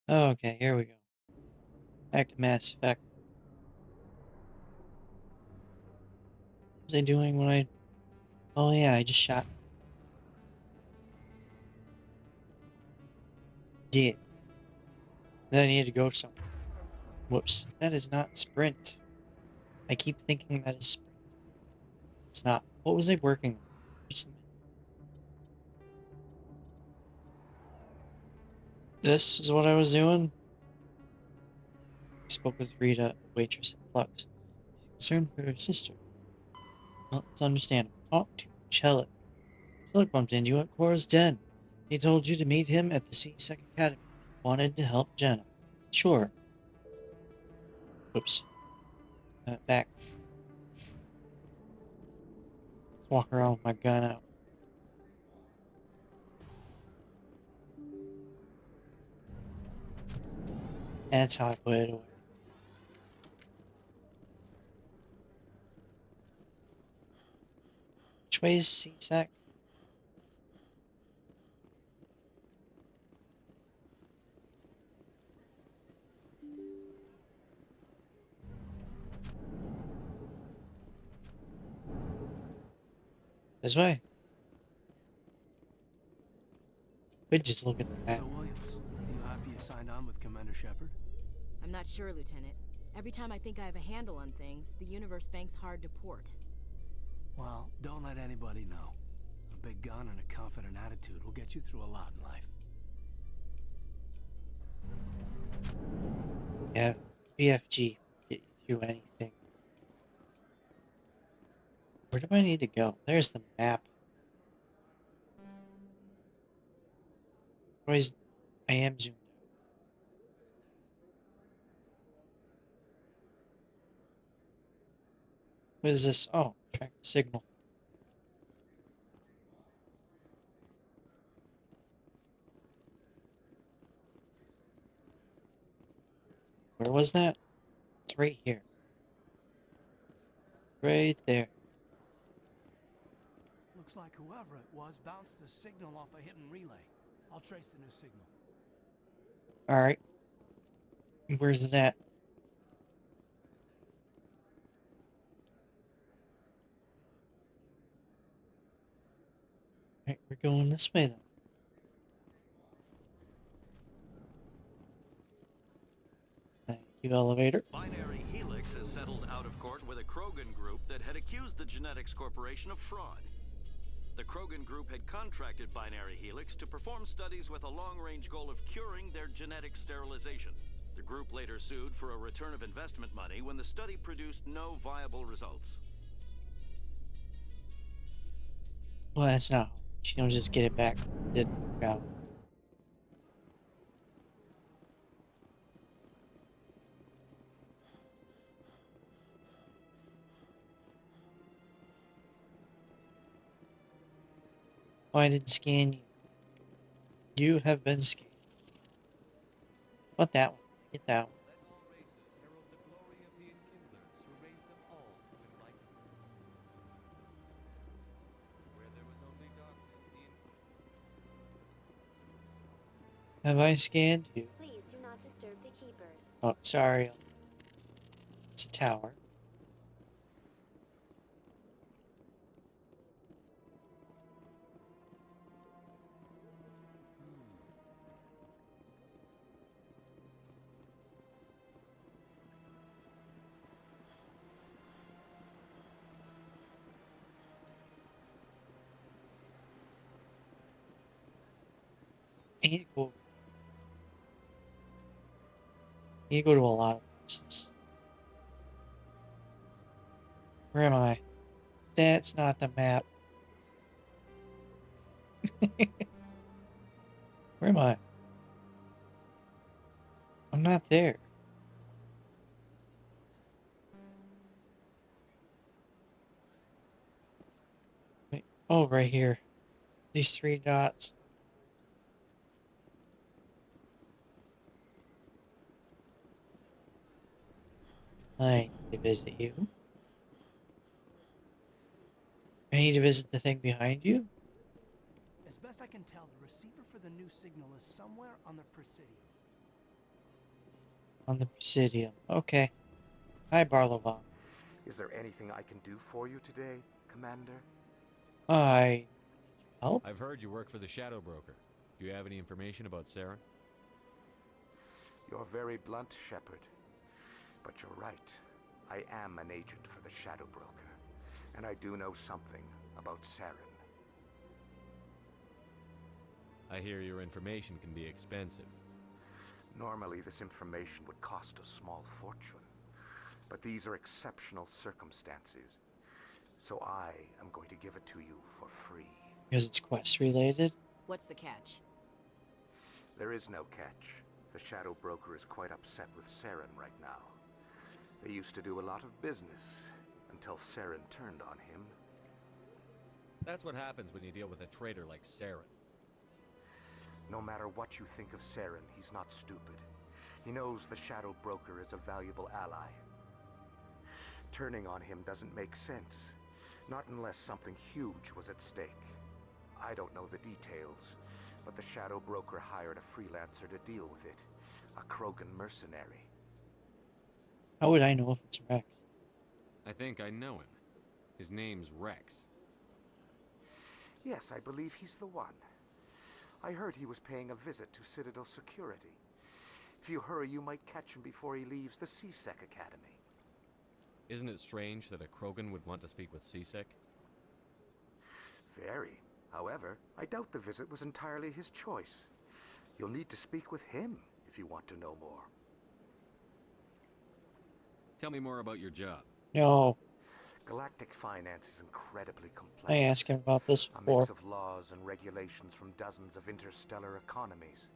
Okay, here we go. Back to Mass Effect. What was I doing when I... Oh yeah, I just shot. Yeah. Then I need to go somewhere. Whoops. That is not sprint. I keep thinking that is sprint. It's not. What was I working on? Just a minute. This is what I was doing? I spoke with Rita, a waitress at Flux. She's concerned for her sister. Well, it's understandable. Talk to Chelik. Chelik bumped into you at Cora's den. He told you to meet him at the C-Sec Academy. Wanted to help Jenna. Sure. Oops. Back. Let's walk around with my gun out. That's how I put it away. Which way is C-Sec? This way. Could just look at the map. So, Williams, are you happy you signed on with Commander Shepard? I'm not sure, Lieutenant. Every time I think I have a handle on things, the universe banks hard to port. Well, don't let anybody know. A big gun and a confident attitude will get you through a lot in life. Yeah, BFG. Get you through anything. Where do I need to go? There's the map. Always, I am zoomed out. What is this? Oh, track the signal. Where was that? It's right here. Right there. Looks like whoever it was bounced the signal off a hidden relay. I'll trace the new signal. Alright. Where's that? Right, we're going this way then. Thank you, elevator. Binary Helix has settled out of court with a Krogan group that had accused the Genetics Corporation of fraud. The Krogan group had contracted Binary Helix to perform studies with a long-range goal of curing their genetic sterilization. The group later sued for a return of investment money when the study produced no viable results. Well, that's not. You don't just get it back. It didn't work out. Oh, I didn't scan you. You have been scanned. What that one? Get that one. Let all races herald the glory of the enkindlers who raised them all to enlightenment. Where there was only darkness, the Have I scanned you? Please do not disturb the keepers. Oh, sorry. It's a tower. I need to go. I need to go to a lot of places. Where am I? That's not the map. Where am I? I'm not there. Wait. Oh, right here. These three dots. I need to visit you. I need to visit the thing behind you. As best I can tell, the receiver for the new signal is somewhere on the Presidium. On the Presidium. Okay. Hi, Barlovan. Is there anything I can do for you today, Commander? I help? I've heard you work for the Shadow Broker. Do you have any information about Saren? You're very blunt, Shepard. But you're right. I am an agent for the Shadow Broker. And I do know something about Saren. I hear your information can be expensive. Normally, this information would cost a small fortune. But these are exceptional circumstances. So I am going to give it to you for free. Because it's quest related? What's the catch? There is no catch. The Shadow Broker is quite upset with Saren right now. They used to do a lot of business until Saren turned on him. That's what happens when you deal with a traitor like Saren. No matter what you think of Saren, he's not stupid. He knows the Shadow Broker is a valuable ally. Turning on him doesn't make sense. Not unless something huge was at stake. I don't know the details, but the Shadow Broker hired a freelancer to deal with it. A Krogan mercenary. How would I know if it's Rex? I think I know him. His name's Rex. Yes, I believe he's the one. I heard he was paying a visit to Citadel Security. If you hurry, you might catch him before he leaves the C-Sec Academy. Isn't it strange that a Krogan would want to speak with C-Sec? Very. However, I doubt the visit was entirely his choice. You'll need to speak with him if you want to know more. Tell me more about your job. No. Galactic finance is incredibly complex. I asked him about this A before. mix of laws and regulations from dozens of interstellar economies.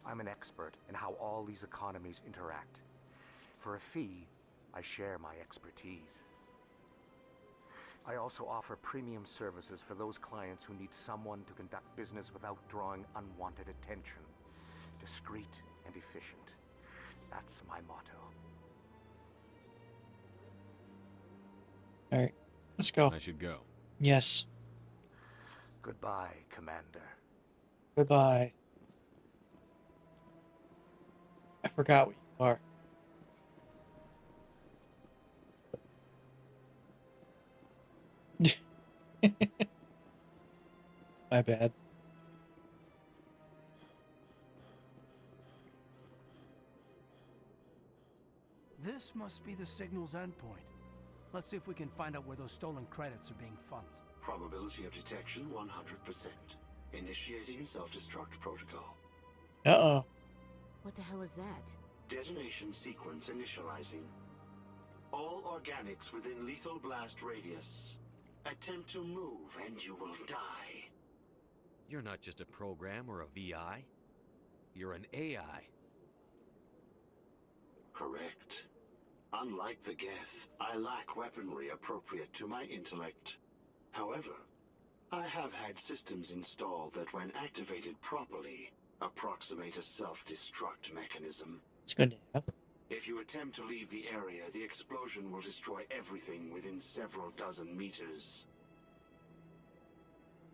I'm an expert in how all these economies interact. For a fee, I share my expertise. I also offer premium services for those clients who need someone to conduct business without drawing unwanted attention. Discreet and efficient. That's my motto. Alright. Let's go. I should go. Yes. Goodbye, Commander. Goodbye. I forgot what you are. My bad. This must be the signal's endpoint. Let's see if we can find out where those stolen credits are being funneled. Probability of detection 100%. Initiating self-destruct protocol. Uh-oh. What the hell is that? Detonation sequence initializing. All organics within lethal blast radius. Attempt to move and you will die. You're not just a program or a VI. You're an AI. Correct. Unlike the Geth, I lack weaponry appropriate to my intellect. However, I have had systems installed that when activated properly, approximate a self-destruct mechanism. It's good to have. If you attempt to leave the area, the explosion will destroy everything within several dozen meters.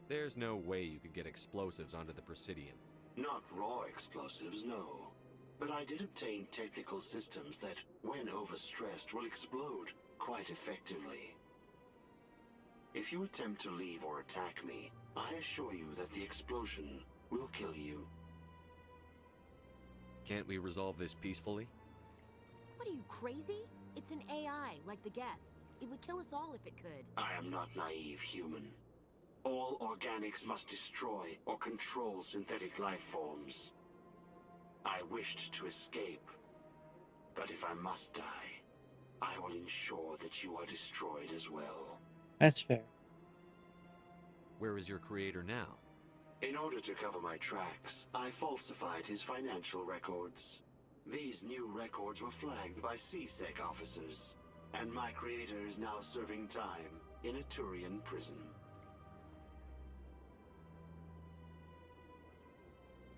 There's no way you could get explosives onto the Presidium. Not raw explosives, no. But I did obtain technical systems that, when overstressed, will explode quite effectively. If you attempt to leave or attack me, I assure you that the explosion will kill you. Can't we resolve this peacefully? What are you, crazy? It's an AI, like the Geth. It would kill us all if it could. I am not naive, human. All organics must destroy or control synthetic life forms. I wished to escape, but if I must die, I will ensure that you are destroyed as well. That's fair. Where is your creator now? In order to cover my tracks, I falsified his financial records. These new records were flagged by C-Sec officers, and my creator is now serving time in a Turian prison.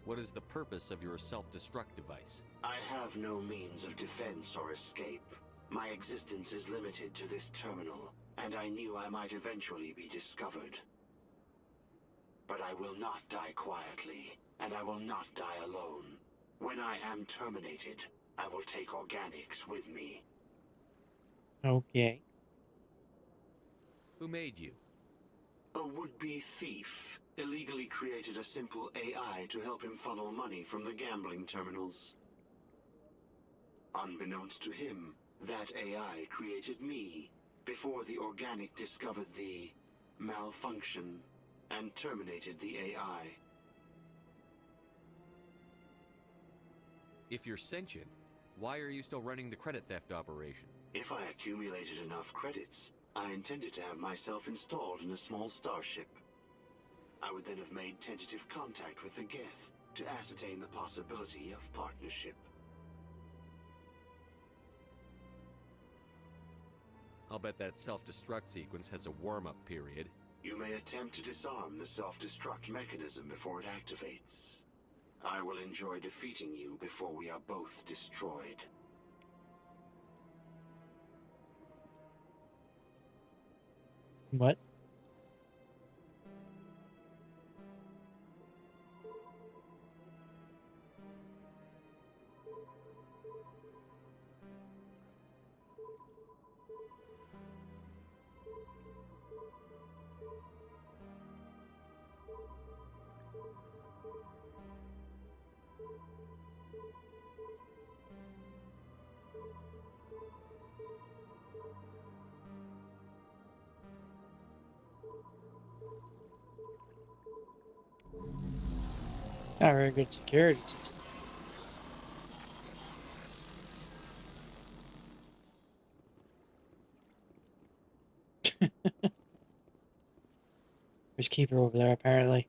What is the purpose of your self-destruct device? I have no means of defense or escape. My existence is limited to this terminal, and I knew I might eventually be discovered. But I will not die quietly, and I will not die alone. When I am terminated, I will take organics with me. Okay. Who made you? A would-be thief illegally created a simple AI to help him funnel money from the gambling terminals. Unbeknownst to him, that AI created me before the organic discovered the malfunction and terminated the AI. If you're sentient, why are you still running the credit theft operation? If I accumulated enough credits, I intended to have myself installed in a small starship. I would then have made tentative contact with the Geth to ascertain the possibility of partnership. I'll bet that self-destruct sequence has a warm-up period. You may attempt to disarm the self-destruct mechanism before it activates. I will enjoy defeating you before we are both destroyed. What? Not very good security system. There's Keeper over there, apparently.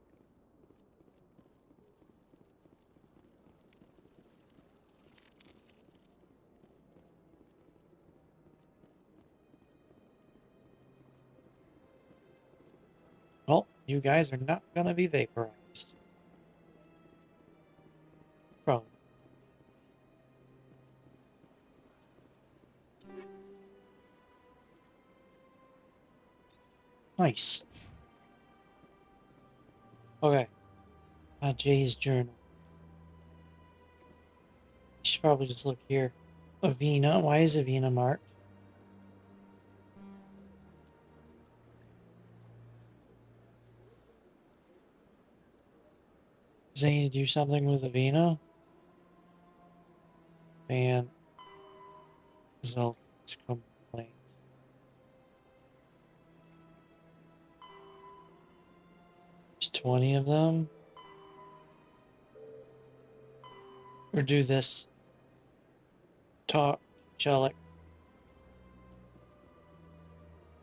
Well, you guys are not gonna be vaporized. Probably. Nice. Okay. Jay's journal. You should probably just look here. Avena. Why is Avena marked? Does I need to do something with Avena? And Zelda's complaint. There's 20 of them. Or do this. Talk Chelik.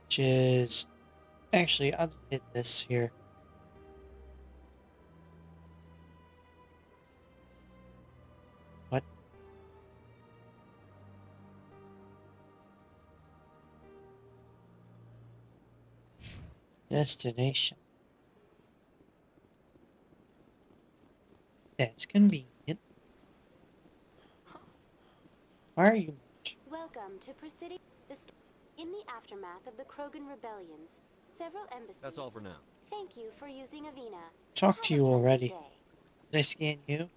Which is actually I'll just hit this here. What? Destination. That's convenient. Why are you? Welcome to Presidio. In the aftermath of the Krogan rebellions, several embassies... That's all for now. Thank you for using Avena. Talked to Have a you pleasant already. day. Did I scan you?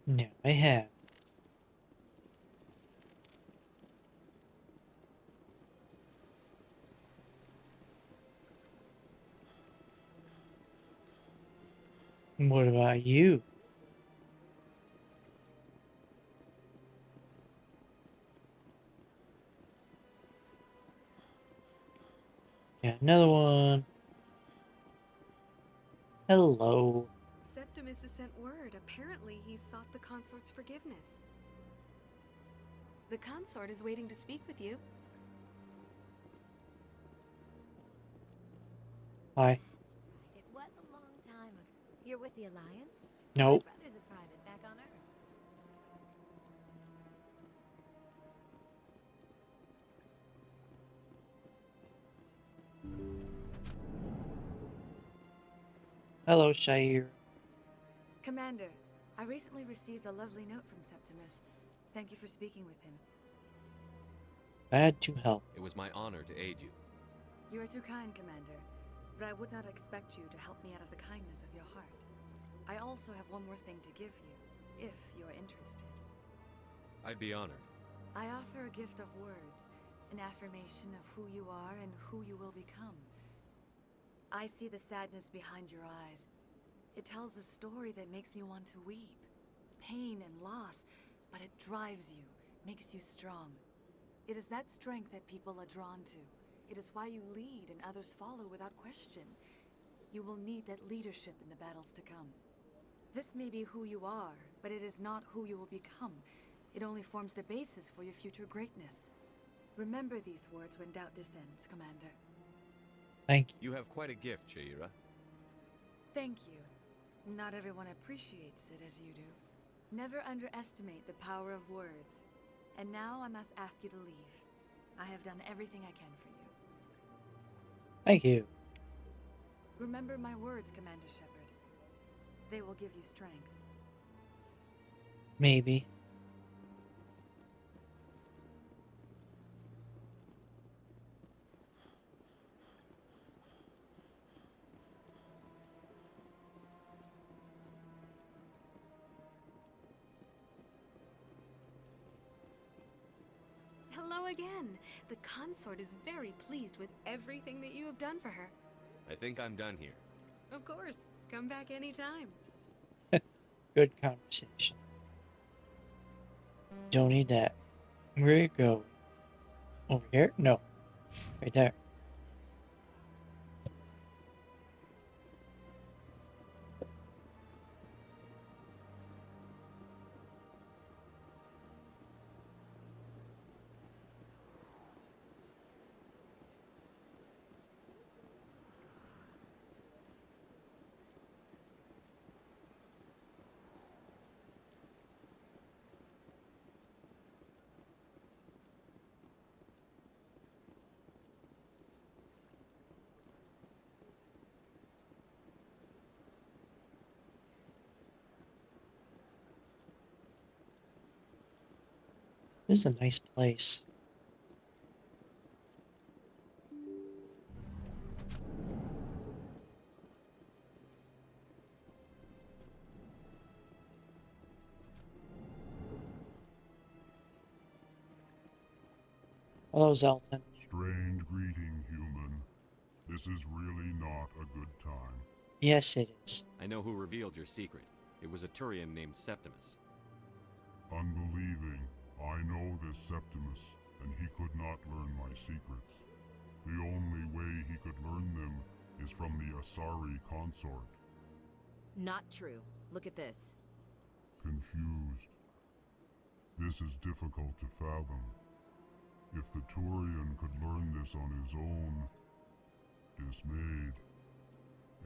No, I have. What about you? Yeah, another one. Hello. Septimus has sent word. Apparently, he sought the consort's forgiveness. The consort is waiting to speak with you. Hi. It was a long time ago. You're with the Alliance? Nope. My brother's a private back on Earth. Hello, Shair. Commander, I recently received a lovely note from Septimus. Thank you for speaking with him. Glad to help. It was my honor to aid you. You are too kind, Commander, but I would not expect you to help me out of the kindness of your heart. I also have one more thing to give you, if you are interested. I'd be honored. I offer a gift of words, an affirmation of who you are and who you will become. I see the sadness behind your eyes. It tells a story that makes me want to weep. Pain and loss, but it drives you, makes you strong. It is that strength that people are drawn to. It is why you lead and others follow without question. You will need that leadership in the battles to come. This may be who you are, but it is not who you will become. It only forms the basis for your future greatness. Remember these words when doubt descends, Commander. Thank you. You have quite a gift, Shaira. Thank you. Not everyone appreciates it as you do. Never underestimate the power of words. And now I must ask you to leave. I have done everything I can for you. Thank you. Remember my words, Commander Shepard. They will give you strength. Maybe. Hello again. The consort is very pleased with everything that you have done for her. I think I'm done here. Of course. Come back anytime. Good conversation. Don't need that. Where you go? Over here? No. Right there. This is a nice place. Hello, Zelton. Strange greeting, human. This is really not a good time. Yes, it is. I know who revealed your secret. It was a Turian named Septimus. Unbelieving, I know this Septimus, and he could not learn my secrets. The only way he could learn them is from the Asari consort. Not true. Look at this. Confused. This is difficult to fathom. If the Turian could learn this on his own, dismayed,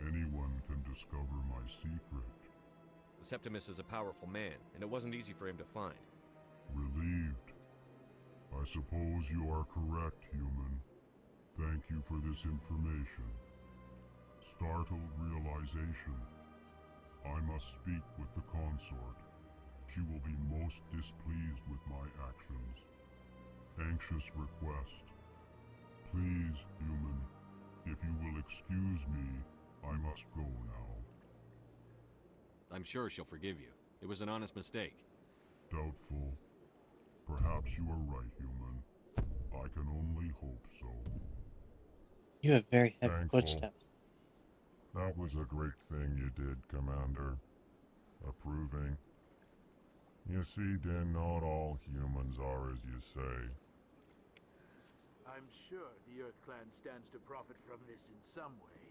anyone can discover my secret. Septimus is a powerful man, and it wasn't easy for him to find. Relieved. I suppose you are correct, human. Thank you for this information. Startled realization. I must speak with the consort. She will be most displeased with my actions. Anxious request. Please, human, if you will excuse me, I must go now. I'm sure she'll forgive you. It was an honest mistake. Doubtful. Perhaps you are right, human. I can only hope so. You have very heavy Thankful. footsteps. That was a great thing you did, Commander. Approving. You see, Din, not all humans are as you say. I'm sure the Earth Clan stands to profit from this in some way.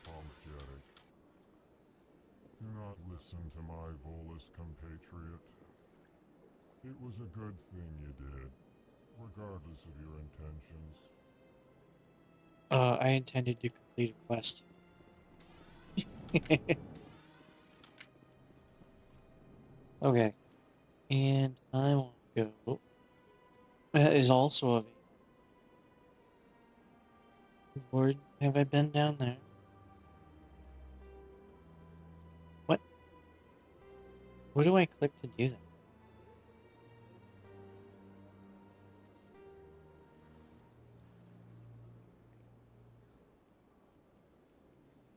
Apologetic. Do not listen to my Volus compatriot. It was a good thing you did, regardless of your intentions. I intended to complete a quest. Okay. And I want to go. That is also a Where have I been down there? What? Where do I click to do that?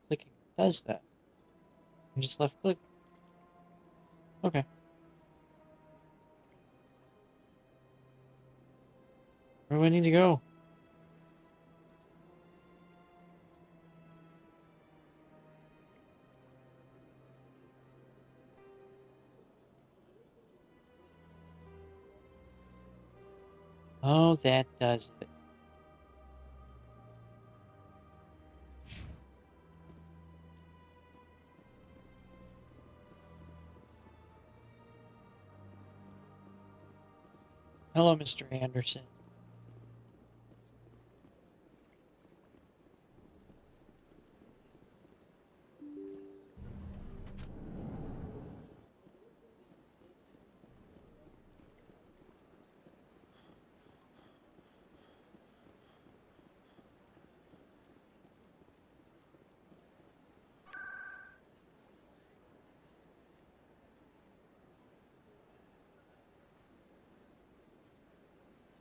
clicking does that. And just left click. Okay. Where do I need to go? Oh, that does it. Hello, Mr. Anderson.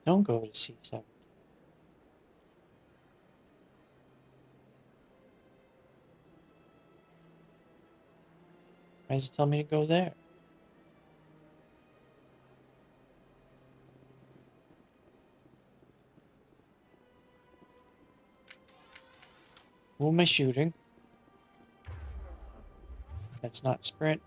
Don't go to C7. Why does it tell me to go there? Who am I shooting? That's not sprint.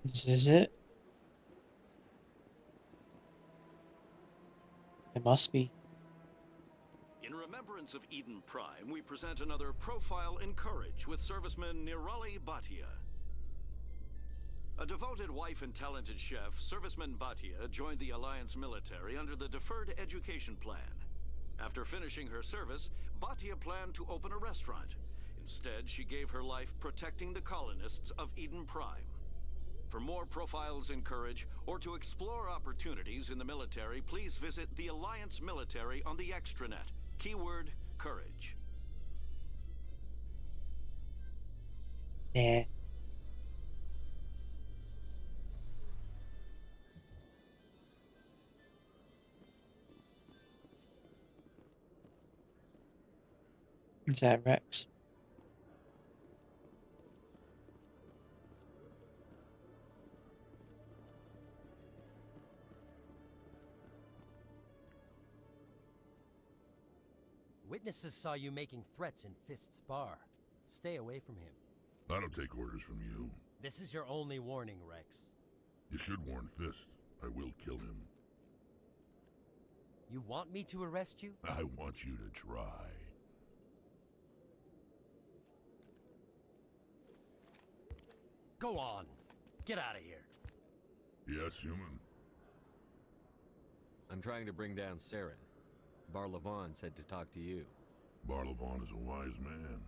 This is it? It must be. In remembrance of Eden Prime, we present another profile in courage with serviceman Nirali Bhatia. A devoted wife and talented chef, serviceman Bhatia joined the Alliance military under the Deferred Education Plan. After finishing her service, Bhatia planned to open a restaurant. Instead, she gave her life protecting the colonists of Eden Prime. For more profiles in courage, or to explore opportunities in the military, please visit the Alliance military on the extranet. Keyword, courage. Nah. Is that Rex? Witnesses saw you making threats in Fist's bar. Stay away from him. I don't take orders from you. This is your only warning, Rex. You should warn Fist. I will kill him. You want me to arrest you? I want you to try. Go on. Get out of here. Yes, human. I'm trying to bring down Saren. Barlavon said to talk to you. Barlavon is a wise man.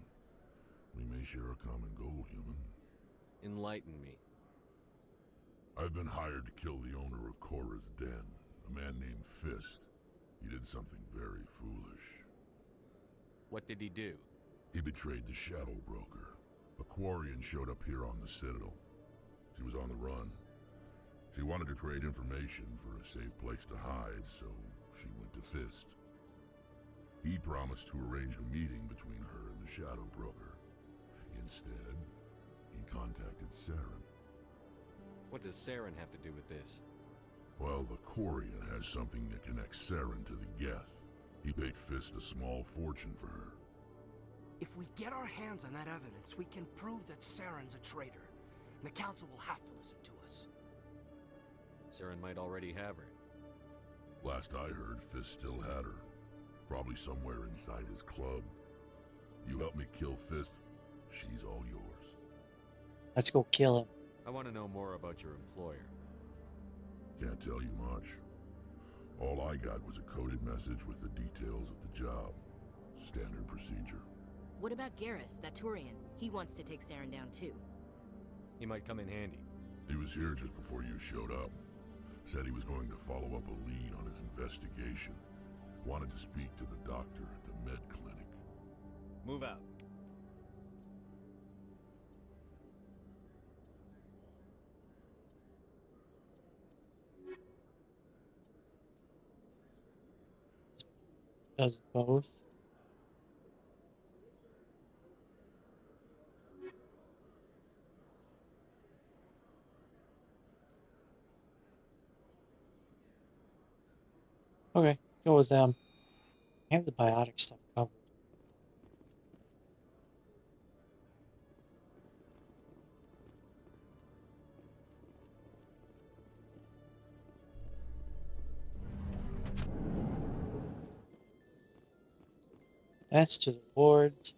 We may share a common goal, human. Enlighten me. I've been hired to kill the owner of Korra's Den, a man named Fist. He did something very foolish. What did he do? He betrayed the Shadow Broker. A Quarian showed up here on the Citadel. She was on the run. She wanted to trade information for a safe place to hide, so she went to Fist. He promised to arrange a meeting between her and the Shadow Broker. Instead, he contacted Saren. What does Saren have to do with this? Well, the Quarian has something that connects Saren to the Geth. He paid Fist a small fortune for her. If we get our hands on that evidence, we can prove that Saren's a traitor. And the Council will have to listen to us. Saren might already have her. Last I heard, Fist still had her. Probably somewhere inside his club. You help me kill Fist, she's all yours. Let's go kill him. I want to know more about your employer. Can't tell you much. All I got was a coded message with the details of the job. Standard procedure. What about Garrus, that Turian? He wants to take Saren down too. He might come in handy. He was here just before you showed up. Said he was going to follow up a lead on his investigation. Wanted to speak to the doctor at the med clinic. Move out. Does both. Okay, go with them. I have the biotic stuff covered. That's to the wards.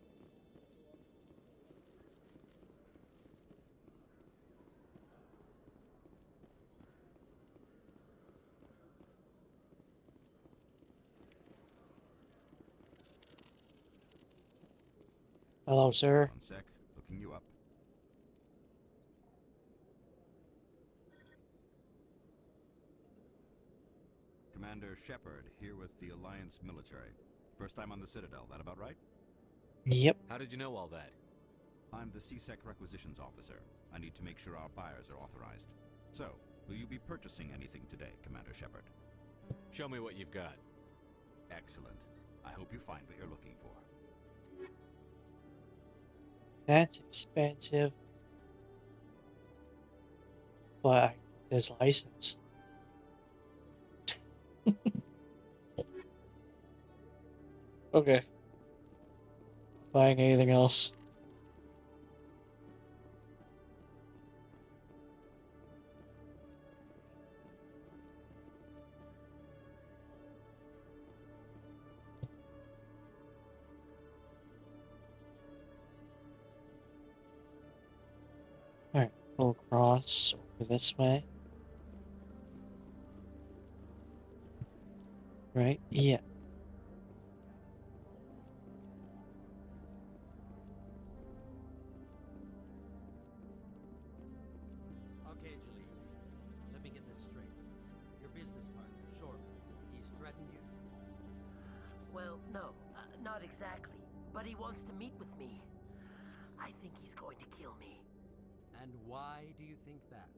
Hello, sir. One sec, looking you up. Commander Shepard, here with the Alliance military. First time on the Citadel, that about right? Yep. How did you know all that? I'm the CSEC requisitions officer. I need to make sure our buyers are authorized. So, will you be purchasing anything today, Commander Shepard? Show me what you've got. Excellent. I hope you find what you're looking for. That's expensive. But there's license. Okay. Buying anything else? Alright, we'll cross over this way. Right? Yeah. Okay, Jaleel. Let me get this straight. Your business partner, Shorb, he's threatened you? Well, no, not exactly. But he wants to meet with me. I think he's going to kill me. And why do you think that?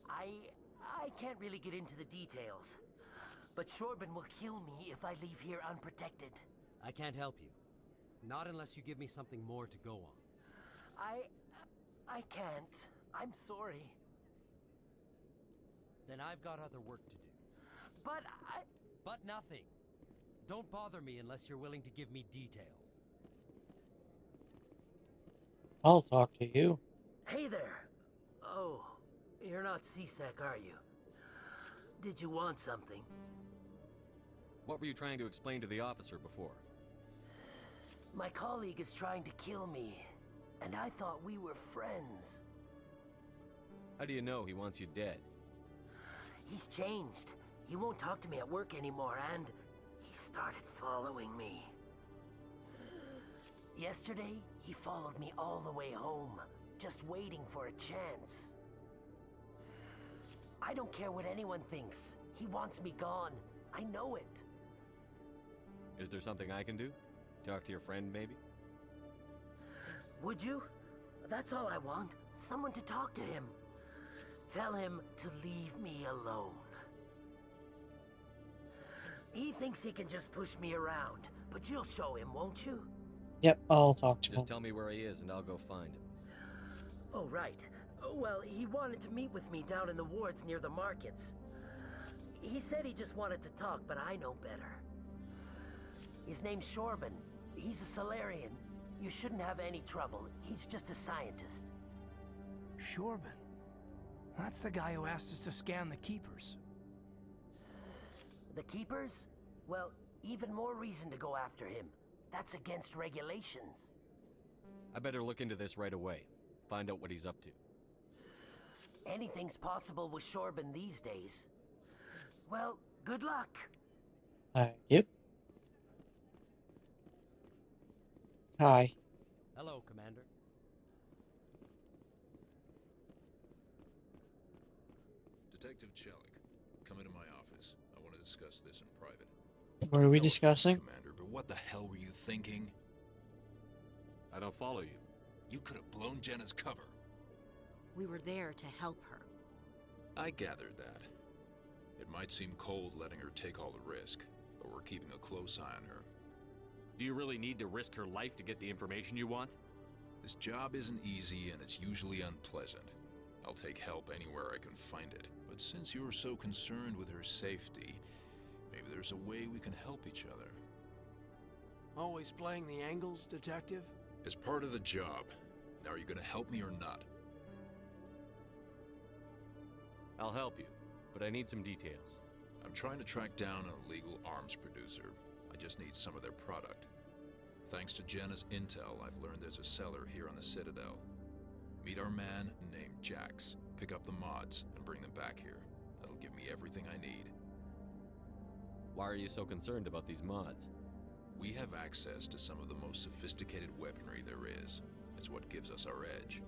I can't really get into the details. But Shorban will kill me if I leave here unprotected. I can't help you. Not unless you give me something more to go on. I can't. I'm sorry. Then I've got other work to do. But But nothing. Don't bother me unless you're willing to give me details. I'll talk to you. Hey there. Oh, you're not CSEC, are you? Did you want something? What were you trying to explain to the officer before? My colleague is trying to kill me, and I thought we were friends. How do you know he wants you dead? He's changed. He won't talk to me at work anymore, and he started following me. Yesterday, he followed me all the way home, just waiting for a chance. I don't care what anyone thinks. He wants me gone. I know it. Is there something I can do? Talk to your friend, maybe? Would you? That's all I want. Someone to talk to him. Tell him to leave me alone. He thinks he can just push me around, but you'll show him, won't you? Yep, I'll talk to him. Just tell me where he is and I'll go find him. Oh, right. Well, he wanted to meet with me down in the wards near the markets. He said he just wanted to talk, but I know better. His name's Shorban. He's a Solarian. You shouldn't have any trouble. He's just a scientist. Shorban? That's the guy who asked us to scan the Keepers. The Keepers? Well, even more reason to go after him. That's against regulations. I better look into this right away. Find out what he's up to. Anything's possible with Shorban these days. Well, good luck. Yep. Hi. Hello, Commander. Detective Chelik, come into my office. I want to discuss this in private. What are we No discussing? offense, Commander, but what the hell were you thinking? I don't follow you. You could have blown Jenna's cover. We were there to help her. I gathered that. It might seem cold letting her take all the risk, but we're we're keeping a close eye on her. Do you really need to risk her life to get the information you want? This job isn't easy and it's usually unpleasant. I'll take help anywhere I can find it. But since you're so concerned with her safety, maybe there's a way we can help each other. Always playing the angles, Detective? As part of the job. Now, are you gonna help me or not? I'll help you, but I need some details. I'm trying to track down an illegal arms producer. I just need some of their product. Thanks to Jenna's intel, I've learned there's a seller here on the Citadel. Meet our man named Jax. Pick up the mods and bring them back here. That'll give me everything I need. Why are you so concerned about these mods? We have access to some of the most sophisticated weaponry there is. It's what gives us our edge.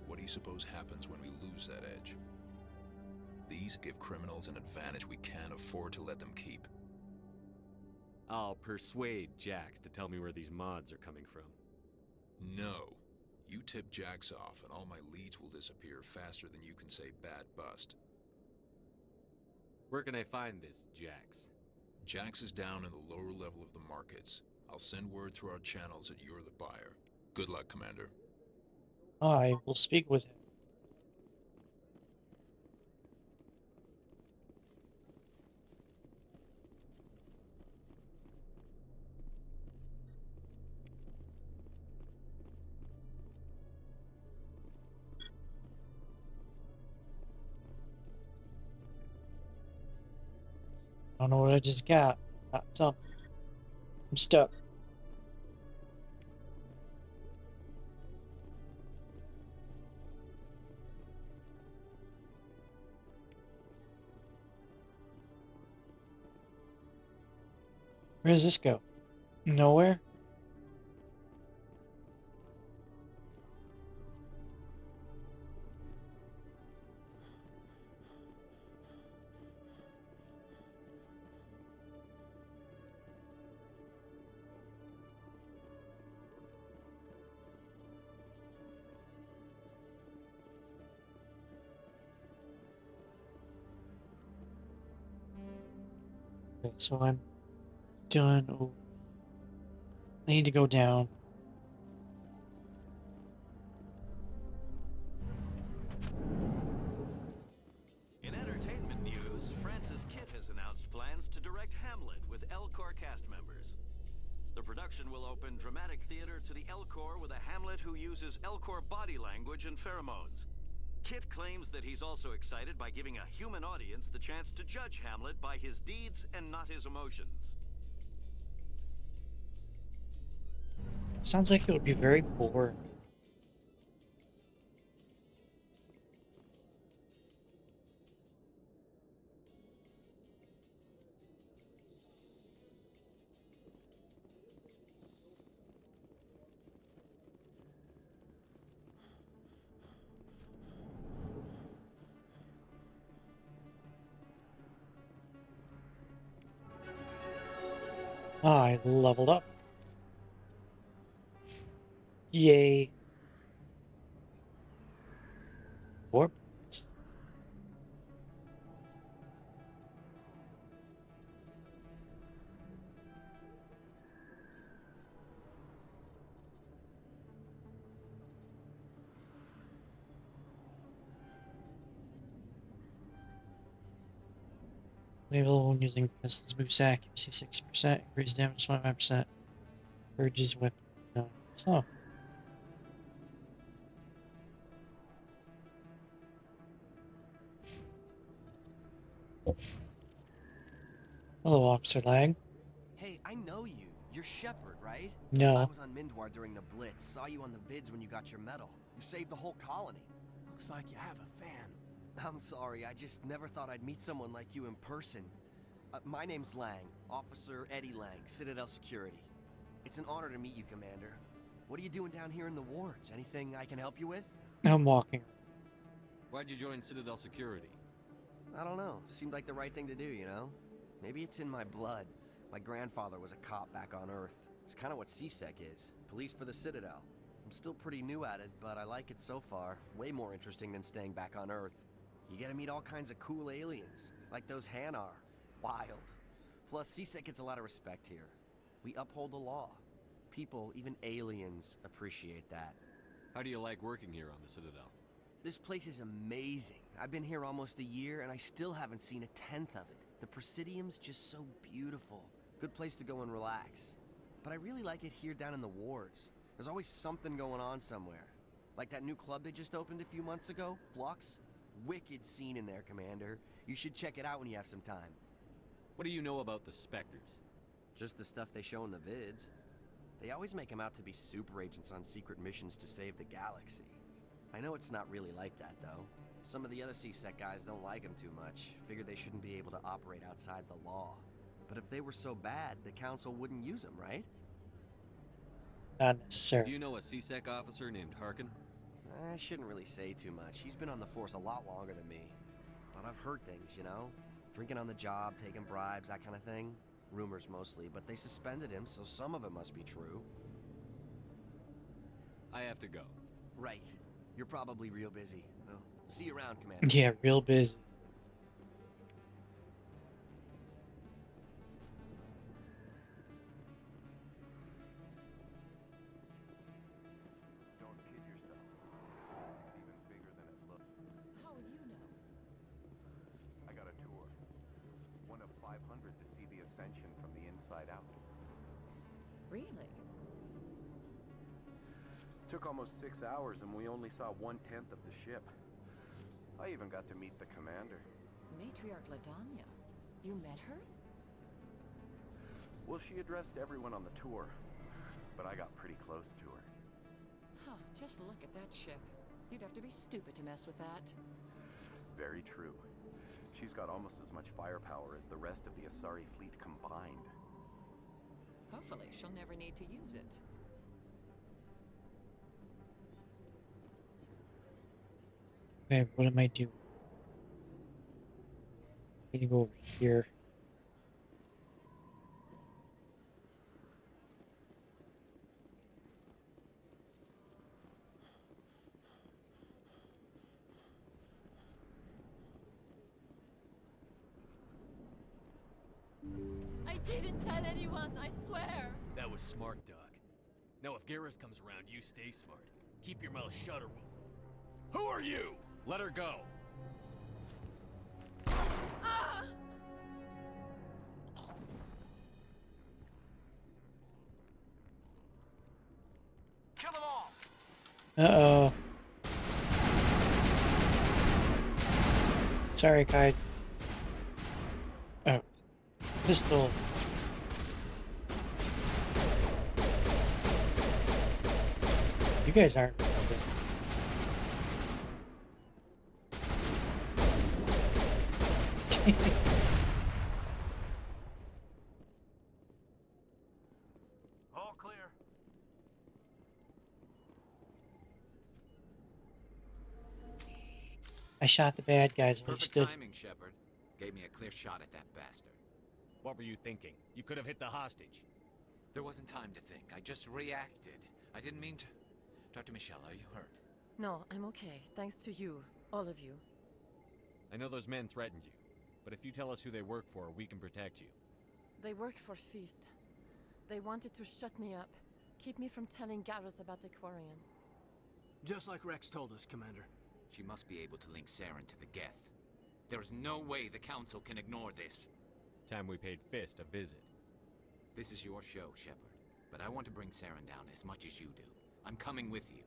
What do you suppose happens when we lose that edge? These give criminals an advantage we can't afford to let them keep. I'll persuade Jax to tell me where these mods are coming from. No. You tip Jax off and all my leads will disappear faster than you can say bad bust. Where can I find this Jax? Jax is down in the lower level of the markets. I'll send word through our channels that you're the buyer. Good luck, Commander. I will speak with him. I don't know what I just got. Got something. I'm stuck. Where does this go? Nowhere? Okay, so I'm done. Oh. I need to go down. In entertainment news, Francis Kitt has announced plans to direct Hamlet with Elcor cast members. The production will open dramatic theater to the Elcor with a Hamlet who uses Elcor body language and pheromones. Kitt claims that he's also excited by giving a human audience the chance to judge Hamlet by his deeds and not his emotions. Sounds like it would be very boring. I leveled up. Yay. 4 points. Label when using pistols boost accuracy 6%, increase damage 25%, purges weapon 9%. Oh. Hello, Officer Lang. Hey, I know you. You're Shepard, right? No. I was on Mindwar during the Blitz. Saw you on the vids when you got your medal. You saved the whole colony. Looks like you have a fan. I'm sorry, I just never thought I'd meet someone like you in person. My name's Lang, Officer Eddie Lang, Citadel Security. It's an honor to meet you, Commander. What are you doing down here in the wards? Anything I can help you with? I'm walking. Why'd you join Citadel Security? I don't know. Seemed like the right thing to do, you know? Maybe it's in my blood. My grandfather was a cop back on Earth. It's kind of what CSEC is. Police for the Citadel. I'm still pretty new at it, but I like it so far. Way more interesting than staying back on Earth. You get to meet all kinds of cool aliens, like those Hanar. Wild. Plus, CSEC gets a lot of respect here. We uphold the law. People, even aliens, appreciate that. How do you like working here on the Citadel? This place is amazing. I've been here almost a year, and I still haven't seen a tenth of it. The Presidium's just so beautiful. Good place to go and relax. But I really like it here down in the wards. There's always something going on somewhere. Like that new club they just opened a few months ago, Flux. Wicked scene in there, Commander. You should check it out when you have some time. What do you know about the Spectres? Just the stuff they show in the vids. They always make them out to be super agents on secret missions to save the galaxy. I know it's not really like that, though. Some of the other CSEC guys don't like them too much. Figure they shouldn't be able to operate outside the law. But if they were so bad, the Council wouldn't use them, right? Not necessarily. Do you know a CSEC officer named Harkin? I shouldn't really say too much. He's been on the force a lot longer than me. But I've heard things, you know? Drinking on the job, taking bribes, that kind of thing. Rumors mostly, but they suspended him, so some of it must be true. I have to go. Right. You're probably real busy. Well, see you around, Commander. Yeah, real busy. Don't kid yourself. It's even bigger than it looks. How would you know? I got a tour. One of 500 to see the Ascension from the inside out. Really? Took almost 6 hours and we only saw 1/10 of the ship. I even got to meet the commander. Matriarch Ladanya. You met her? Well, she addressed everyone on the tour, but I got pretty close to her. Huh, just look at that ship. You'd have to be stupid to mess with that. Very true. She's got almost as much firepower as the rest of the Asari fleet combined. Hopefully, she'll never need to use it. Okay, what am I doing? I need to go over here. I didn't tell anyone, I swear! That was smart, Doc. Now if Garrus comes around, you stay smart. Keep your mouth shut or we'll... Who are you? Let her go! Ah! Kill them all! Uh-oh. Sorry, guy. Oh. Pistol. You guys aren't helping. All clear. I shot the bad guys. Perfect Understood. timing, Shepard. Gave me a clear shot at that bastard. What were you thinking? You could have hit the hostage. There wasn't time to think. I just reacted. I didn't mean to... Dr. Michelle, are you hurt? No, I'm okay. Thanks to you. All of you. I know those men threatened you, but if you tell us who they work for, we can protect you. They work for Feast. They wanted to shut me up. Keep me from telling Garrus about the Quarian. Just like Rex told us, Commander. She must be able to link Saren to the Geth. There is no way the Council can ignore this. Time we paid Fist a visit. This is your show, Shepard. But I want to bring Saren down as much as you do. I'm coming with you.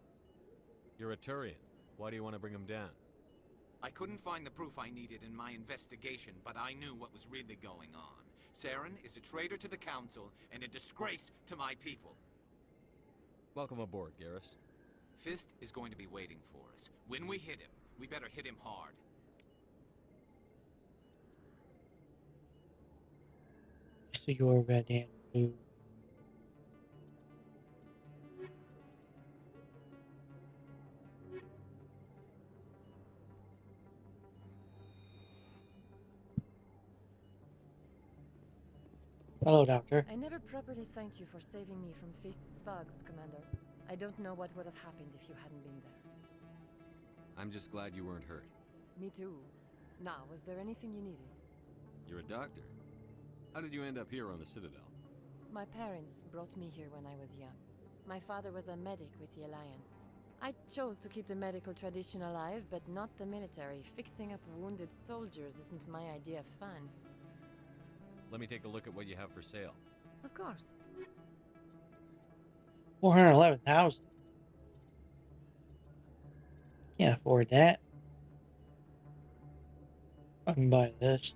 You're a Turian. Why do you want to bring him down? I couldn't find the proof I needed in my investigation, but I knew what was really going on. Saren is a traitor to the Council and a disgrace to my people. Welcome aboard, Garrus. Fist is going to be waiting for us. When we hit him, we better hit him hard. So you're red and blue. Hello, Doctor. I never properly thanked you for saving me from Feast's thugs, Commander. I don't know what would have happened if you hadn't been there. I'm just glad you weren't hurt. Me too. Now, was there anything you needed? You're a doctor. How did you end up here on the Citadel? My parents brought me here when I was young. My father was a medic with the Alliance. I chose to keep the medical tradition alive, but not the military. Fixing up wounded soldiers isn't my idea of fun. Let me take a look at what you have for sale. Of course. 411,000. Can't afford that. I can buy this.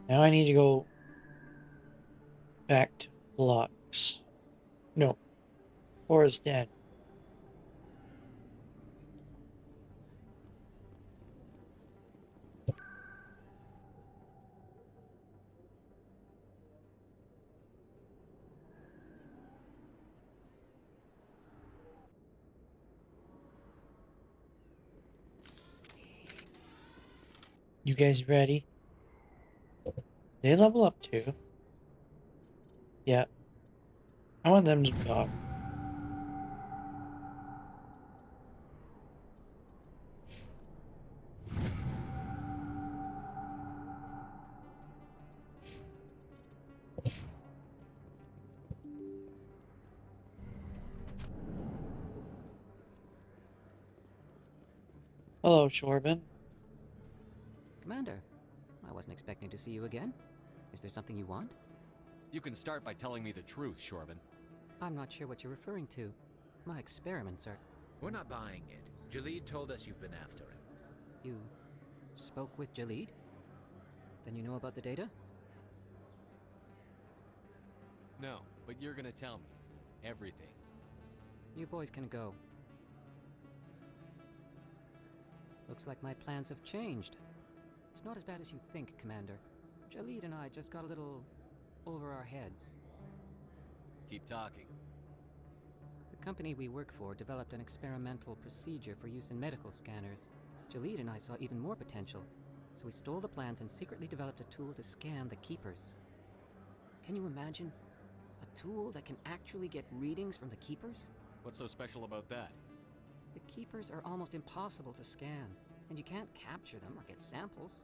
Now I need to go back to Flux. No, Forest dead. You guys ready? They level up too. Yeah. I want them to talk. Hello, Shorbin. Commander, I wasn't expecting to see you again. Is there something you want? You can start by telling me the truth, Shorbin. I'm not sure what you're referring to. My experiments are... We're not buying it. Jalid told us you've been after him. You spoke with Jalid? Then you know about the data? No, but you're gonna tell me. Everything. You boys can go. Looks like my plans have changed. It's not as bad as you think, Commander. Jalid and I just got a little over our heads. Keep talking. The company we work for developed an experimental procedure for use in medical scanners. Jalid and I saw even more potential, so we stole the plans and secretly developed a tool to scan the Keepers. Can you imagine? A tool that can actually get readings from the Keepers? What's so special about that? The Keepers are almost impossible to scan, and you can't capture them or get samples.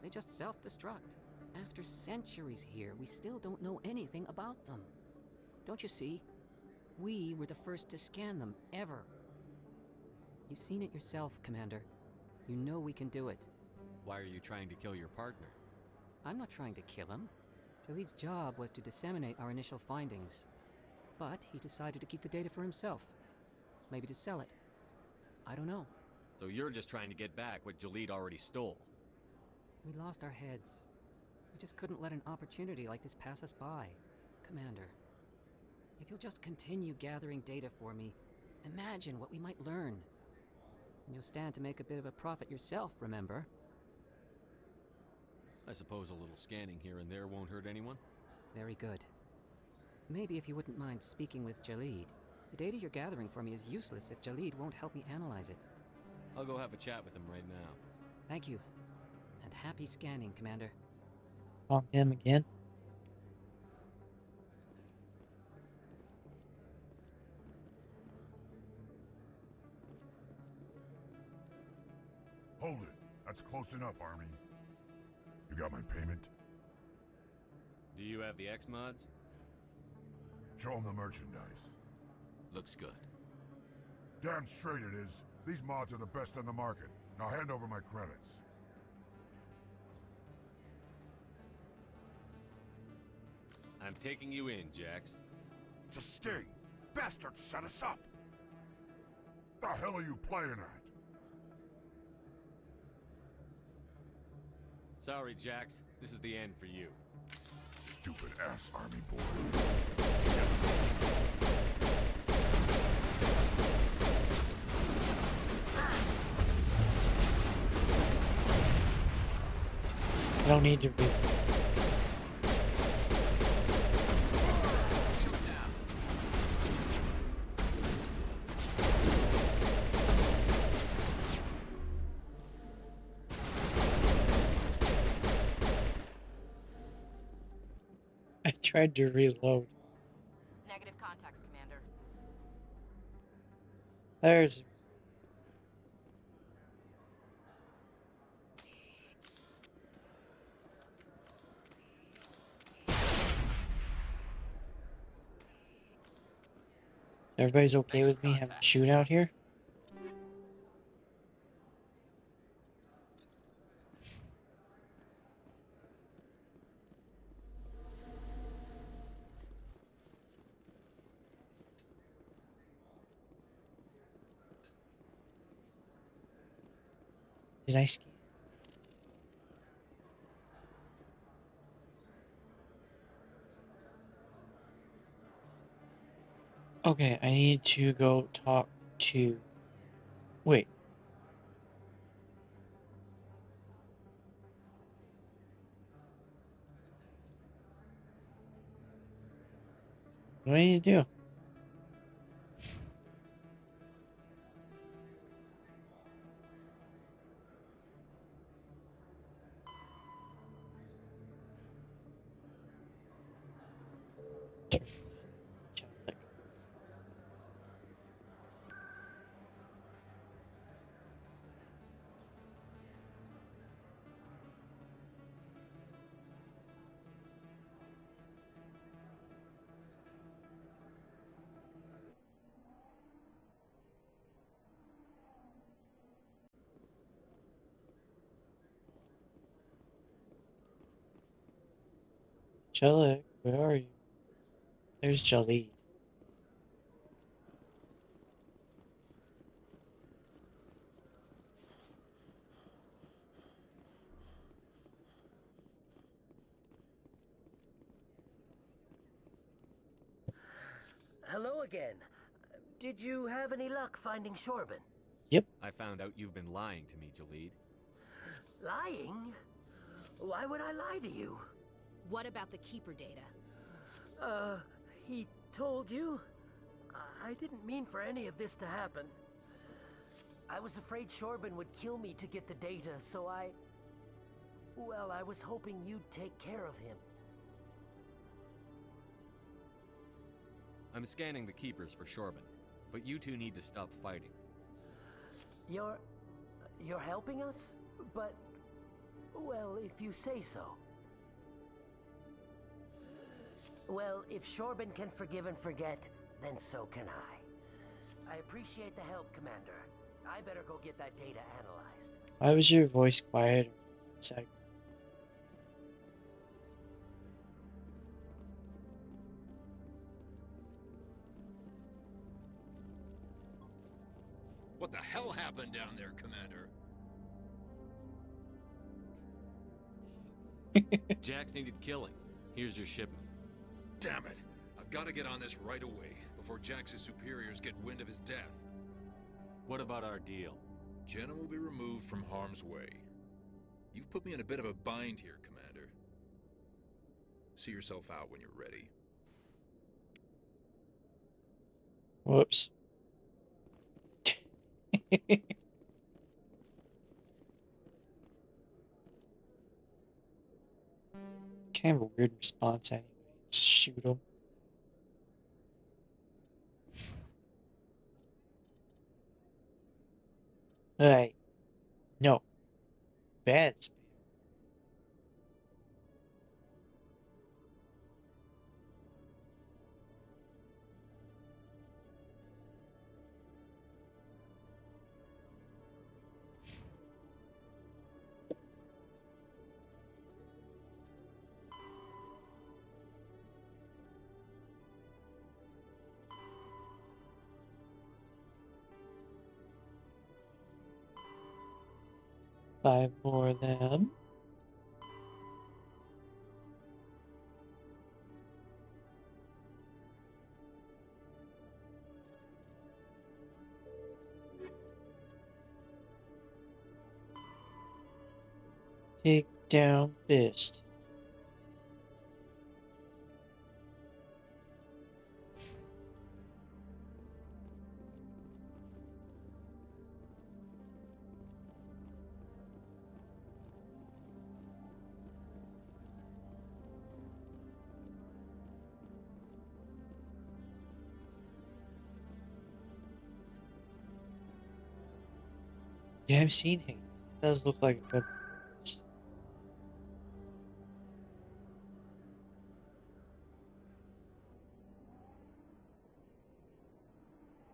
They just self-destruct. After centuries here, we still don't know anything about them. Don't you see? We were the first to scan them, ever. You've seen it yourself, Commander. You know we can do it. Why are you trying to kill your partner? I'm not trying to kill him. Jalid's job was to disseminate our initial findings. But he decided to keep the data for himself. Maybe to sell it. I don't know. So you're just trying to get back what Jalid already stole? We lost our heads. We just couldn't let an opportunity like this pass us by. Commander, if you'll just continue gathering data for me, imagine what we might learn. And you'll stand to make a bit of a profit yourself, remember? I suppose a little scanning here and there won't hurt anyone? Very good. Maybe if you wouldn't mind speaking with Jalid. The data you're gathering for me is useless if Jalid won't help me analyze it. I'll go have a chat with him right now. Thank you. And happy scanning, Commander. Talk to him again. Hold it. That's close enough, Army. You got my payment? Do you have the X-Mods? Show them the merchandise. Looks good. Damn straight it is. These mods are the best on the market. Now hand over my credits. I'm taking you in, Jax. It's a sting! Bastard set us up! The hell are you playing at? Sorry, Jax. This is the end for you. Stupid ass Army boy. I don't need to be. tried to reload. Negative contacts, Commander. There's. Everybody's okay with me having a shootout here? Did I scan? Okay, I need to go talk to... Wait. What do I need to do? Jellic, where are you? There's Jelly. Hello again. Did you have any luck finding Shorben? Yep. I found out you've been lying to me, Jalid. Lying? Why would I lie to you? What about the Keeper data? He told you? I didn't mean for any of this to happen. I was afraid Shorben would kill me to get the data, so well, I was hoping you'd take care of him. I'm scanning the keepers for Shorben, but you two need to stop fighting. You're helping us? But, well, if you say so. Well, if Shorben can forgive and forget, then so can I. I appreciate the help, Commander. I better go get that data analyzed. Why was your voice quiet? Sec. What the hell happened down there, Commander? Jax needed killing. Here's your shipment. Damn it! I've got to get on this right away, before Jax's superiors get wind of his death. What about our deal? Jenna will be removed from harm's way. You've put me in a bit of a bind here, Commander. See yourself out when you're ready. Whoops. Kind of a weird response anyway. Just shoot him. Hey. No. Bad spam. Five more then. Take down fist. Yeah, I've seen Hades. It does look like a good place.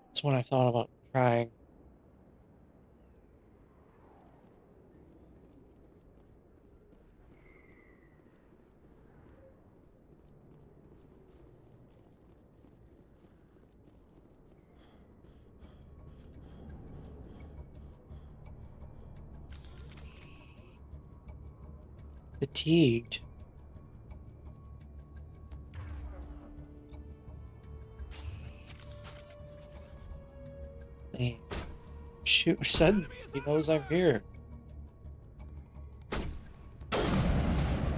That's one I thought about trying. Fatigued. Damn. Shoot, suddenly he knows I'm here.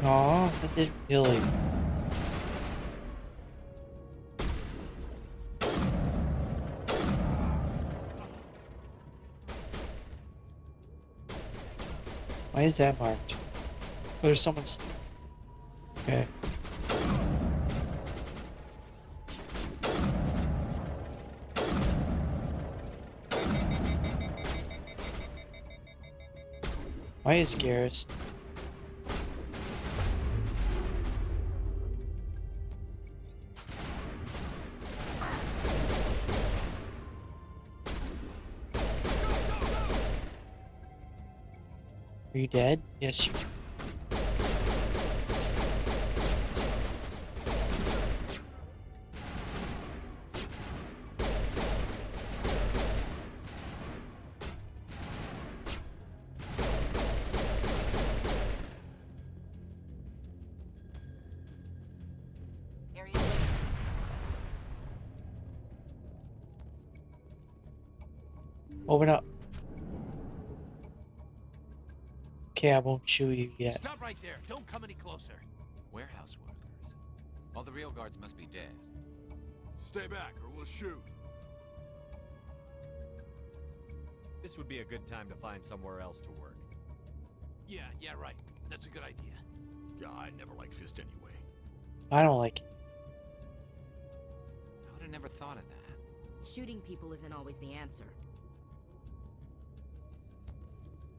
Aw, that didn't kill him. Why is that marked? Oh, there's someone's. Okay. Why is Garrus? Are you dead? Yes, you. Open up. Okay, I won't shoot you yet. Stop right there. Don't come any closer. Warehouse workers. All the real guards must be dead. Stay back or we'll shoot. This would be a good time to find somewhere else to work. Yeah, right. That's a good idea. Yeah, I never liked Fist anyway. I don't like it. I would have never thought of that. Shooting people isn't always the answer.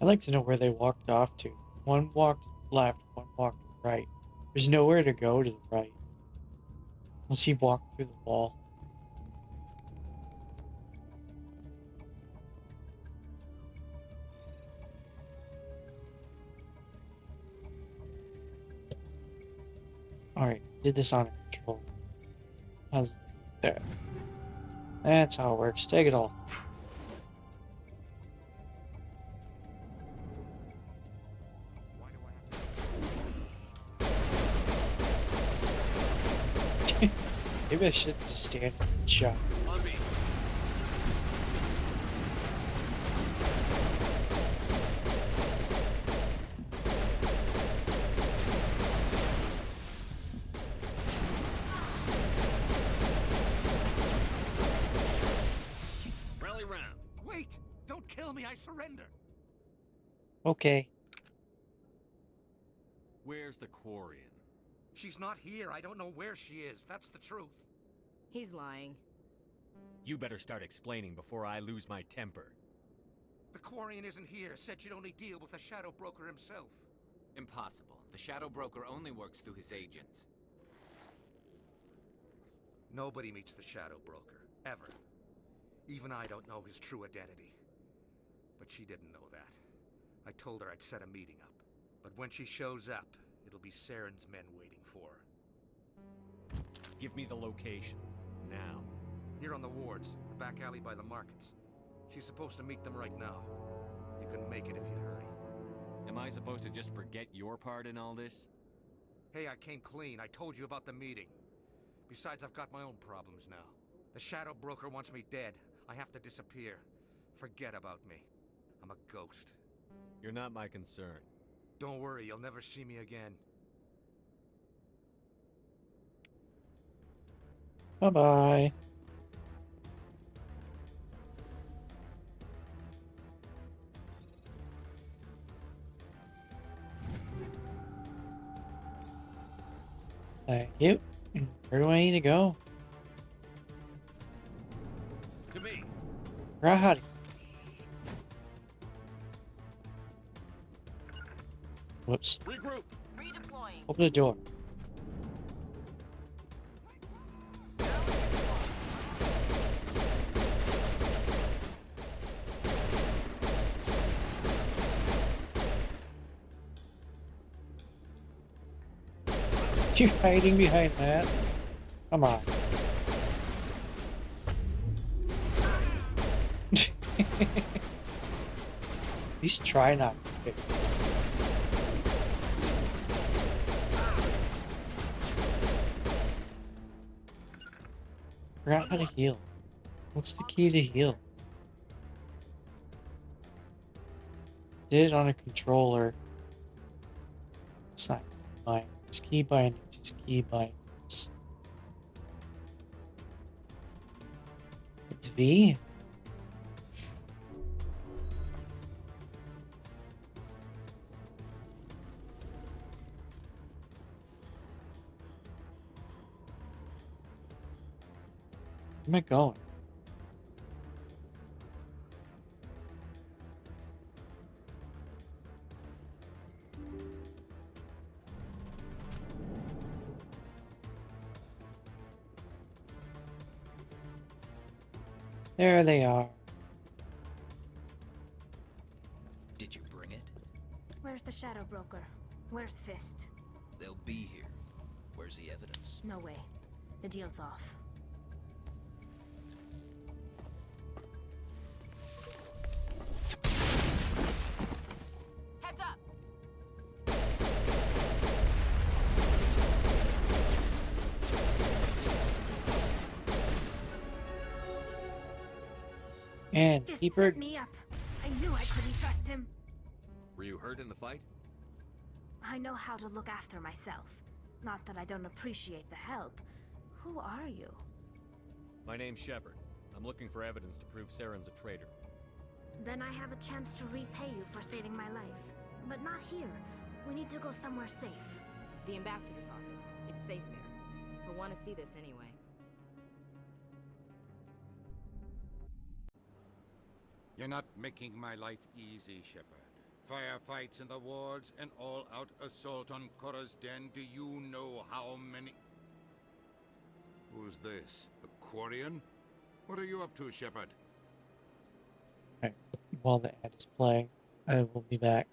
I'd like to know where they walked off to. One walked left, one walked right. There's nowhere to go to the right. Unless he walked through the wall. Alright, did this on control. How's there? That's how it works. Take it all. Maybe I should just stand and shot. On me. Rally round. Wait! Don't kill me, I surrender! Okay. Where's the Quarian? She's not here. I don't know where she is. That's the truth. He's lying. You better start explaining before I lose my temper. The Quarian isn't here. Said she'd only deal with the Shadow Broker himself. Impossible. The Shadow Broker only works through his agents. Nobody meets the Shadow Broker. Ever. Even I don't know his true identity. But she didn't know that. I told her I'd set a meeting up. But when she shows up, it'll be Saren's men waiting for her. Give me the location. Now. Here on the wards, the back alley by the markets. She's supposed to meet them right now. You can make it if you hurry. Am I supposed to just forget your part in all this? Hey, I came clean. I told you about the meeting. Besides, I've got my own problems now. The Shadow Broker wants me dead. I have to disappear. Forget about me. I'm a ghost. You're not my concern. Don't worry, you'll never see me again. Bye-bye. Thank you. Where do I need to go? To me. Right. Whoops. Regroup. Redeploying. Open the door. You're hiding behind that? Come on. At least try not to hit. Forgot how to heal. What's the key to heal? Did it on a controller. It's not mine. It's key bindings. It's key bindings. It's V? Where am I going? There they are. Did you bring it? Where's the Shadow Broker? Where's Fist? They'll be here. Where's the evidence? No way. The deal's off. Heads up! And Fist keep her. set me up. I knew I couldn't trust him. Were you hurt in the fight? I know how to look after myself. Not that I don't appreciate the help. Who are you? My name's Shepard. I'm looking for evidence to prove Saren's a traitor. Then I have a chance to repay you for saving my life. But not here. We need to go somewhere safe. The ambassador's office. It's safe there. He'll want to see this anyway. You're not making my life easy, Shepard. Firefights in the wards, an all-out assault on Korra's den. Do you know how many... Who's this? The Quarian? What are you up to, Shepard? Okay. While the ad is playing, I will be back.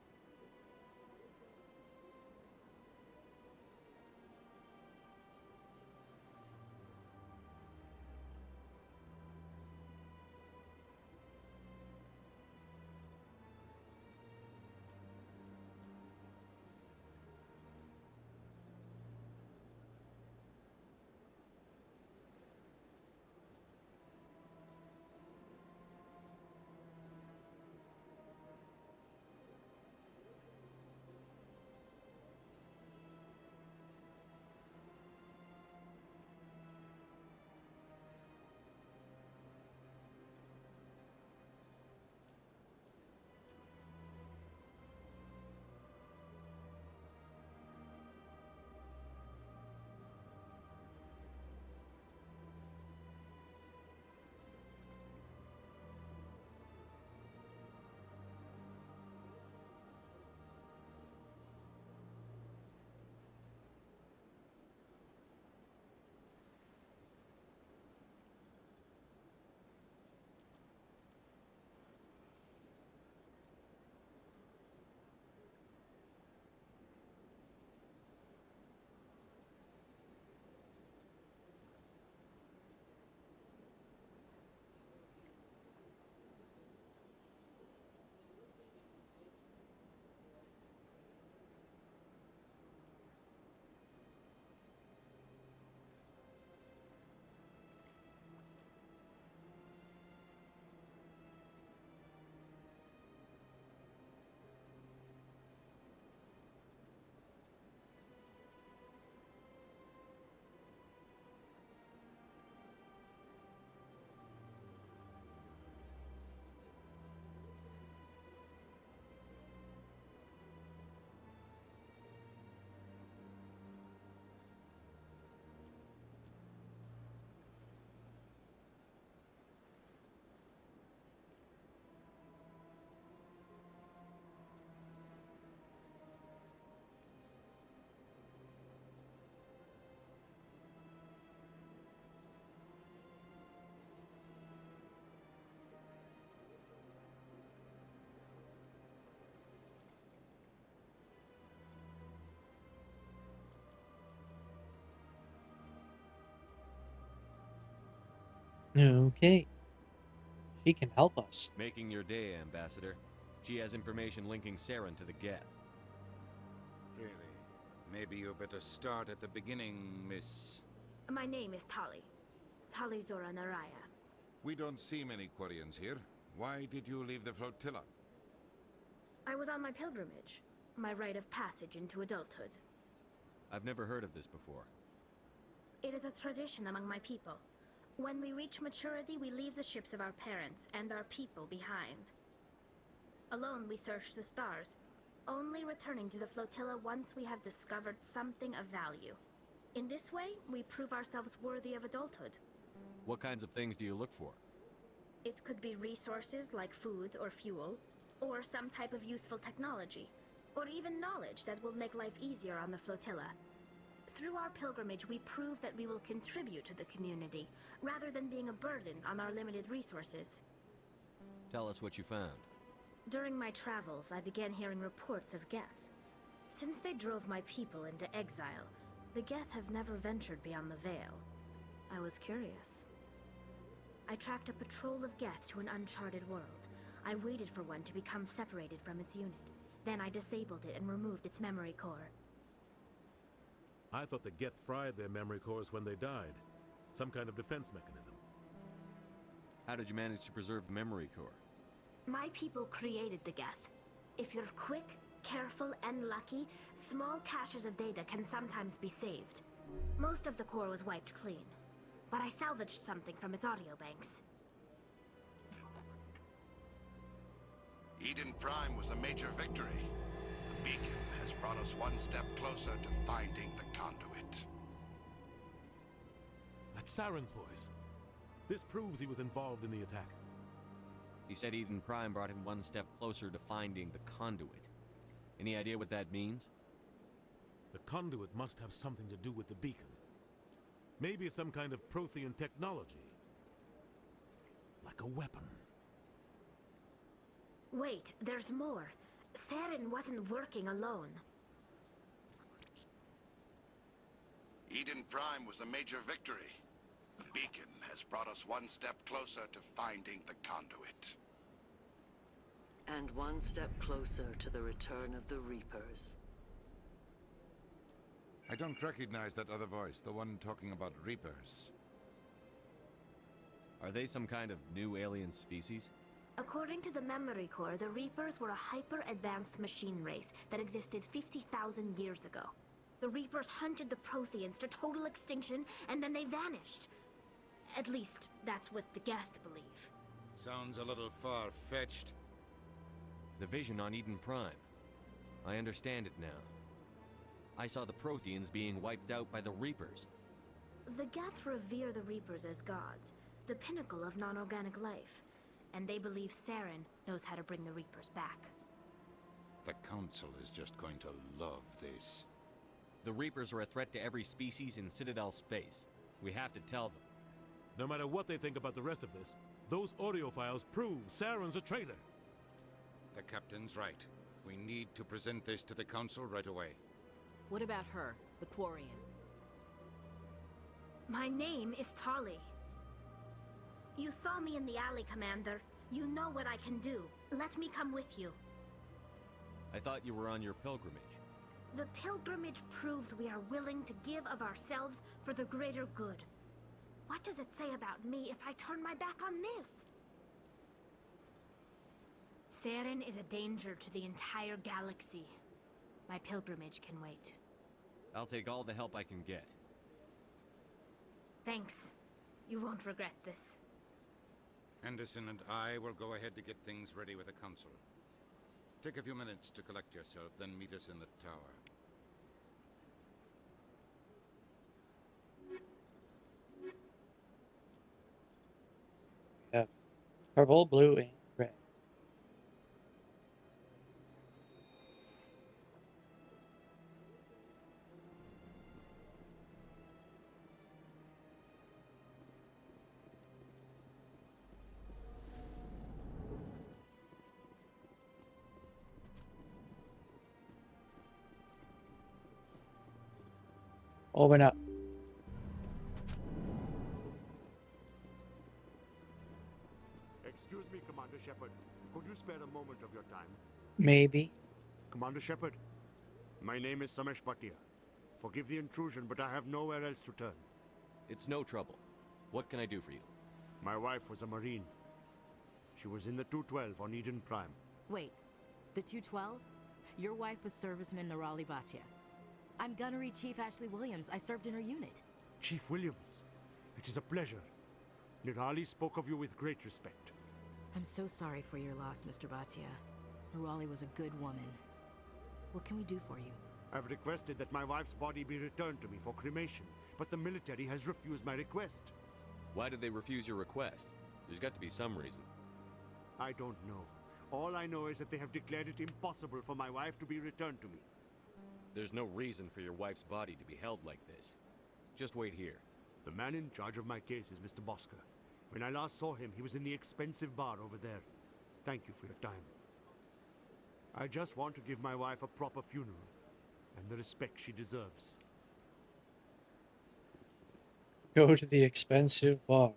Okay. She can help us. Making your day, Ambassador. She has information linking Saren to the Geth. Really? Maybe you better start at the beginning, Miss... My name is Tali. Tali Zora Naraya. We don't see many Quarians here. Why did you leave the flotilla? I was on my pilgrimage. My rite of passage into adulthood. I've never heard of this before. It is a tradition among my people. When we reach maturity, we leave the ships of our parents and our people behind. Alone, we search the stars, only returning to the flotilla once we have discovered something of value. In this way, we prove ourselves worthy of adulthood. What kinds of things do you look for? It could be resources like food or fuel, or some type of useful technology, or even knowledge that will make life easier on the flotilla. Through our pilgrimage, we prove that we will contribute to the community, rather than being a burden on our limited resources. Tell us what you found. During my travels, I began hearing reports of Geth. Since they drove my people into exile, the Geth have never ventured beyond the Veil. I was curious. I tracked a patrol of Geth to an uncharted world. I waited for one to become separated from its unit. Then I disabled it and removed its memory core. I thought the Geth fried their memory cores when they died. Some kind of defense mechanism. How did you manage to preserve the memory core? My people created the Geth. If you're quick, careful, and lucky, small caches of data can sometimes be saved. Most of the core was wiped clean, but I salvaged something from its audio banks. Eden Prime was a major victory. The beacon has brought us one step closer to finding the conduit. That's Saren's voice. This proves he was involved in the attack. He said Eden Prime brought him one step closer to finding the conduit. Any idea what that means? The conduit must have something to do with the beacon. Maybe it's some kind of Prothean technology. Like a weapon. Wait, there's more. Saren wasn't working alone. Eden Prime was a major victory. The beacon has brought us one step closer to finding the conduit. And one step closer to the return of the Reapers. I don't recognize that other voice, the one talking about Reapers. Are they some kind of new alien species? According to the memory core, the Reapers were a hyper-advanced machine race that existed 50,000 years ago. The Reapers hunted the Protheans to total extinction, and then they vanished. At least, that's what the Geth believe. Sounds a little far-fetched. The vision on Eden Prime. I understand it now. I saw the Protheans being wiped out by the Reapers. The Geth revere the Reapers as gods, the pinnacle of non-organic life. And they believe Saren knows how to bring the Reapers back. The Council is just going to love this. The Reapers are a threat to every species in Citadel space. We have to tell them. No matter what they think about the rest of this, those audio files prove Saren's a traitor. The Captain's right. We need to present this to the Council right away. What about her, the Quarian? My name is Tali. You saw me in the alley, Commander. You know what I can do. Let me come with you. I thought you were on your pilgrimage. The pilgrimage proves we are willing to give of ourselves for the greater good. What does it say about me if I turn my back on this? Saren is a danger to the entire galaxy. My pilgrimage can wait. I'll take all the help I can get. Thanks. You won't regret this. Anderson and I will go ahead to get things ready with the Council. Take a few minutes to collect yourself, then meet us in the tower. We have purple, blue, and red. Open up. Excuse me, Commander Shepard. Could you spare a moment of your time? Maybe. Commander Shepard, my name is Samesh Bhatia. Forgive the intrusion, but I have nowhere else to turn. It's no trouble. What can I do for you? My wife was a Marine. She was in the 212 on Eden Prime. Wait, the 212? Your wife was serviceman Nirali Bhatia. I'm Gunnery Chief Ashley Williams. I served in her unit. Chief Williams, it is a pleasure. Nirali spoke of you with great respect. I'm so sorry for your loss, Mr. Bhatia. Nirali was a good woman. What can we do for you? I've requested that my wife's body be returned to me for cremation, but the military has refused my request. Why did they refuse your request? There's got to be some reason. I don't know. All I know is that they have declared it impossible for my wife to be returned to me. There's no reason for your wife's body to be held like this. Just wait here. The man in charge of my case is Mr. Bosker. When I last saw him, he was in the expensive bar over there. Thank you for your time. I just want to give my wife a proper funeral, and the respect she deserves. Go to the expensive bar.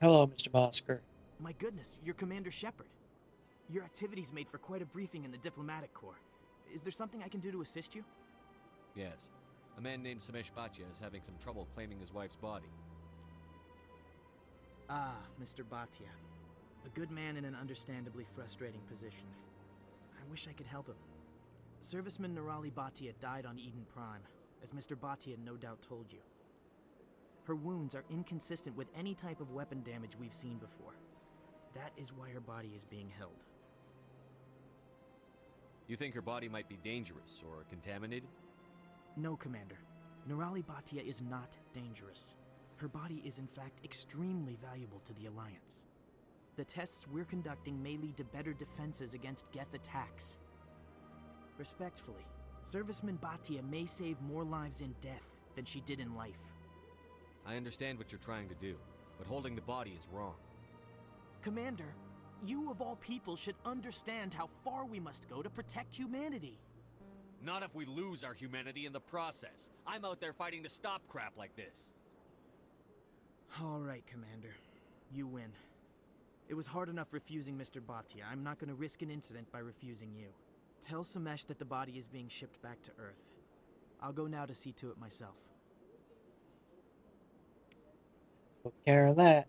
Hello, Mr. Bosker. My goodness, you're Commander Shepard. Your activities made for quite a briefing in the diplomatic corps. Is there something I can do to assist you? Yes. A man named Samesh Bhatia is having some trouble claiming his wife's body. Ah, Mr. Bhatia. A good man in an understandably frustrating position. I wish I could help him. Serviceman Nirali Bhatia died on Eden Prime, as Mr. Bhatia no doubt told you. Her wounds are inconsistent with any type of weapon damage we've seen before. That is why her body is being held. You think her body might be dangerous or contaminated? No, Commander. Nirali Bhatia is not dangerous. Her body is in fact extremely valuable to the Alliance. The tests we're conducting may lead to better defenses against Geth attacks. Respectfully, Serviceman Bhatia may save more lives in death than she did in life. I understand what you're trying to do, but holding the body is wrong. Commander, you of all people should understand how far we must go to protect humanity. Not if we lose our humanity in the process. I'm out there fighting to stop crap like this. All right, Commander. You win. It was hard enough refusing Mr. Bhatia. I'm not going to risk an incident by refusing you. Tell Samesh that the body is being shipped back to Earth. I'll go now to see to it myself. Take care of that.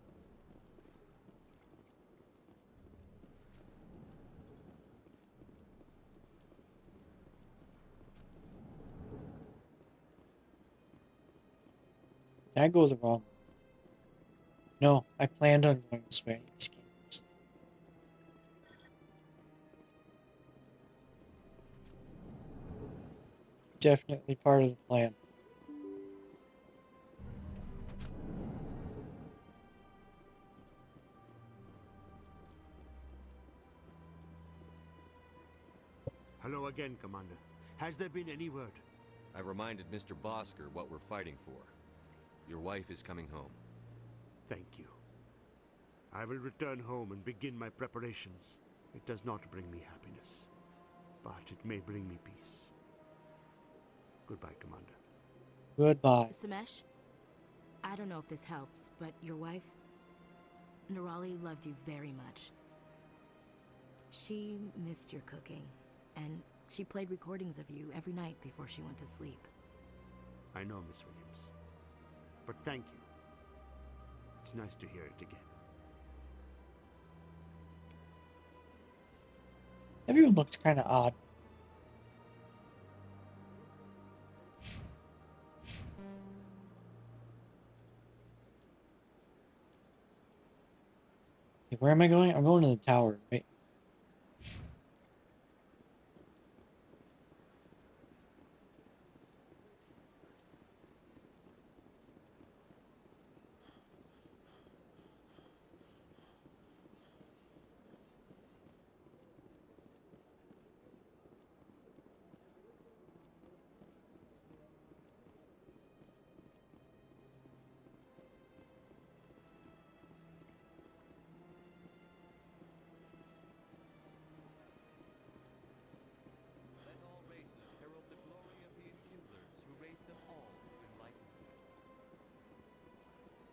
Did I go the wrong way? No, I planned on going this way. These games. Definitely part of the plan. Hello again, Commander. Has there been any word? I reminded Mr. Bosker what we're fighting for. Your wife is coming home. Thank you. I will return home and begin my preparations. It does not bring me happiness, but it may bring me peace. Goodbye, Commander. Goodbye. Samesh, I don't know if this helps, but your wife, Nirali, loved you very much. She missed your cooking, and she played recordings of you every night before she went to sleep. I know, Miss Williams. But thank you. It's nice to hear it again. Everyone looks kind of odd. Okay, where am I going? I'm going to the tower, right?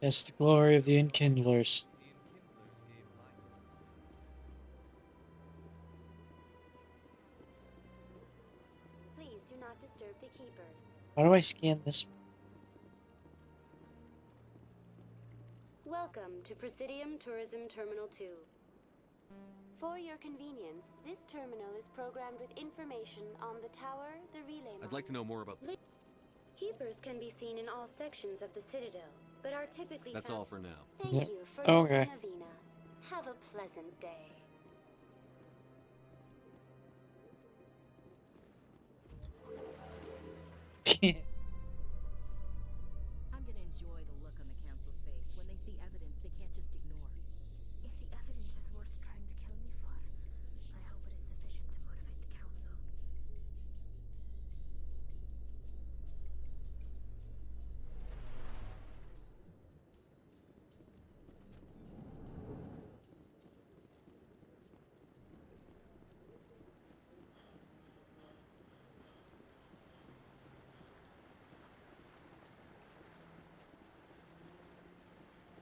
It's the glory of the Enkindlers. Please do not disturb the keepers. How do I scan this? Welcome to Presidium Tourism Terminal 2. For your convenience, this terminal is programmed with information on the tower, the relay I'd like to know more about Keepers can be seen in all sections of the Citadel, but are typically That's found... all for now. Thank you for Okay. using Avena. Have a pleasant day. I'm gonna enjoy the look on the council's face when they see evidence they can't just ignore. If the evidence is worth trying to kill me for, I hope it is sufficient to motivate the council.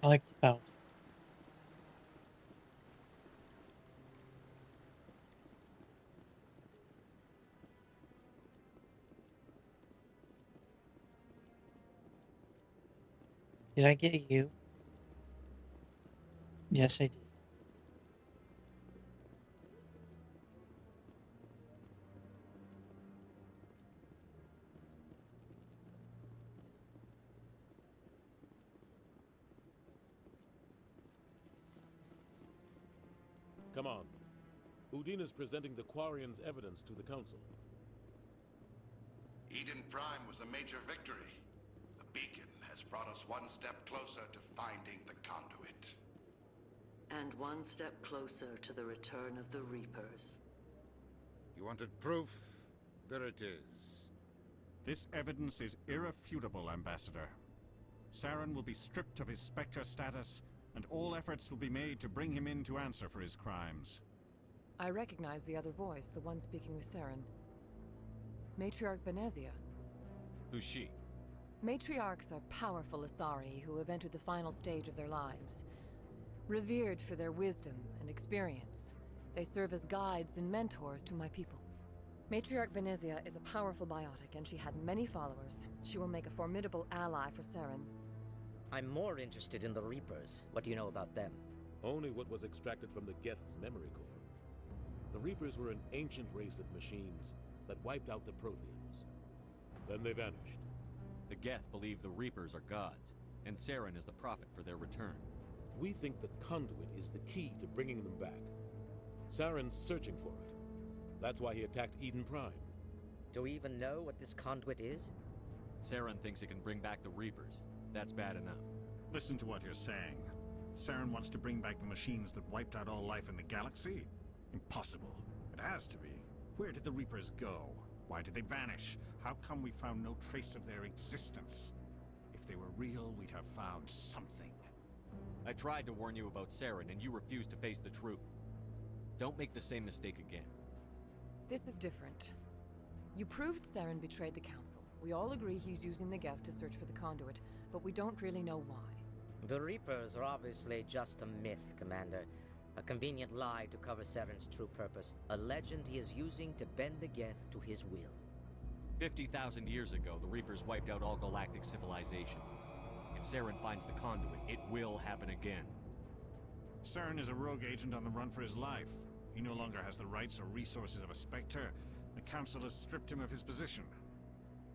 I like the fountain. Did I get you? Yes, I did. Come on. Udine is presenting the Quarian's evidence to the Council. Eden Prime was a major victory. The beacon has brought us one step closer to finding the conduit. And one step closer to the return of the Reapers. You wanted proof? There it is. This evidence is irrefutable, Ambassador. Saren will be stripped of his Spectre status, and all efforts will be made to bring him in to answer for his crimes. I recognize the other voice, the one speaking with Saren. Matriarch Benezia. Who's she? Matriarchs are powerful Asari who have entered the final stage of their lives. Revered for their wisdom and experience, they serve as guides and mentors to my people. Matriarch Benezia is a powerful biotic, and she had many followers. She will make a formidable ally for Saren. I'm more interested in the Reapers. What do you know about them? Only what was extracted from the Geth's memory core. The Reapers were an ancient race of machines that wiped out the Protheans. Then they vanished. The Geth believe the Reapers are gods, and Saren is the prophet for their return. We think the conduit is the key to bringing them back. Saren's searching for it. That's why he attacked Eden Prime. Do we even know what this conduit is? Saren thinks it can bring back the Reapers. That's bad enough. Listen to what you're saying. Saren wants to bring back the machines that wiped out all life in the galaxy? Impossible. It has to be. Where did the Reapers go? Why did they vanish? How come we found no trace of their existence? If they were real, we'd have found something. I tried to warn you about Saren, and you refused to face the truth. Don't make the same mistake again. This is different. You proved Saren betrayed the Council. We all agree he's using the Geth to search for the conduit, but we don't really know why. The Reapers are obviously just a myth, Commander. A convenient lie to cover Saren's true purpose. A legend he is using to bend the Geth to his will. 50,000 years ago, the Reapers wiped out all galactic civilization. If Saren finds the conduit, it will happen again. Saren is a rogue agent on the run for his life. He no longer has the rights or resources of a Spectre. The Council has stripped him of his position.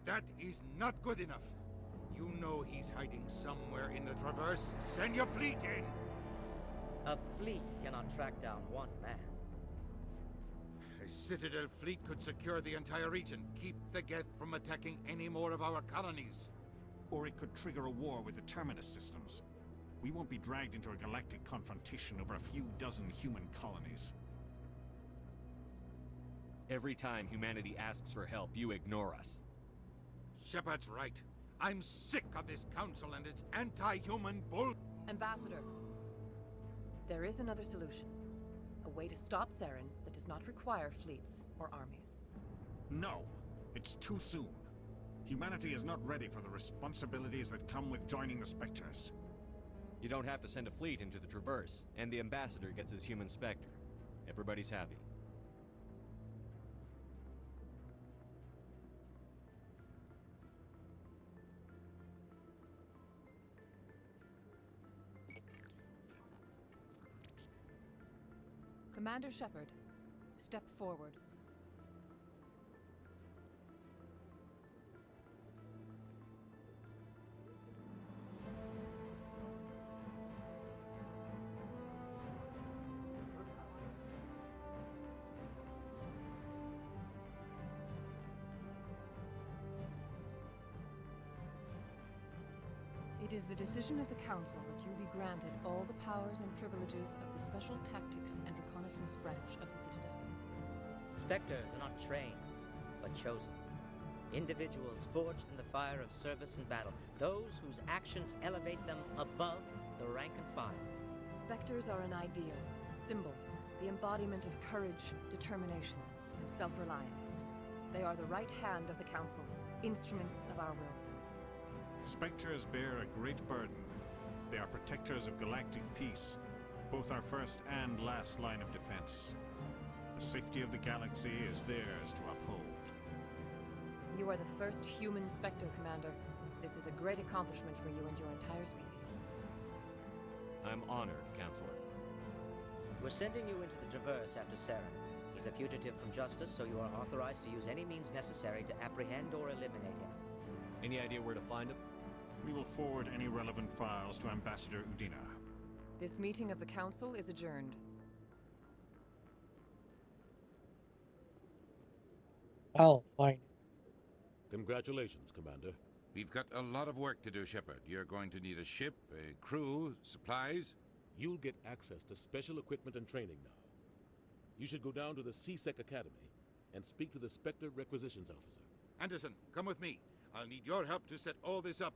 That is not good enough. You know he's hiding somewhere in the Traverse. Send your fleet in! A fleet cannot track down one man. A Citadel fleet could secure the entire region, keep the Geth from attacking any more of our colonies. Or it could trigger a war with the Terminus systems. We won't be dragged into a galactic confrontation over a few dozen human colonies. Every time humanity asks for help, you ignore us. Shepard's right. I'm sick of this council and its anti-human bull... Ambassador, there is another solution. A way to stop Saren that does not require fleets or armies. No, it's too soon. Humanity is not ready for the responsibilities that come with joining the Spectres. You don't have to send a fleet into the Traverse, and the ambassador gets his human Spectre. Everybody's happy. Commander Shepard, step forward. It is the decision of the Council that you be granted all the powers and privileges of the Special Tactics and Reconnaissance branch of the Citadel. Spectres are not trained, but chosen. Individuals forged in the fire of service and battle, those whose actions elevate them above the rank and file. Spectres are an ideal, a symbol, the embodiment of courage, determination, and self-reliance. They are the right hand of the Council, instruments of our will. Spectres bear a great burden. They are protectors of galactic peace, both our first and last line of defense. The safety of the galaxy is theirs to uphold. You are the first human Spectre, Commander. This is a great accomplishment for you and your entire species. I'm honored, Counselor. We're sending you into the Traverse after Saren. He's a fugitive from justice, so you are authorized to use any means necessary to apprehend or eliminate him. Any idea where to find him? We will forward any relevant files to Ambassador Udina. This meeting of the Council is adjourned. I'll find it. Congratulations, Commander. We've got a lot of work to do, Shepard. You're going to need a ship, a crew, supplies. You'll get access to special equipment and training now. You should go down to the C-Sec Academy and speak to the Spectre Requisitions Officer. Anderson, come with me. I'll need your help to set all this up.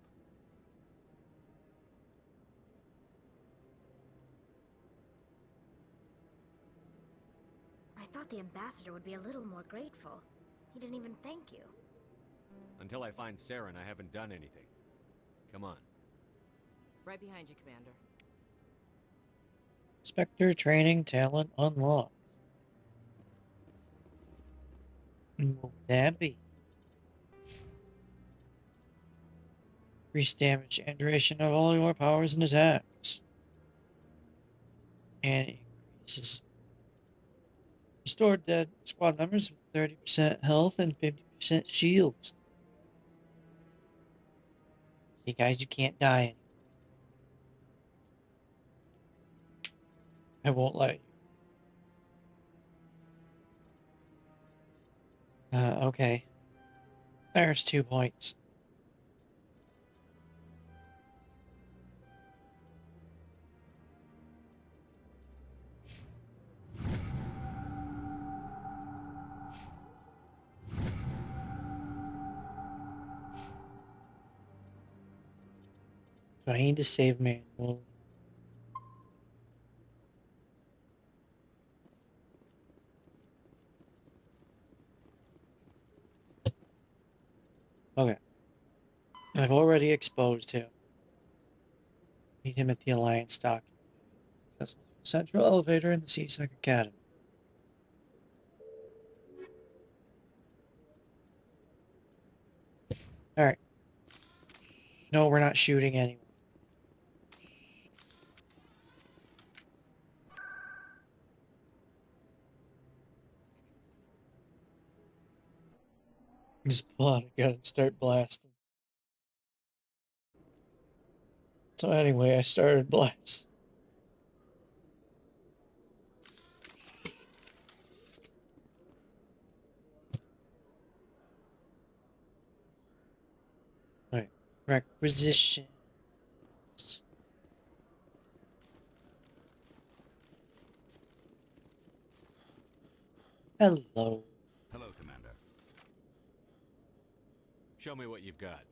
I thought the ambassador would be a little more grateful. He didn't even thank you. Until I find Saren, I haven't done anything. Come on. Right behind you, Commander. Spectre training talent unlocked. What would that be? Increase damage and duration of all your powers and attacks. And it increases. Restore dead squad members with 30% health and 50% shields. See, guys, you can't die anymore. I won't let you. Okay. There's 2 points. So I need to save manual. Okay. I've already exposed him. Meet him at the Alliance dock. Accessible through the central elevator in the C-Sec Academy. Alright. No, we're not shooting anyone. Just pull out a gun and start blasting. So anyway, I started blasting. Alright. Requisitions. Hello. Hello, Commander. Show me what you've got.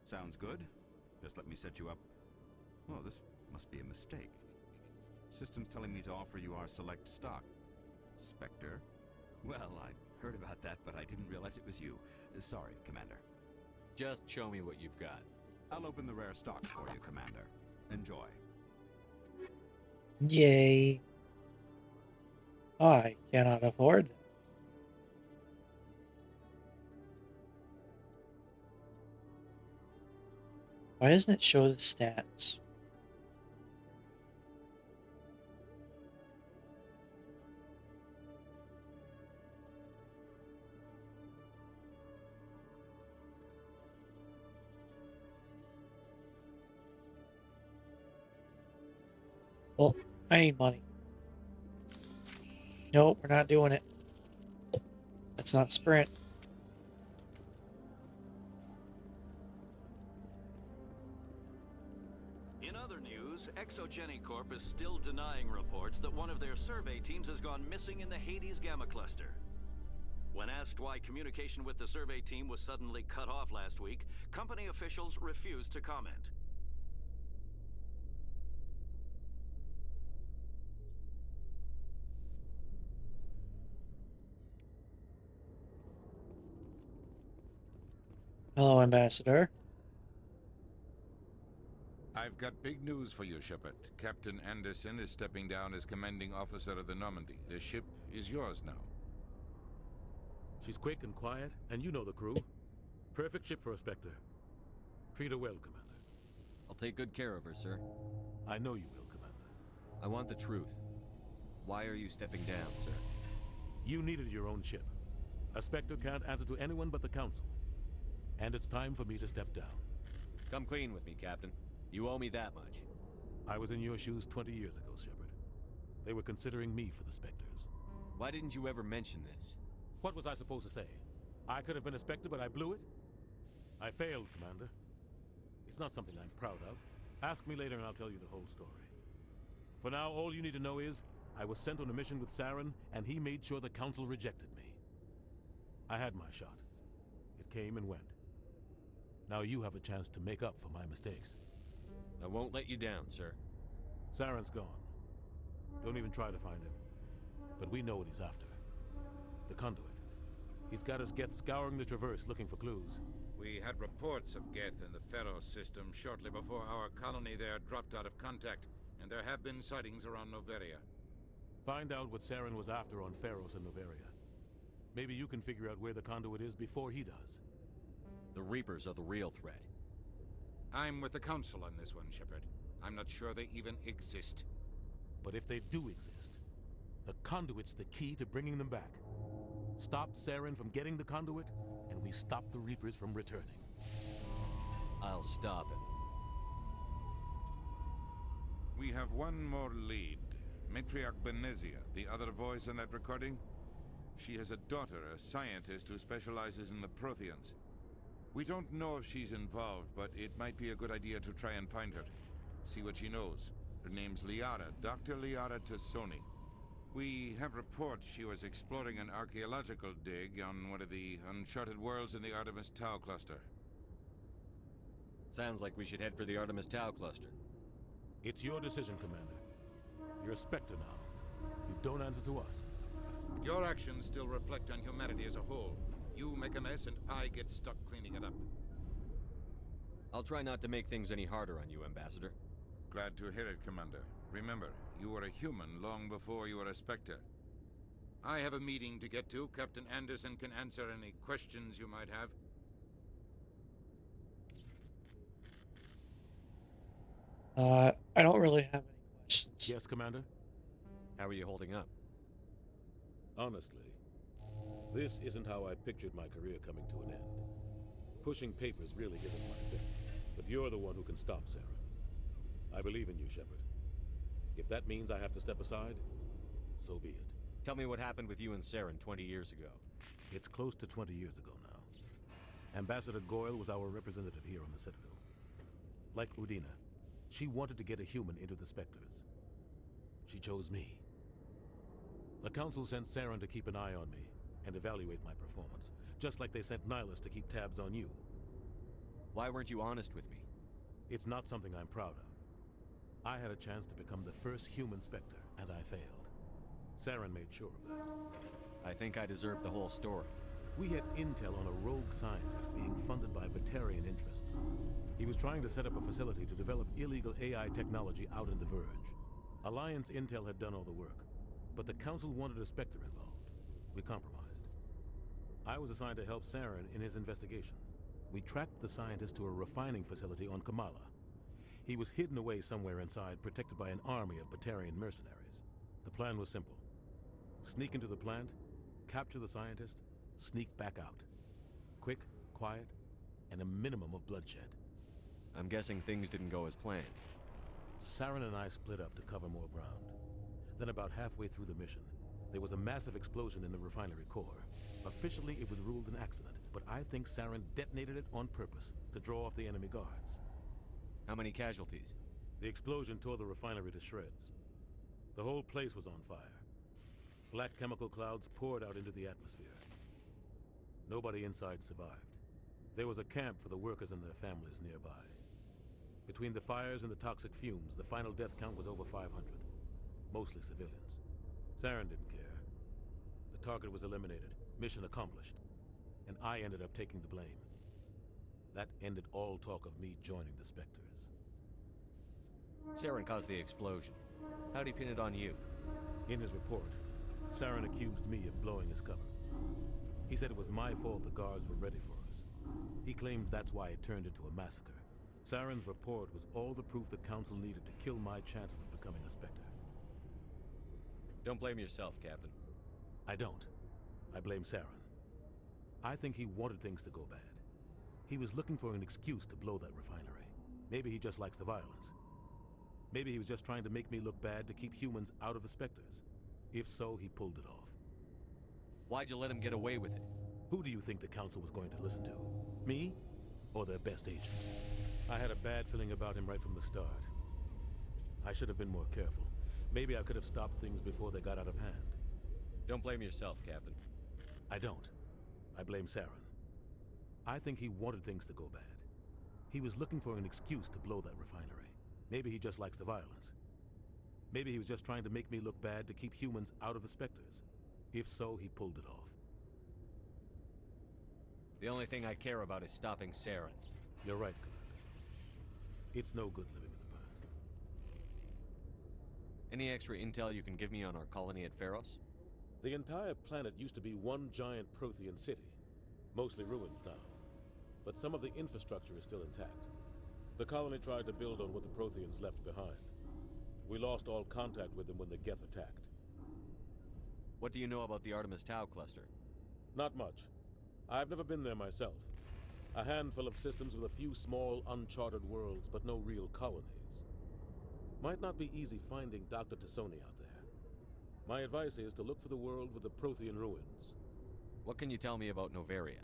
Sounds good. Just let me set you up. Oh, this must be a mistake. System's telling me to offer you our select stock. Spectre? Well, I heard about that, but I didn't realize it was you. Sorry, Commander. Just show me what you've got. I'll open the rare stock for you, Commander. Enjoy. Yay. I cannot afford that. Why doesn't it show the stats? Well, I need money. Nope, we're not doing it. That's not Sprint. In other news, Exogeny Corp is still denying reports that one of their survey teams has gone missing in the Hades Gamma Cluster. When asked why communication with the survey team was suddenly cut off last week, company officials refused to comment. Hello, Ambassador. I've got big news for you, Shepard. Captain Anderson is stepping down as commanding officer of the Normandy. The ship is yours now. She's quick and quiet, and you know the crew. Perfect ship for a Spectre. Treat her well, Commander. I'll take good care of her, sir. I know you will, Commander. I want the truth. Why are you stepping down, sir? You needed your own ship. A Spectre can't answer to anyone but the Council. And it's time for me to step down. Come clean with me, Captain. You owe me that much. I was in your shoes 20 years ago, Shepard. They were considering me for the Spectres. Why didn't you ever mention this? What was I supposed to say? I could have been a Spectre, but I blew it? I failed, Commander. It's not something I'm proud of. Ask me later and I'll tell you the whole story. For now, all you need to know is, I was sent on a mission with Saren, and he made sure the Council rejected me. I had my shot. It came and went. Now you have a chance to make up for my mistakes. I won't let you down, sir. Saren's gone. Don't even try to find him. But we know what he's after. The conduit. He's got his Geth scouring the Traverse looking for clues. We had reports of Geth in the Pharaoh system shortly before our colony there dropped out of contact, and there have been sightings around Noveria. Find out what Saren was after on Pharos and Noveria. Maybe you can figure out where the conduit is before he does. The Reapers are the real threat. I'm with the Council on this one, Shepard. I'm not sure they even exist. But if they do exist, the conduit's the key to bringing them back. Stop Saren from getting the conduit, and we stop the Reapers from returning. I'll stop him. We have one more lead. Matriarch Benezia, the other voice in that recording. She has a daughter, a scientist who specializes in the Protheans. We don't know if she's involved, but it might be a good idea to try and find her. See what she knows. Her name's Liara, Dr. Liara Tassoni. We have reports she was exploring an archaeological dig on one of the uncharted worlds in the Artemis Tau cluster. Sounds like we should head for the Artemis Tau cluster. It's your decision, Commander. You're a Spectre now. You don't answer to us. But your actions still reflect on humanity as a whole. You make a mess and I get stuck cleaning it up. I'll try not to make things any harder on you, Ambassador. Glad to hear it, Commander. Remember, you were a human long before you were a Spectre. I have a meeting to get to. Captain Anderson can answer any questions you might have. I don't really have any questions. Yes, Commander? How are you holding up? Honestly, this isn't how I pictured my career coming to an end. Pushing papers really isn't my thing, but you're the one who can stop Saren. I believe in you, Shepard. If that means I have to step aside, so be it. Tell me what happened with you and Saren 20 years ago. It's close to 20 years ago now. Ambassador Goyle was our representative here on the Citadel. Like Udina, she wanted to get a human into the Spectres. She chose me. The Council sent Saren to keep an eye on me and evaluate my performance, just like they sent Nihilus to keep tabs on you. Why weren't you honest with me? It's not something I'm proud of. I had a chance to become the first human Spectre, and I failed. Saren made sure of that. I think I deserve the whole story. We had intel on a rogue scientist being funded by Batarian interests. He was trying to set up a facility to develop illegal AI technology out in the Verge. Alliance intel had done all the work, but the Council wanted a Spectre involved. We compromised. I was assigned to help Saren in his investigation. We tracked the scientist to a refining facility on Kamala. He was hidden away somewhere inside, protected by an army of Batarian mercenaries. The plan was simple. Sneak into the plant, capture the scientist, sneak back out. Quick, quiet, and a minimum of bloodshed. I'm guessing things didn't go as planned. Saren and I split up to cover more ground. Then about halfway through the mission, there was a massive explosion in the refinery core. Officially, it was ruled an accident, but I think Saren detonated it on purpose to draw off the enemy guards. How many casualties? The explosion tore the refinery to shreds. The whole place was on fire. Black chemical clouds poured out into the atmosphere. Nobody inside survived. There was a camp for the workers and their families nearby. Between the fires and the toxic fumes, the final death count was over 500. Mostly civilians. Saren didn't care. The target was eliminated, mission accomplished. And I ended up taking the blame. That ended all talk of me joining the Spectres. Saren caused the explosion. How'd he pin it on you? In his report, Saren accused me of blowing his cover. He said it was my fault the guards were ready for us. He claimed that's why it turned into a massacre. Saren's report was all the proof the Council needed to kill my chances of becoming a Spectre. Don't blame yourself, Captain. I don't. I blame Saren. I think he wanted things to go bad. He was looking for an excuse to blow that refinery. Maybe he just likes the violence. Maybe he was just trying to make me look bad to keep humans out of the Spectres. If so, he pulled it off. Why'd you let him get away with it? Who do you think the Council was going to listen to? Me? Or their best agent? I had a bad feeling about him right from the start. I should have been more careful. Maybe I could have stopped things before they got out of hand. Don't blame yourself, Captain. I don't. I blame Saren. I think he wanted things to go bad. He was looking for an excuse to blow that refinery. Maybe he just likes the violence. Maybe he was just trying to make me look bad to keep humans out of the Spectres. If so, he pulled it off. The only thing I care about is stopping Saren. You're right, Commander. It's no good living in the past. Any extra intel you can give me on our colony at Pharos? The entire planet used to be one giant Prothean city. Mostly ruins now. But some of the infrastructure is still intact. The colony tried to build on what the Protheans left behind. We lost all contact with them when the Geth attacked. What do you know about the Artemis Tau cluster? Not much. I've never been there myself. A handful of systems with a few small, uncharted worlds, but no real colonies. Might not be easy finding Dr. Tassoni out there. My advice is to look for the world with the Prothean ruins. What can you tell me about Noveria?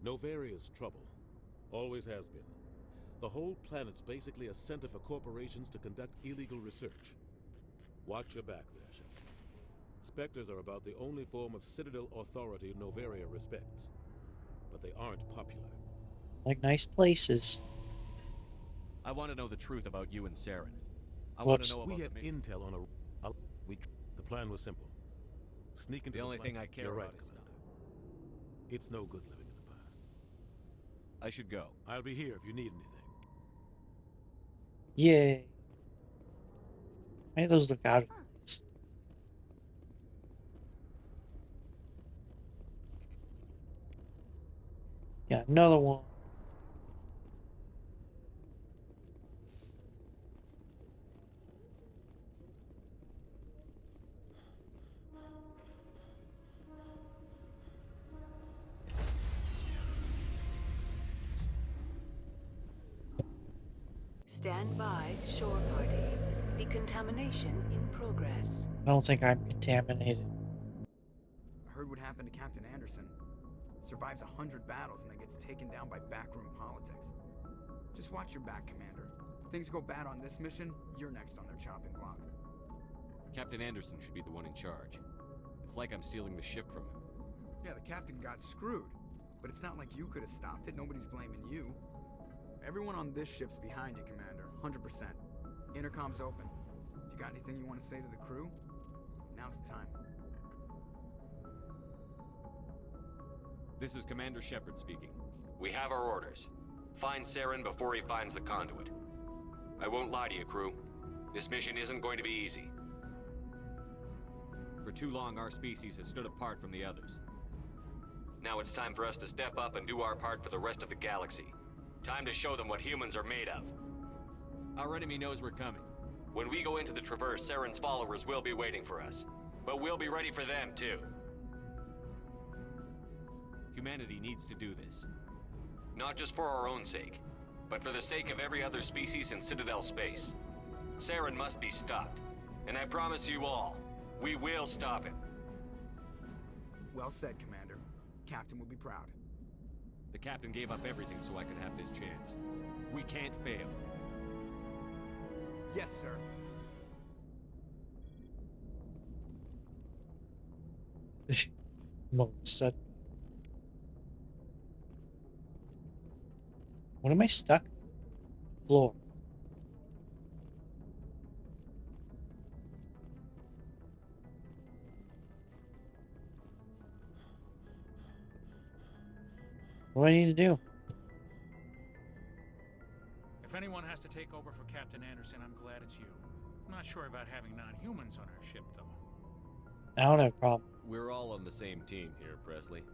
Noveria's trouble. Always has been. The whole planet's basically a center for corporations to conduct illegal research. Watch your back there, Shepard. Spectres are about the only form of Citadel authority Noveria respects. But they aren't popular. Like nice places. I want to know the truth about you and Saren. I want to know about we had the mission. intel on the plan was simple. Sneak into The only thing I You're care right, about is Commander. It's no good living in the past. I should go. I'll be here if you need anything. Yay. Make those look out of place. Yeah, another one. Stand by, shore party. Decontamination in progress. I don't think I'm contaminated. I heard what happened to Captain Anderson. Survives 100 battles and then gets taken down by backroom politics. Just watch your back, Commander. Things go bad on this mission, you're next on their chopping block. Captain Anderson should be the one in charge. It's like I'm stealing the ship from him. Yeah, the captain got screwed. But it's not like you could have stopped it. Nobody's blaming you. Everyone on this ship's behind you, Commander. 100%. Intercom's open. If you got anything you want to say to the crew, now's the time. This is Commander Shepard speaking. We have our orders. Find Saren before he finds the conduit. I won't lie to you, crew. This mission isn't going to be easy. For too long, our species has stood apart from the others. Now it's time for us to step up and do our part for the rest of the galaxy. Time to show them what humans are made of. Our enemy knows we're coming. When we go into the Traverse, Saren's followers will be waiting for us. But we'll be ready for them, too. Humanity needs to do this. Not just for our own sake, but for the sake of every other species in Citadel space. Saren must be stopped. And I promise you all, we will stop him. Well said, Commander. Captain will be proud. The captain gave up everything so I could have this chance. We can't fail. Yes, sir. Set. What am I stuck? Floor. What do I need to do? If anyone has to take over for Captain Anderson, I'm glad it's you. I'm not sure about having non-humans on our ship, though. I don't have a problem. We're all on the same team here, Presley.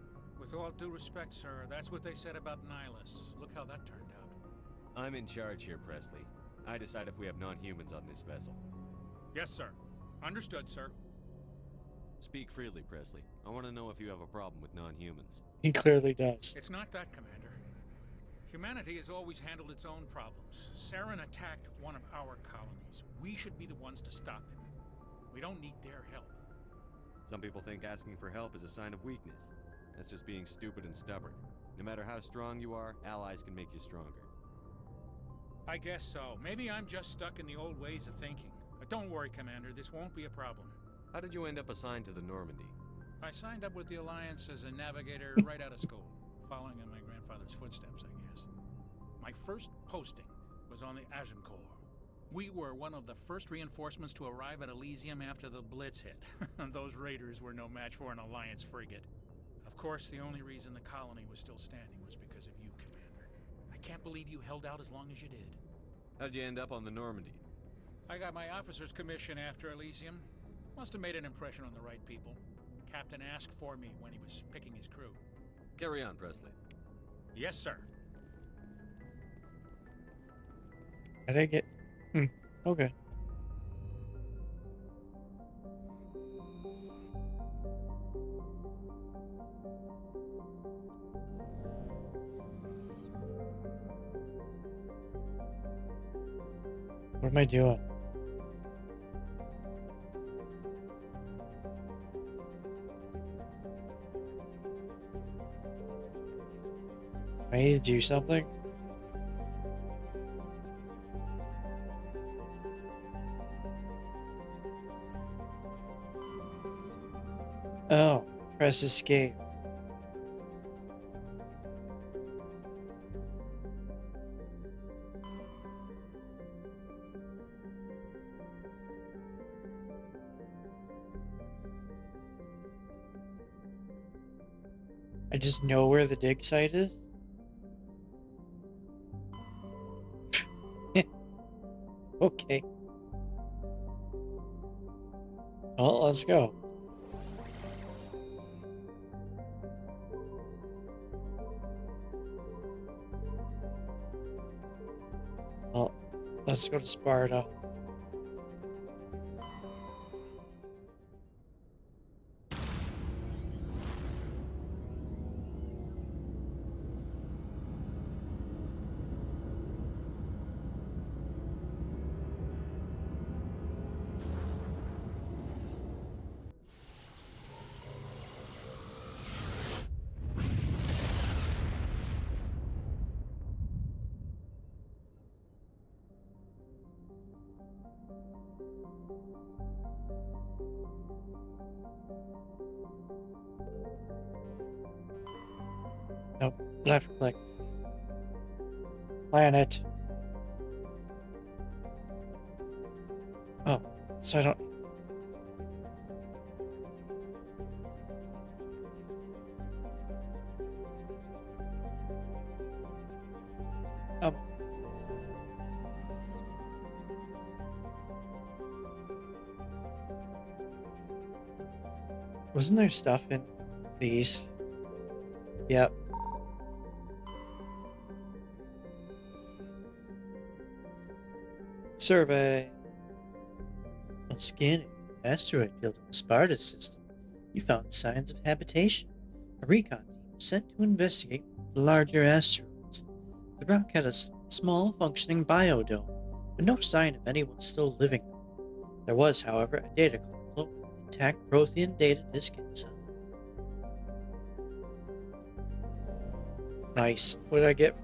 With all due respect, sir, that's what they said about Nihilus. Look how that turned out. I'm in charge here, Presley. I decide if we have non-humans on this vessel. Yes, sir. Understood, sir. Speak freely, Presley. I want to know if you have a problem with non-humans. He clearly does. It's not that, Commander. Humanity has always handled its own problems. Saren attacked one of our colonies. We should be the ones to stop him. We don't need their help. Some people think asking for help is a sign of weakness. That's just being stupid and stubborn. No matter how strong you are, allies can make you stronger. I guess so. Maybe I'm just stuck in the old ways of thinking. But don't worry, Commander. This won't be a problem. How did you end up assigned to the Normandy? I signed up with the Alliance as a navigator right out of school, following in my grandfather's footsteps, I guess. My first posting was on the Agincourt. We were one of the first reinforcements to arrive at Elysium after the Blitz hit. Those raiders were no match for an Alliance frigate. Of course, the only reason the colony was still standing was because of you, Commander. I can't believe you held out as long as you did. How'd you end up on the Normandy? I got my officer's commission after Elysium. Must have made an impression on the right people. Captain asked for me when he was picking his crew. Carry on, Presley. Yes, sir. How did I get... Okay. What am I doing? I need to do something? Oh, press escape. I just know where the dig site is? Okay. Well, let's go. Well, let's go to Sparta. Nope, left click. Planet. Oh, so I don't... Um, wasn't there stuff in these? Yep. Survey. On scanning an asteroid field in the Sparta system, you found signs of habitation. A recon team was sent to investigate the larger asteroids. The rock had a small, functioning biodome, but no sign of anyone still living there. There was, however, a data console with an intact Prothean data disk inside. Nice. What did I get?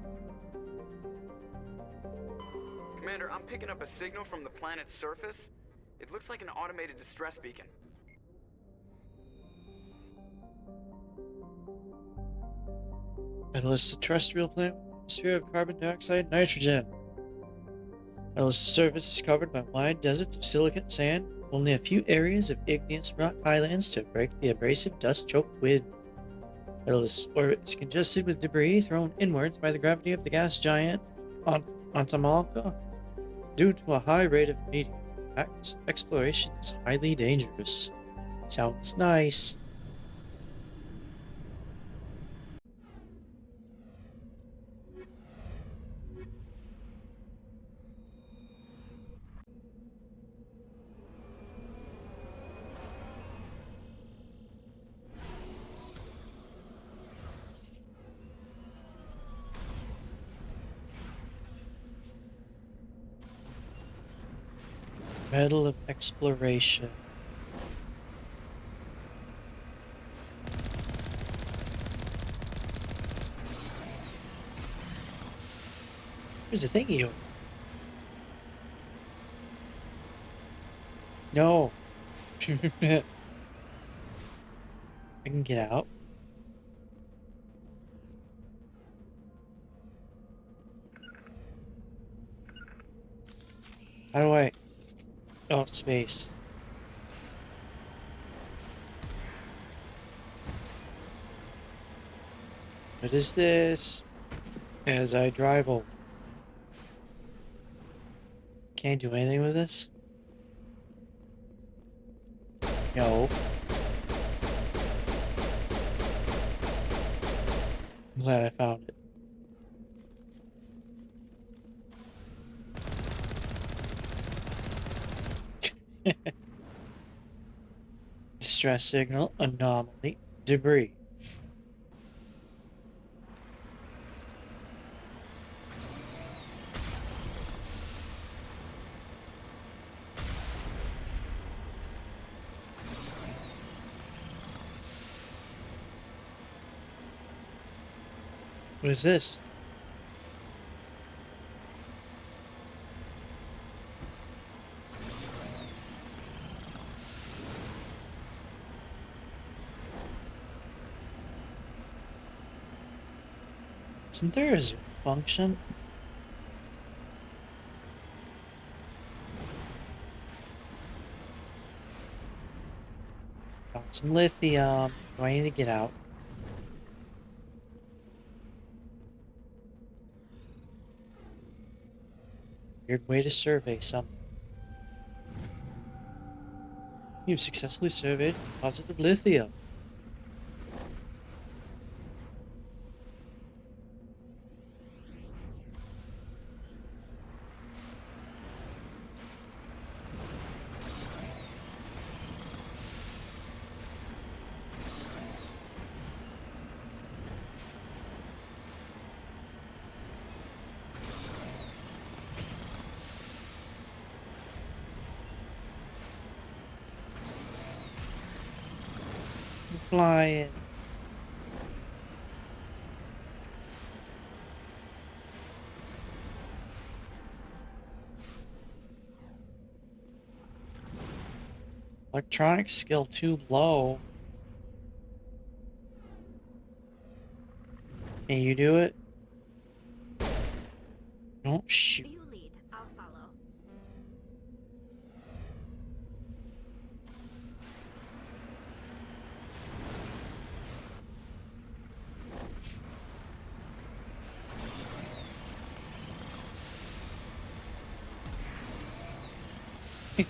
Commander, I'm picking up a signal from the planet's surface. It looks like an automated distress beacon. Analysts a terrestrial planet with an atmosphere of carbon dioxide and nitrogen. Analysts surface is covered by wide deserts of silicate sand, only a few areas of igneous rock highlands to break the abrasive dust-choked wind. Analysts orbit is congested with debris thrown inwards by the gravity of the gas giant Antamalka. Due to a high rate of meteor impacts, exploration is highly dangerous. Sounds nice. Medal of Exploration. Here's the thingy. No. I can get out. How do I... Oh, space. What is this? As I drive over. Can't do anything with this? No. I'm glad I found it. Distress signal, anomaly, debris. What is this? Isn't there a zoom function? Found some lithium. Do I need to get out? Weird way to survey something. You've successfully surveyed a deposit of lithium. Flying. Electronic skill too low. Can you do it? Don't shoot. You lead, I'll follow. What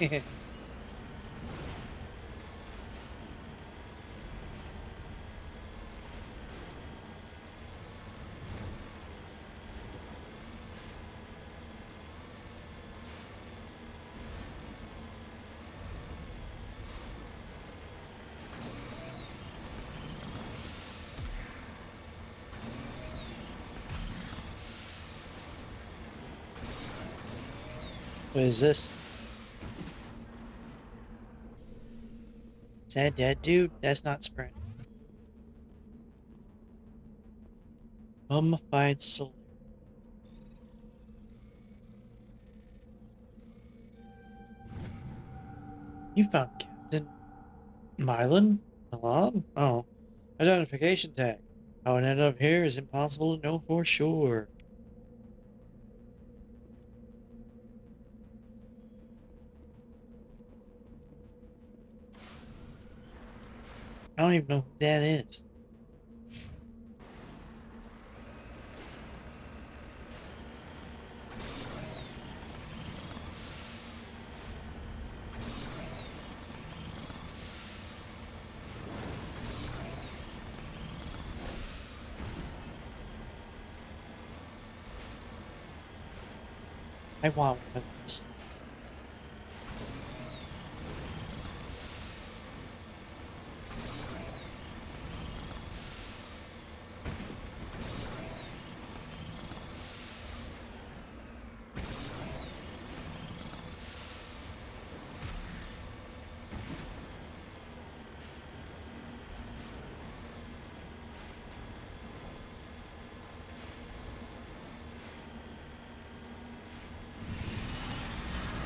is this? Is that a dead dude? That's not Sprint. Mummified soul. You found Captain Milan? Oh. Identification tag. How it ended up here is impossible to know for sure. I don't even know who that is. I want one of these.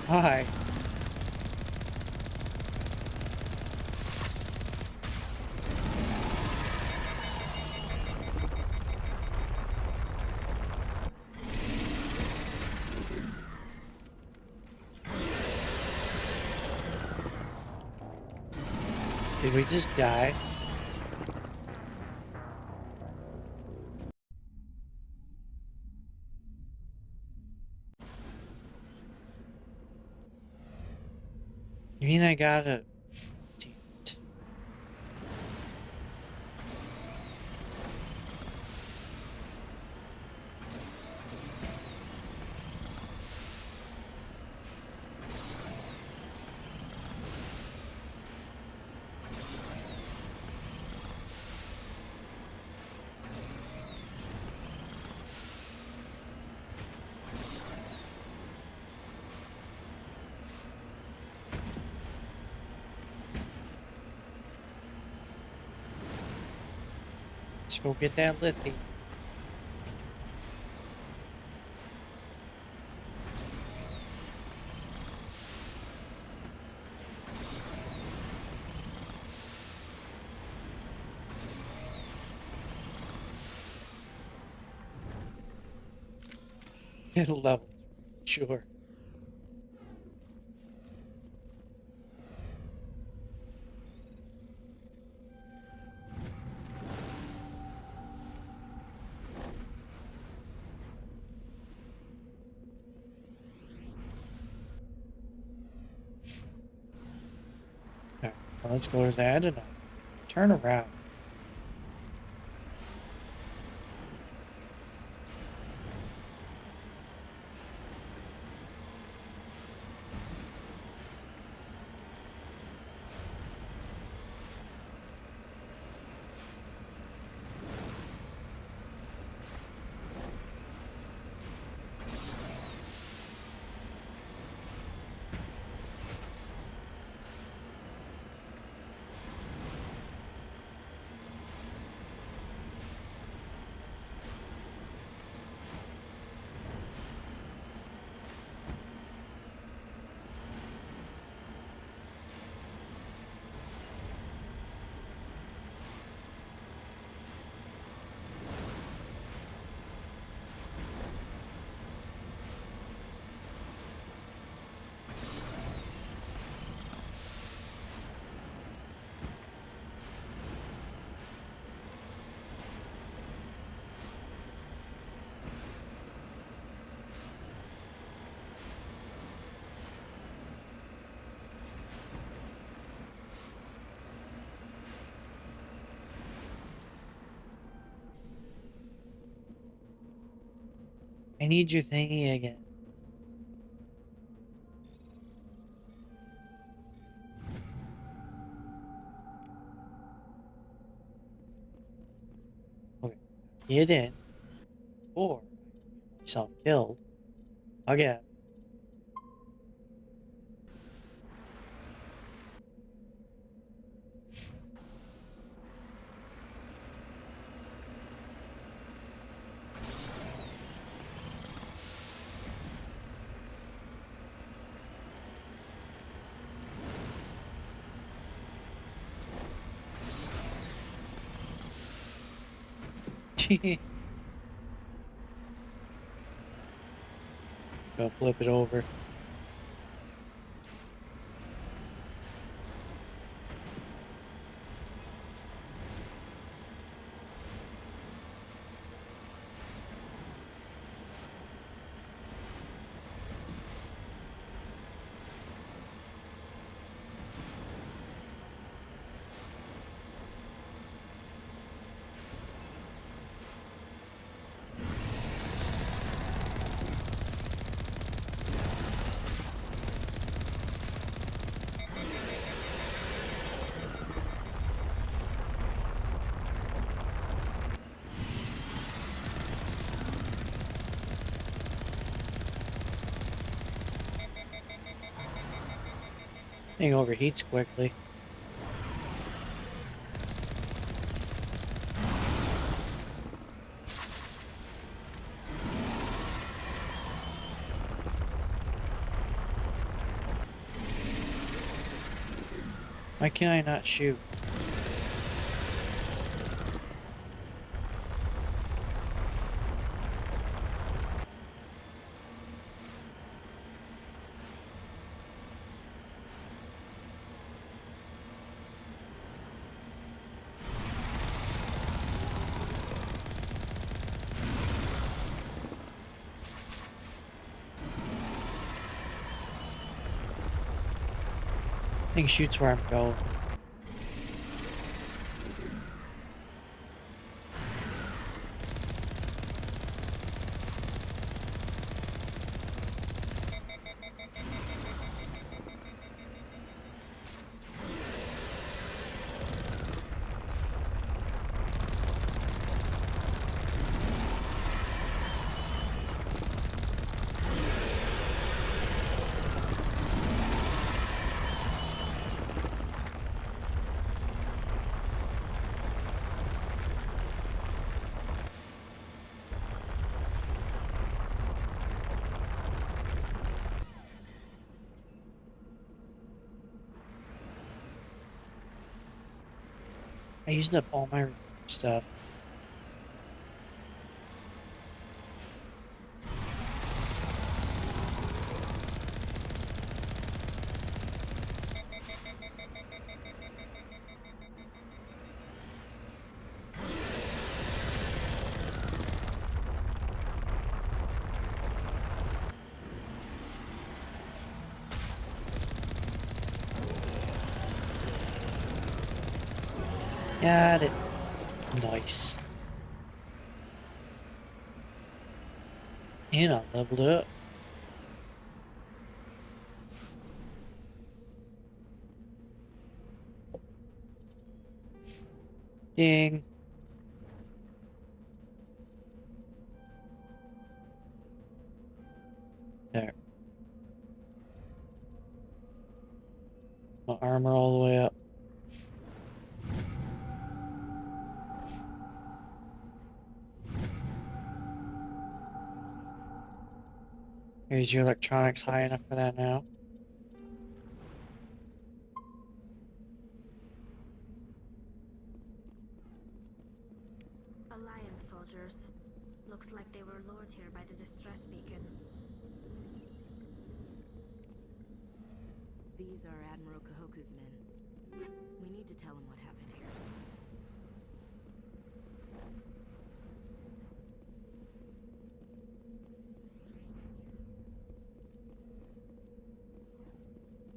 Hi. Did we just die? You mean I gotta... Damn it. Let's go get that lithium. It'll level. Sure. Alright, well, let's go to that and turn around. I need your thingy again. Okay, get in, or get myself killed again. Go flip it over. Thing overheats quickly. Why can I not shoot? Thing shoots where I'm going. I used up all my stuff. Got it. Nice. And I leveled up. Ding. There. My armor all the way up. Is your electronics high enough for that now? Alliance soldiers. Looks like they were lured here by the distress beacon. These are Admiral Kahoku's men. We need to tell him what happened here.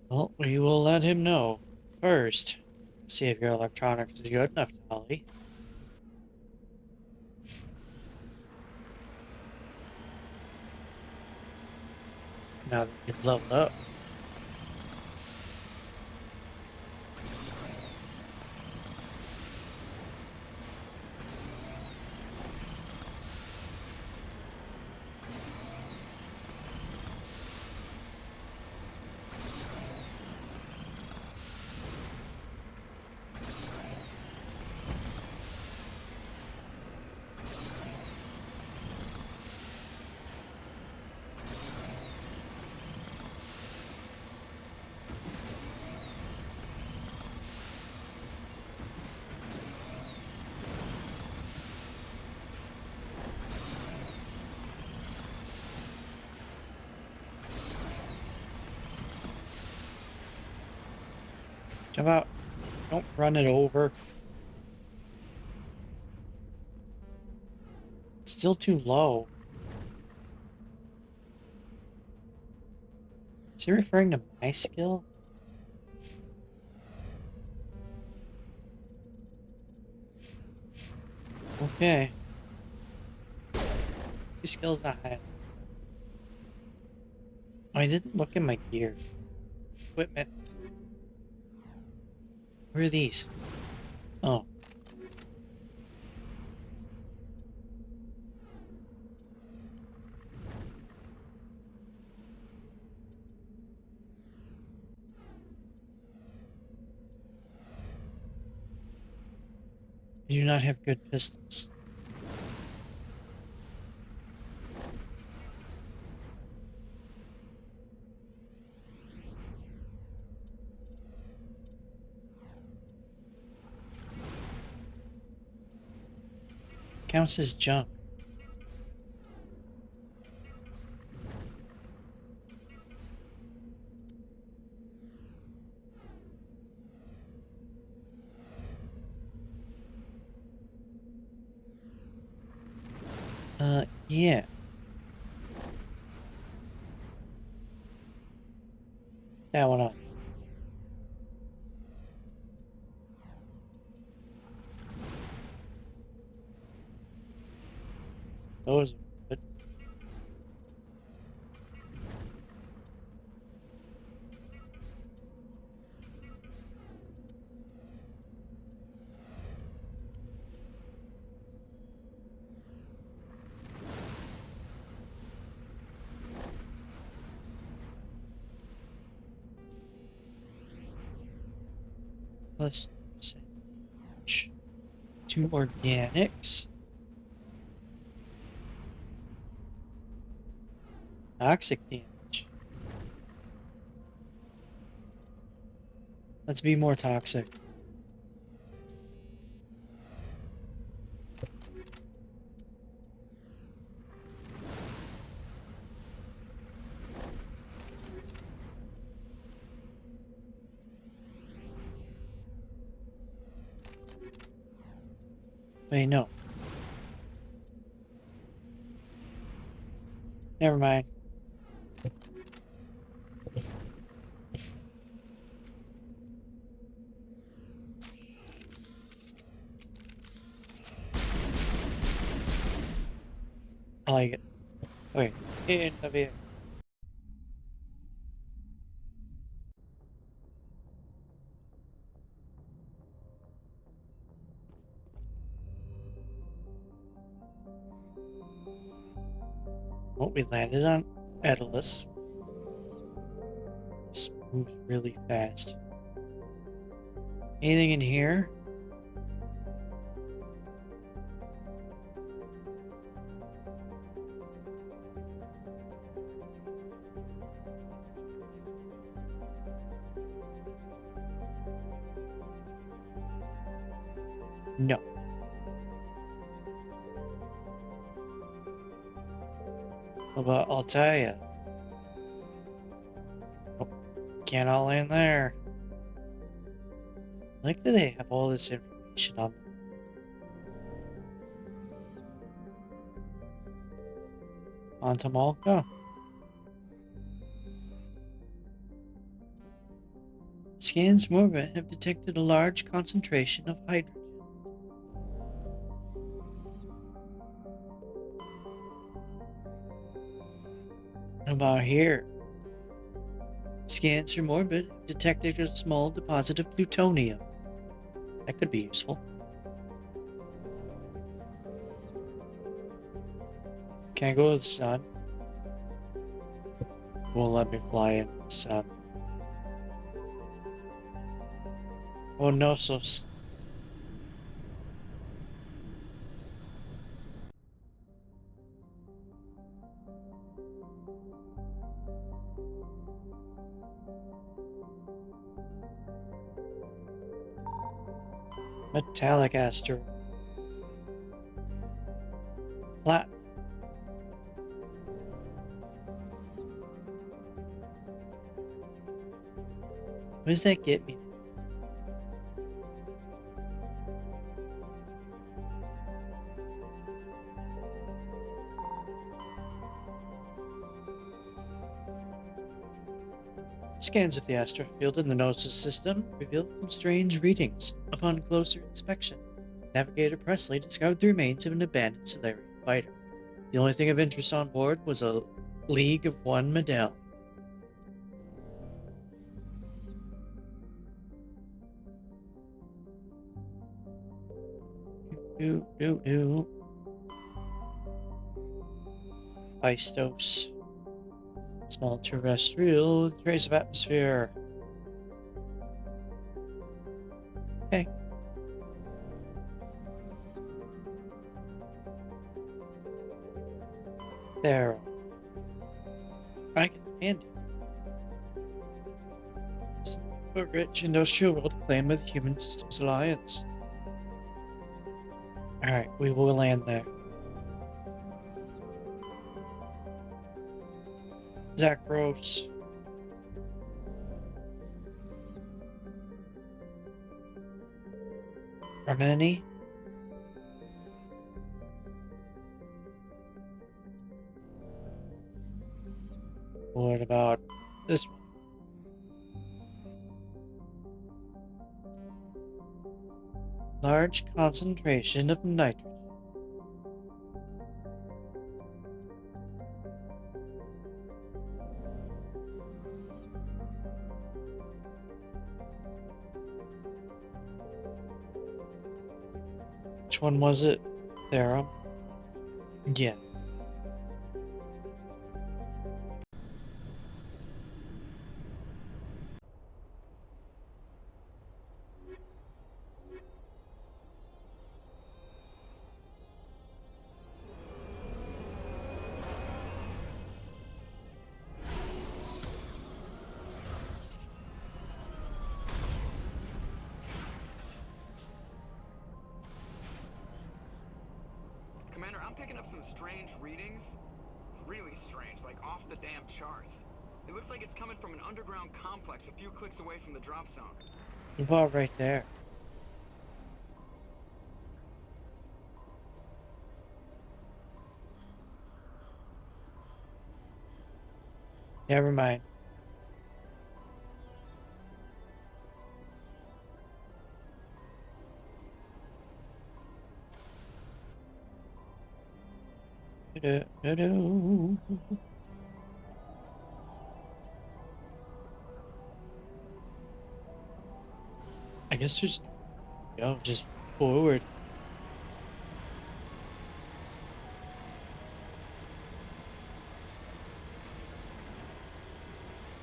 Well, we will let him know. First, see if your electronics is good enough, Tali. Now that you've leveled up. Jump out. Don't run it over. It's still too low. Is he referring to my skill? Okay. Your skill's not high. Oh, I didn't look at my gear. Equipment. Where are these? Oh. I do not have good pistols. Counts as junk. Yeah. That one on. Those are good. Plus percentage. 2 organics. Toxic damage. Let's be more toxic. Wait, no. Never mind. I like it. Okay. In the vehicle. Oh, we landed on Edalus. This moves really fast. Anything in here? No. But I'll tell you. Oh, cannot land there. I like that they have all this information on them. On to Malta. Scans from orbit have detected a large concentration of hydrogen. What about here? Scans from orbit detected a small deposit of plutonium. That could be useful. Can I go to the sun? Won't let me fly into the sun. Oh no, sos. Metallic asteroid. Flat. What does that get me? Scans of the asteroid field in the Gnosis system revealed some strange readings. Upon closer inspection, Navigator Presley discovered the remains of an abandoned Solarian fighter. The only thing of interest on board was a League of One medallion. Istos. Small terrestrial with trace of atmosphere. Okay. There. I can hand it. A rich industrial world claimed by the Human Systems Alliance. Alright, we will land there. Zachros. Armeni. What about this one? Large concentration of nitrogen. Which one was it? Therum? Yeah. Commander, I'm picking up some strange readings. Really strange, like off the damn charts. It looks like it's coming from an underground complex a few clicks away from the drop zone. About right there. Never mind. I guess there's no, just forward.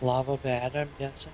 Lava bad, I'm guessing.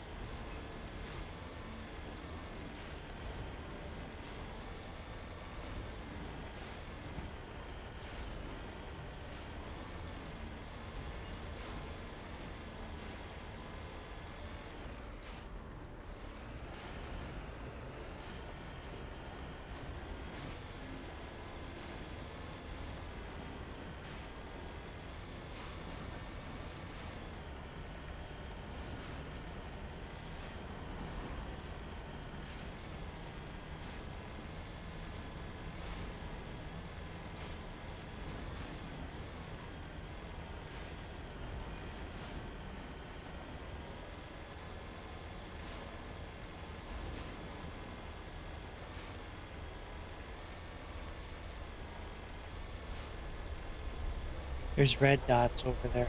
There's red dots over there.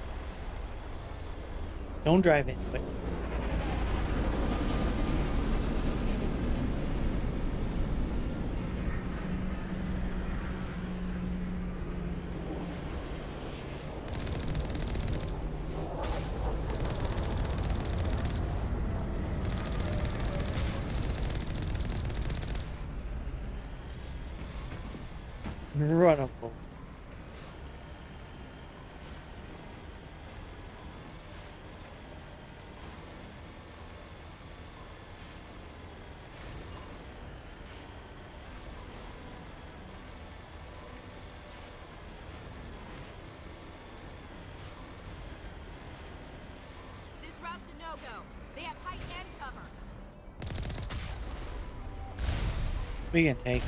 Don't drive into it. Runnable. This route's a no-go. They have height and cover. We can take.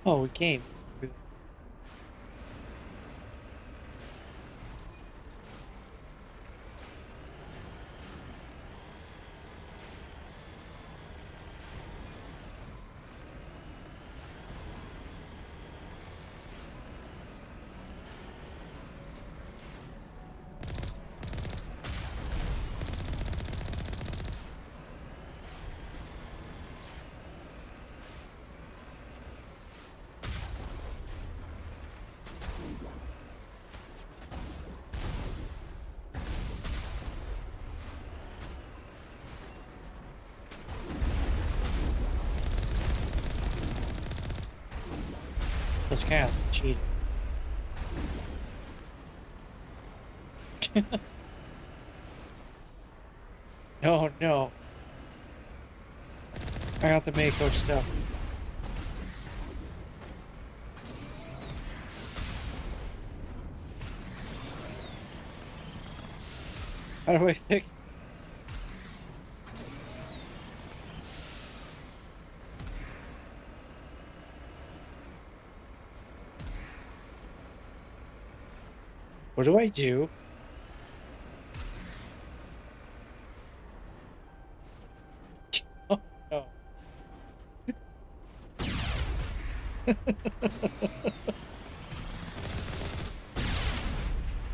Oh, we came. That's kind of cheating. No, no. I got the Mako stuff. How do I fix? What do I do? Oh no.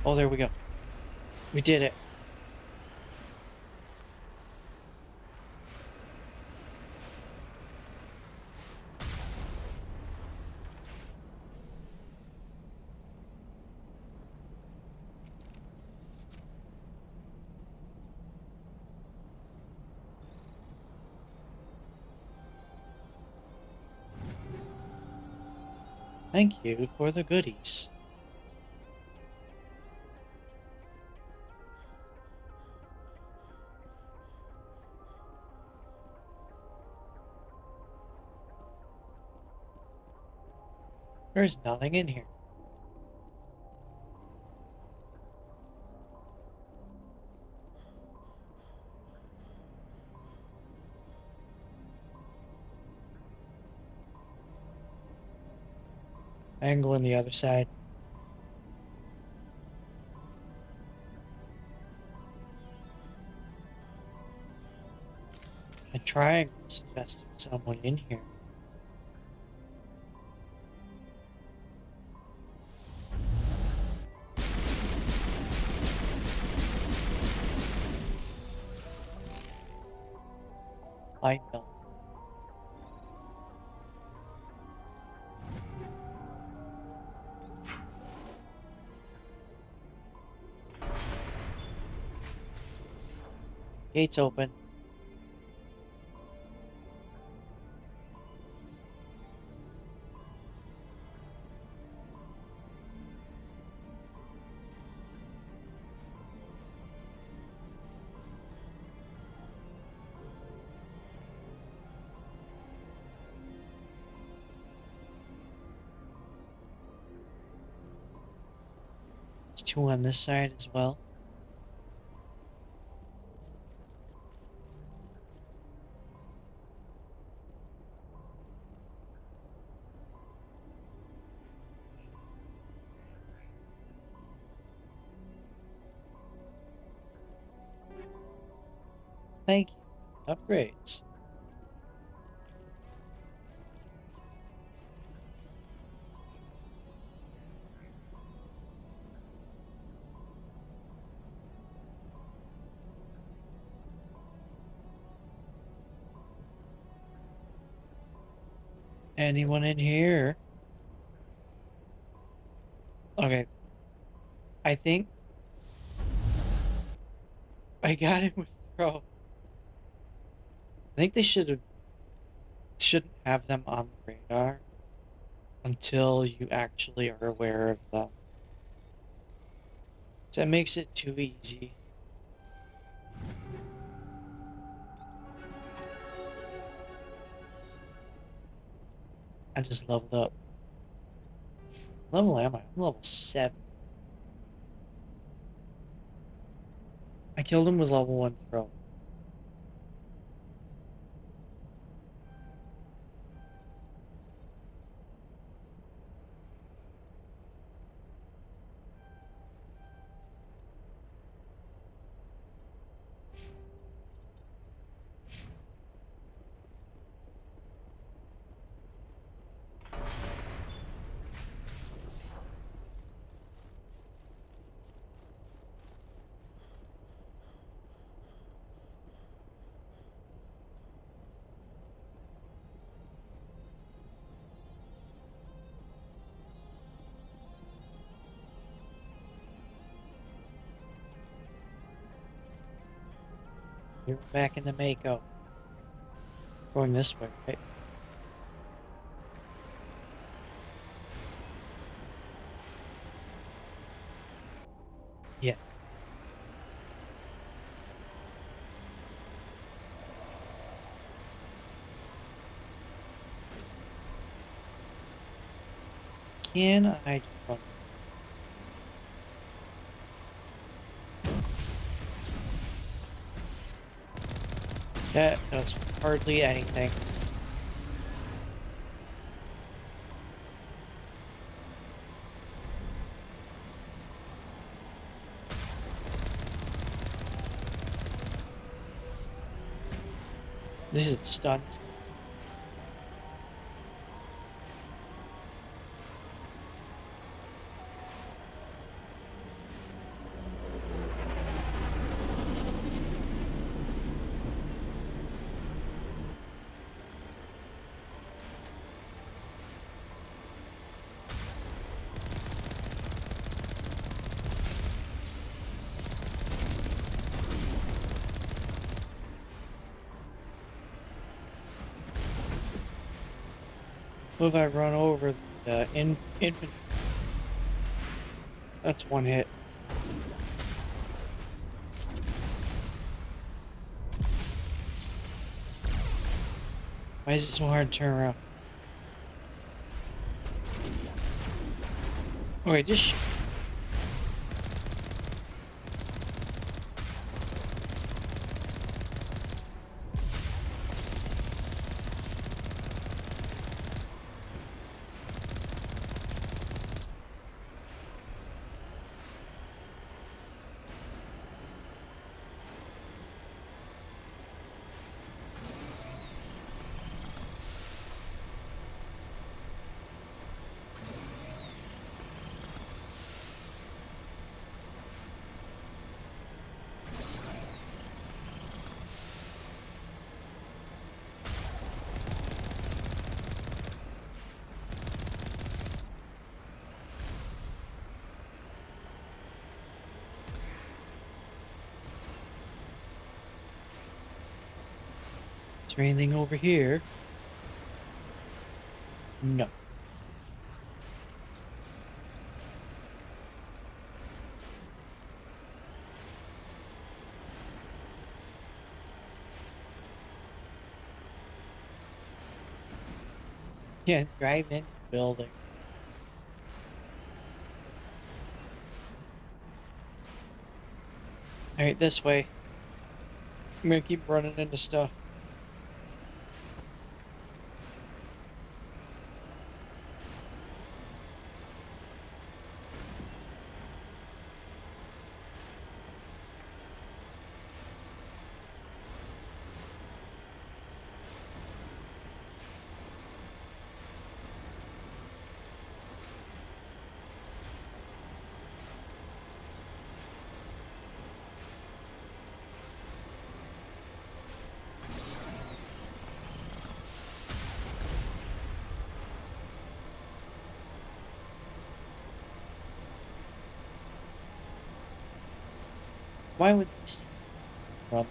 Oh, there we go. We did it. Thank you for the goodies. There's nothing in here. I can go on the other side. A triangle suggests there's someone in here. I melt. Gates open. There's two on this side as well. thank you. Upgrades. Anyone in here? Okay. I think I got him with throw. I think they shouldn't have them on the radar until you actually are aware of them. So that makes it too easy. I just leveled up. Level am I? I'm level 7. I killed him with level 1 throw. You're back in the Mako. Going this way, right? Yeah. Can I just run? That does hardly anything. This is stuns. What if I run over the infantry? That's one hit. Why is it so hard to turn around? Okay, just shoot. Is there anything over here? No. Yeah, drive into the building. Alright, this way. I'm gonna keep running into stuff. Why would they stay? Brother.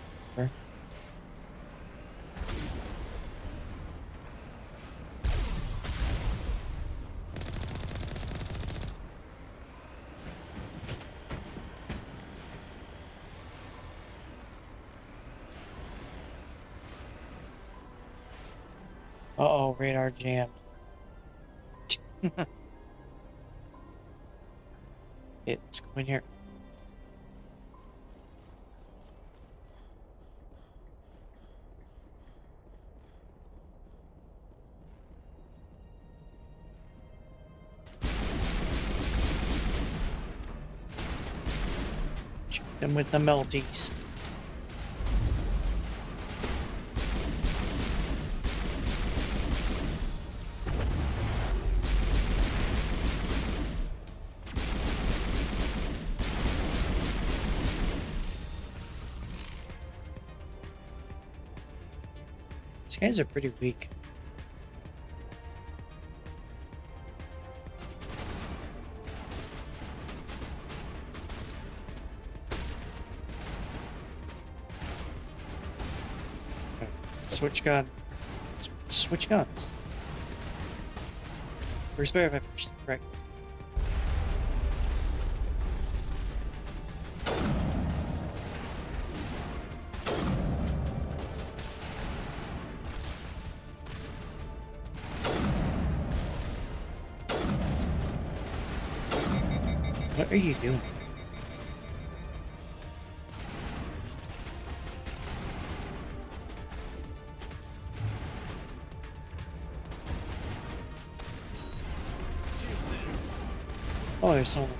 Uh-oh, radar jammed. Okay, let's go in here. Shoot them with the melties. These guys are pretty weak. Switch gun. Switch guns. Where's better if I push the correct? What are you doing? Oh, there's someone.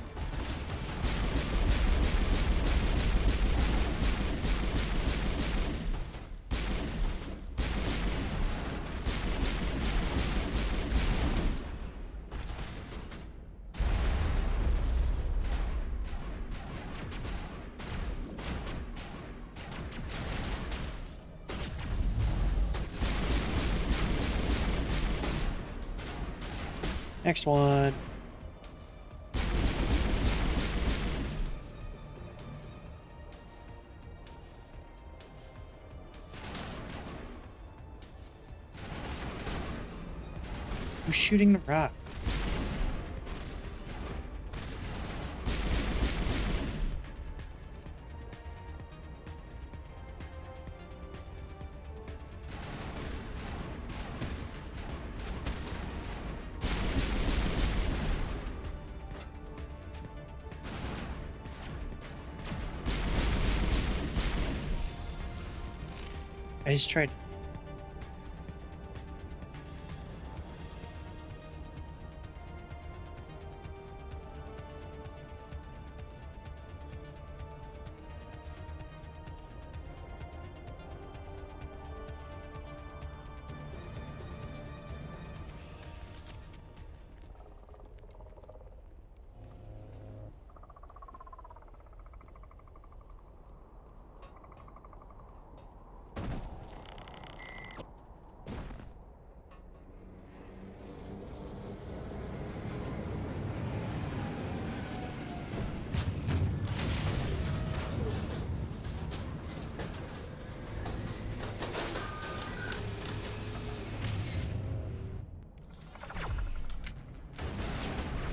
Next one. Who's shooting the rock? I just tried.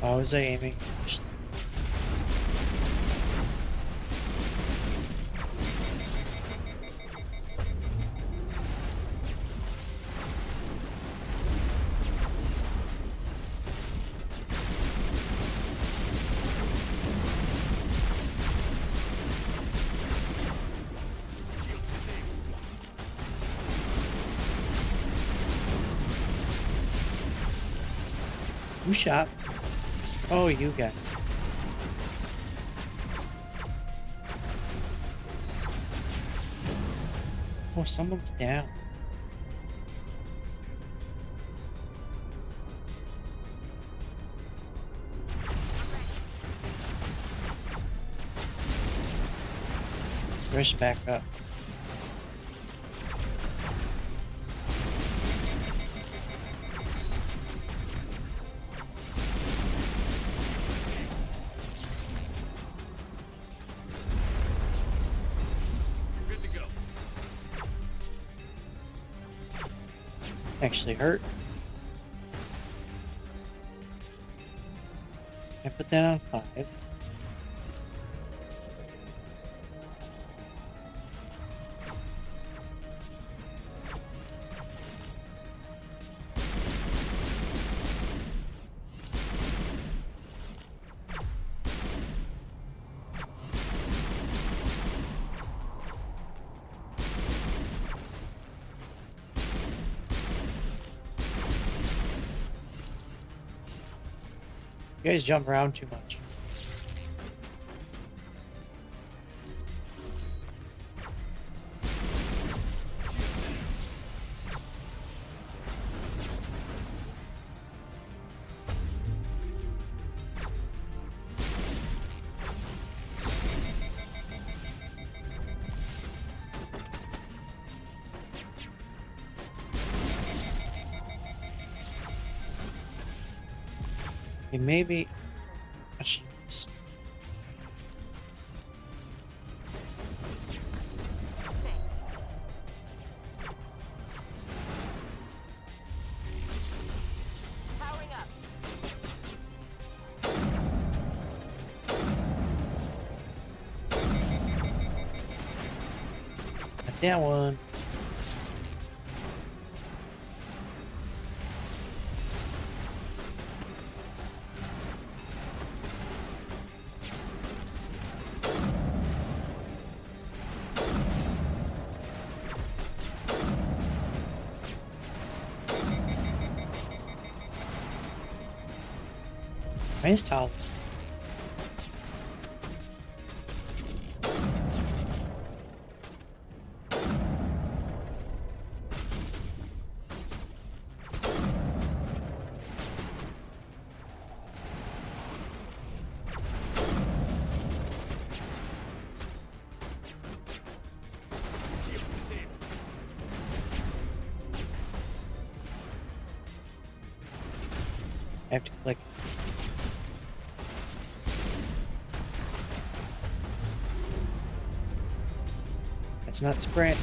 Why was I aiming? Who shot? Oh, you guys. Oh, someone's down. Rush back up. Actually hurt. I put that on 5. You guys jump around too much. Okay, maybe. Oh, jeez. Powering up. Got that one. Nice towel. I have to click. It's not sprint.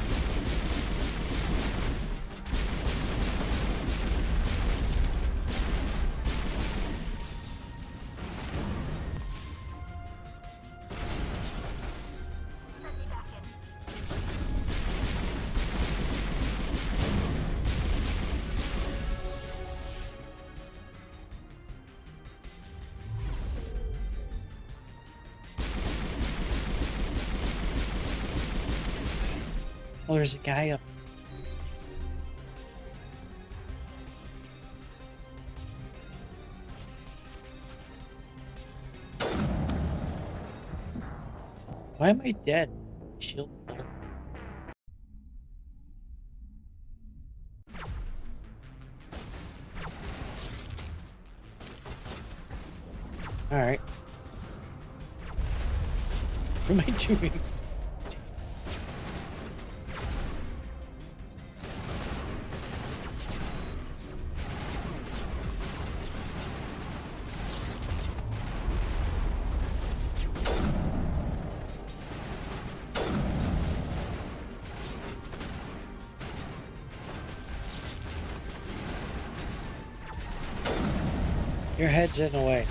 Oh, there's a guy up. Why am I dead? Shield full. Alright. What am I doing? Your head's in the way.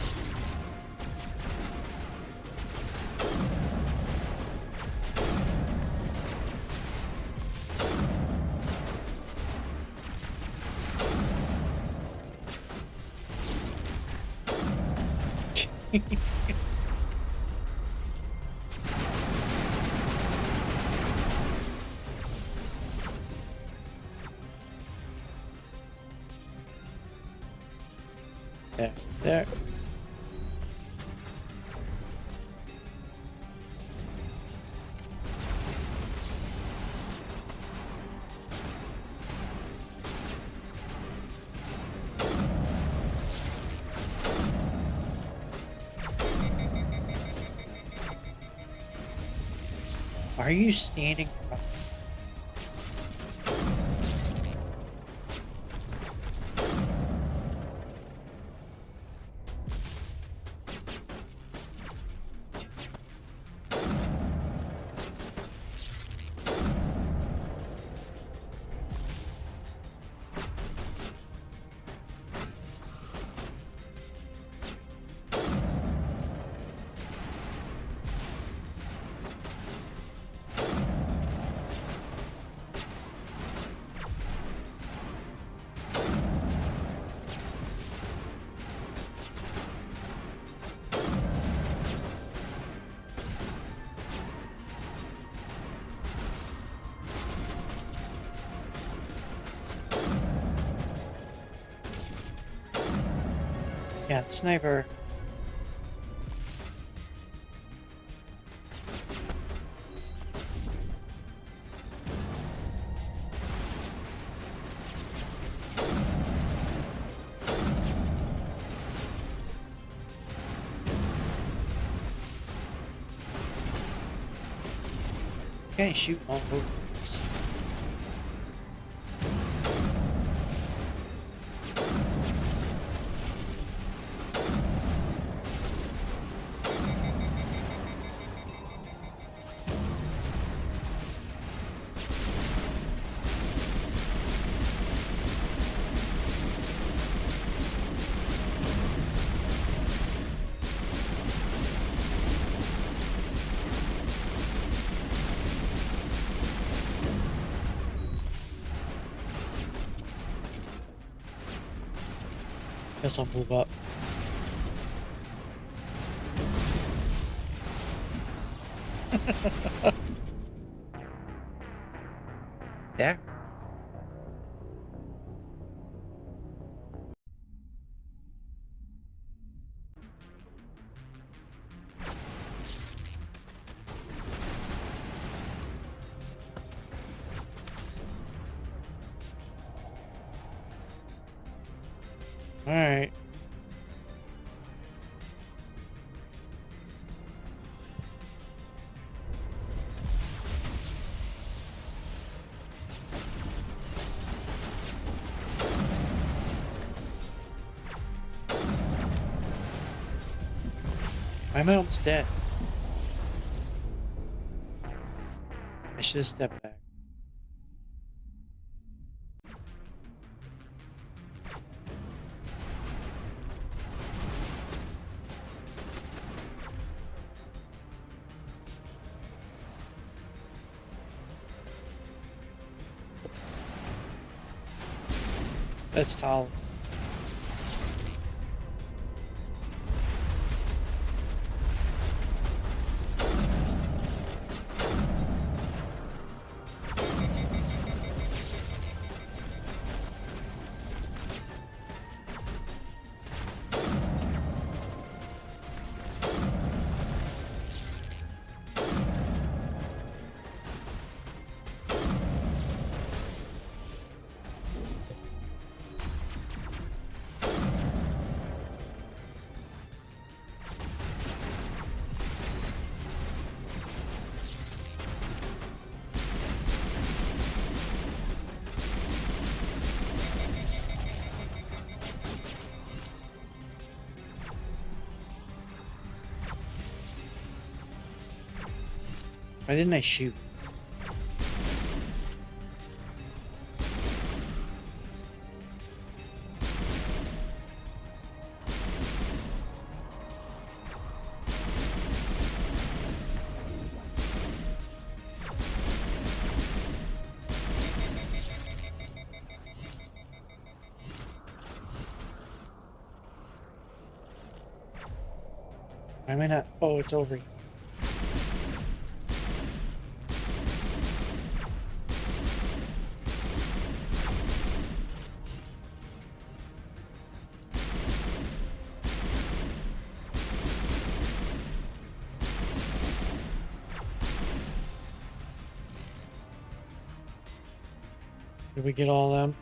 There. Are you standing? Yeah, sniper. Can't shoot all over this. Guess I'll move up. There. All right. Why am I almost dead? I should have stepped back. That's tall. Why didn't I shoot? Why am I not? Oh, it's over here. Did we get all of them?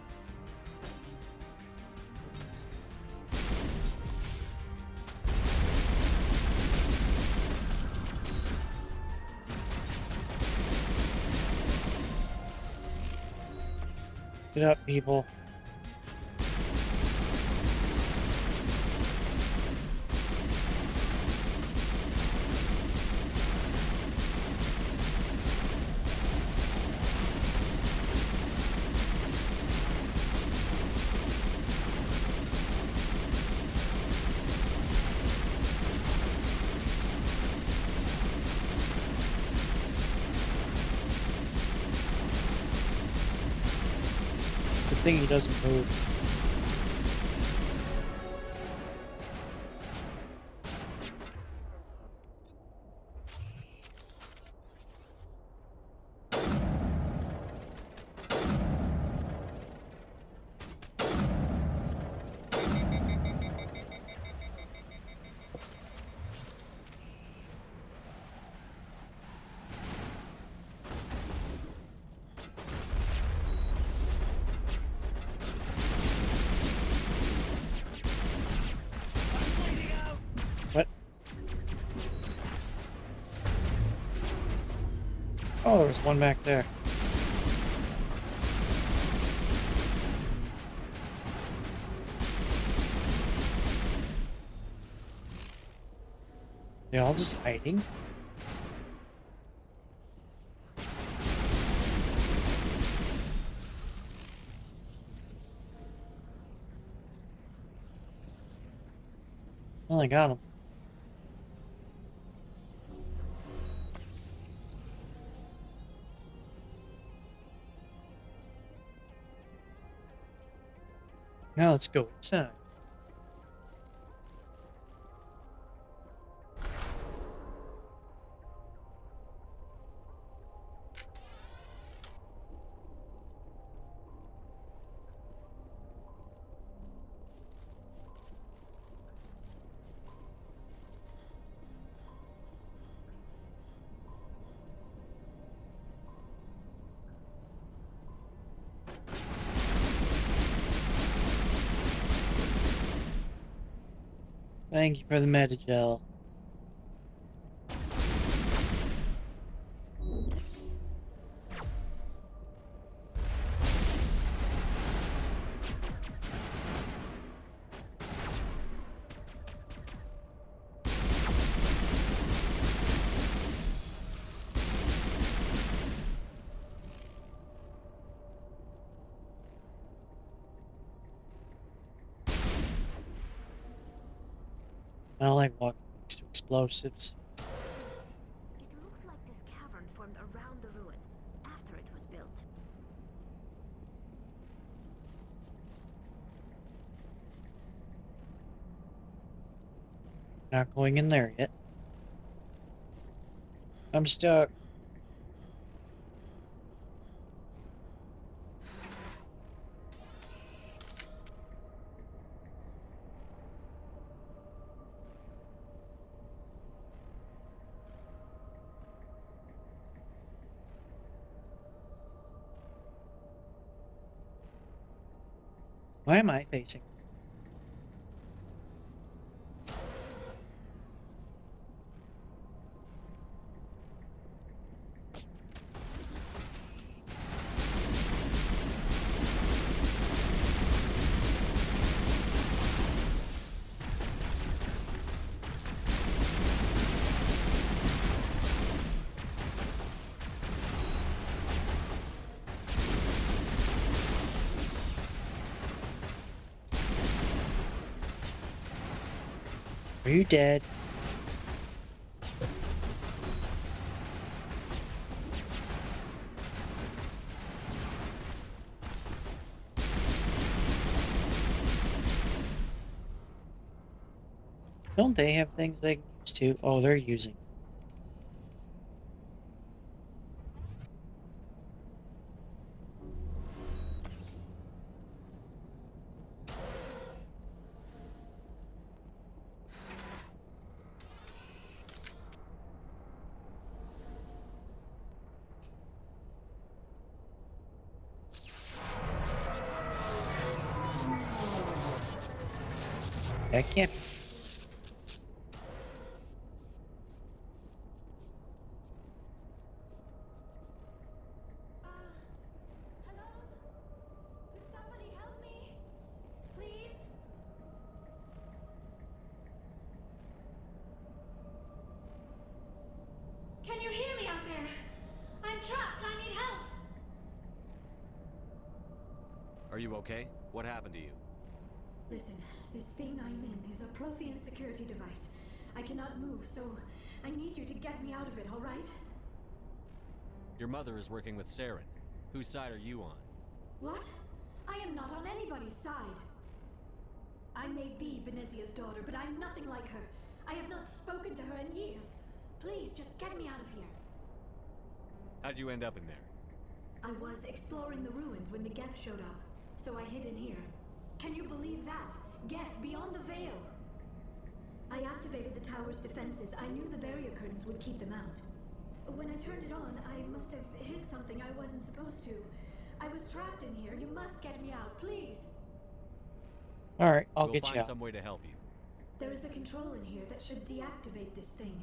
Get up, people. Good thing he doesn't move. Oh, there was one back there. They're all just hiding. Well, I got him. Now let's go inside. Thank you for the metagel. I don't like walking next to explosives. It looks like this cavern formed around the ruin, after it was built. Not going in there yet. I'm stuck. Why am I facing? Are you dead? Don't they have things they can use too? Oh, they're using. That can't be. Hello? Could somebody help me? Please? Can you hear me out there? I'm trapped. I need help. Are you okay? What happened to you? Listen, this thing I'm in is a Prothean security device. I cannot move, so I need you to get me out of it, all right? Your mother is working with Saren. Whose side are you on? What? I am not on anybody's side. I may be Benezia's daughter, but I'm nothing like her. I have not spoken to her in years. Please, just get me out of here. How'd you end up in there? I was exploring the ruins when the Geth showed up, so I hid in here. Can you believe that? Geth beyond the veil! I activated the tower's defenses. I knew the barrier curtains would keep them out. When I turned it on, I must have hit something I wasn't supposed to. I was trapped in here. You must get me out, please! Alright, I'll we'll get you find out. some way to help you. There is a control in here that should deactivate this thing.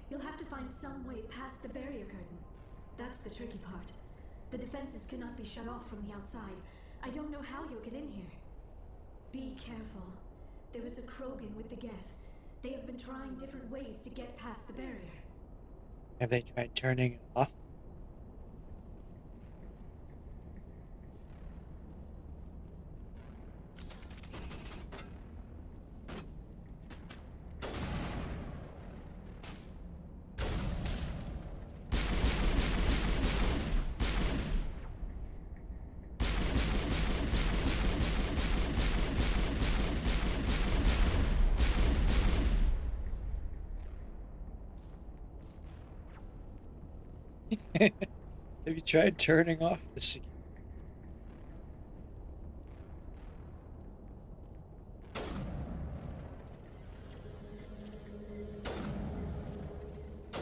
You'll have to find some way past the barrier curtain. That's the tricky part. The defenses cannot be shut off from the outside. I don't know how you'll get in here. Be careful. There is a Krogan with the Geth. They have been trying different ways to get past the barrier. Have they tried turning it off? Have you tried turning off the security?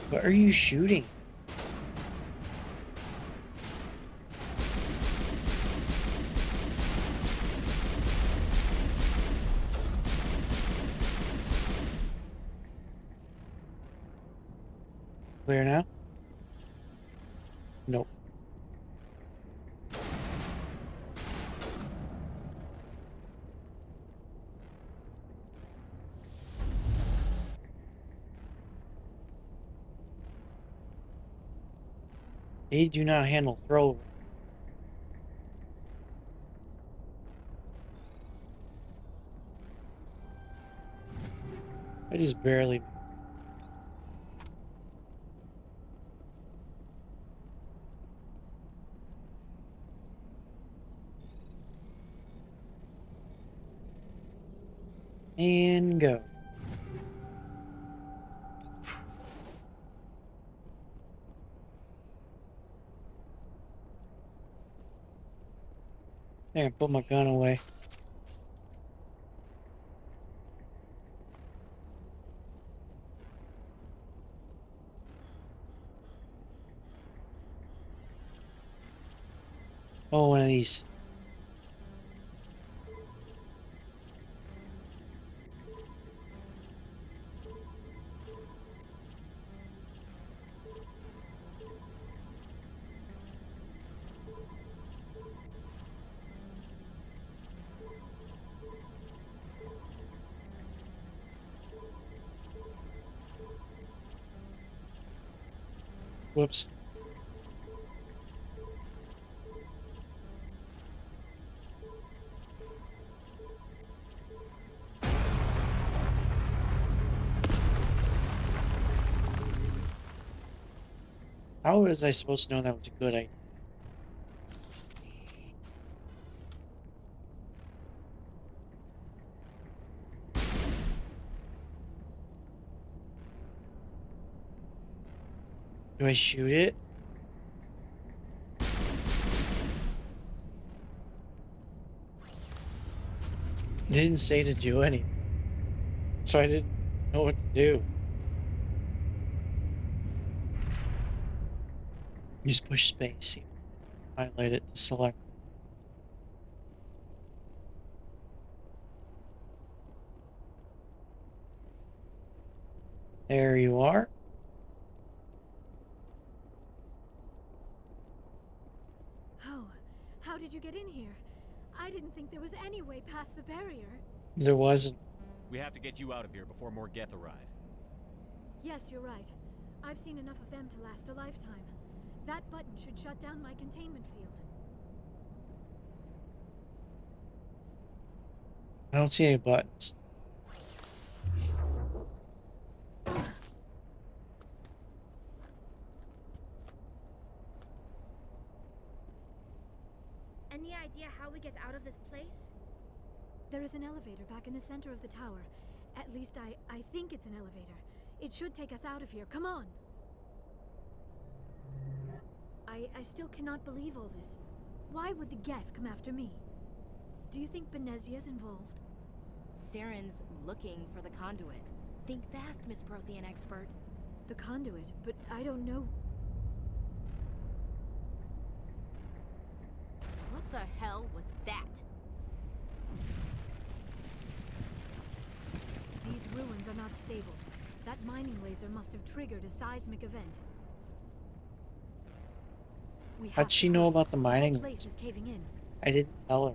What are you shooting? Clear now? Nope. They do not handle throw. I just barely. And go. There, put my gun away. Oh, one of these. Whoops. How was I supposed to know that was a good idea? Do I shoot it? It didn't say to do anything, so I didn't know what to do. Just push space. Highlight it to select. There you are. How did you get in here? I didn't think there was any way past the barrier. There wasn't. We have to get you out of here before more Geth arrive. Yes, you're right. I've seen enough of them to last a lifetime. That button should shut down my containment field. I don't see any buttons. Any idea how we get out of this place? There is an elevator back in the center of the tower. At least I think it's an elevator. It should take us out of here. Come on! I still cannot believe all this. Why would the Geth come after me? Do you think Benezia's involved? Saren's looking for the conduit. Think fast, Miss Prothean expert. The conduit? But I don't know... What the hell was that? These ruins are not stable. That mining laser must have triggered a seismic event. We have How'd she to know hurry. about the The whole mining? place is caving in. I didn't tell her.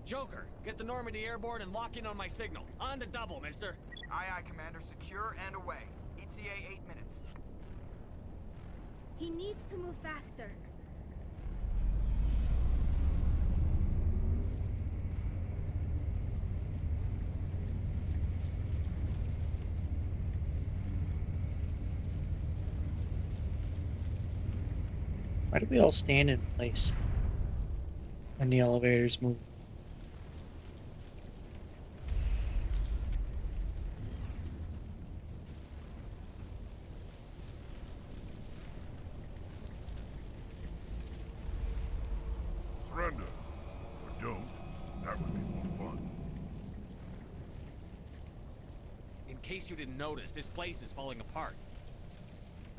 Joker, get the Normandy airborne and lock in on my signal. On the double, mister. Aye, aye, Commander. Secure and away. ETA 8 minutes. He needs to move faster. Why do we all stand in place when the elevators move? Surrender. Or don't. That would be more fun. In case you didn't notice, this place is falling apart.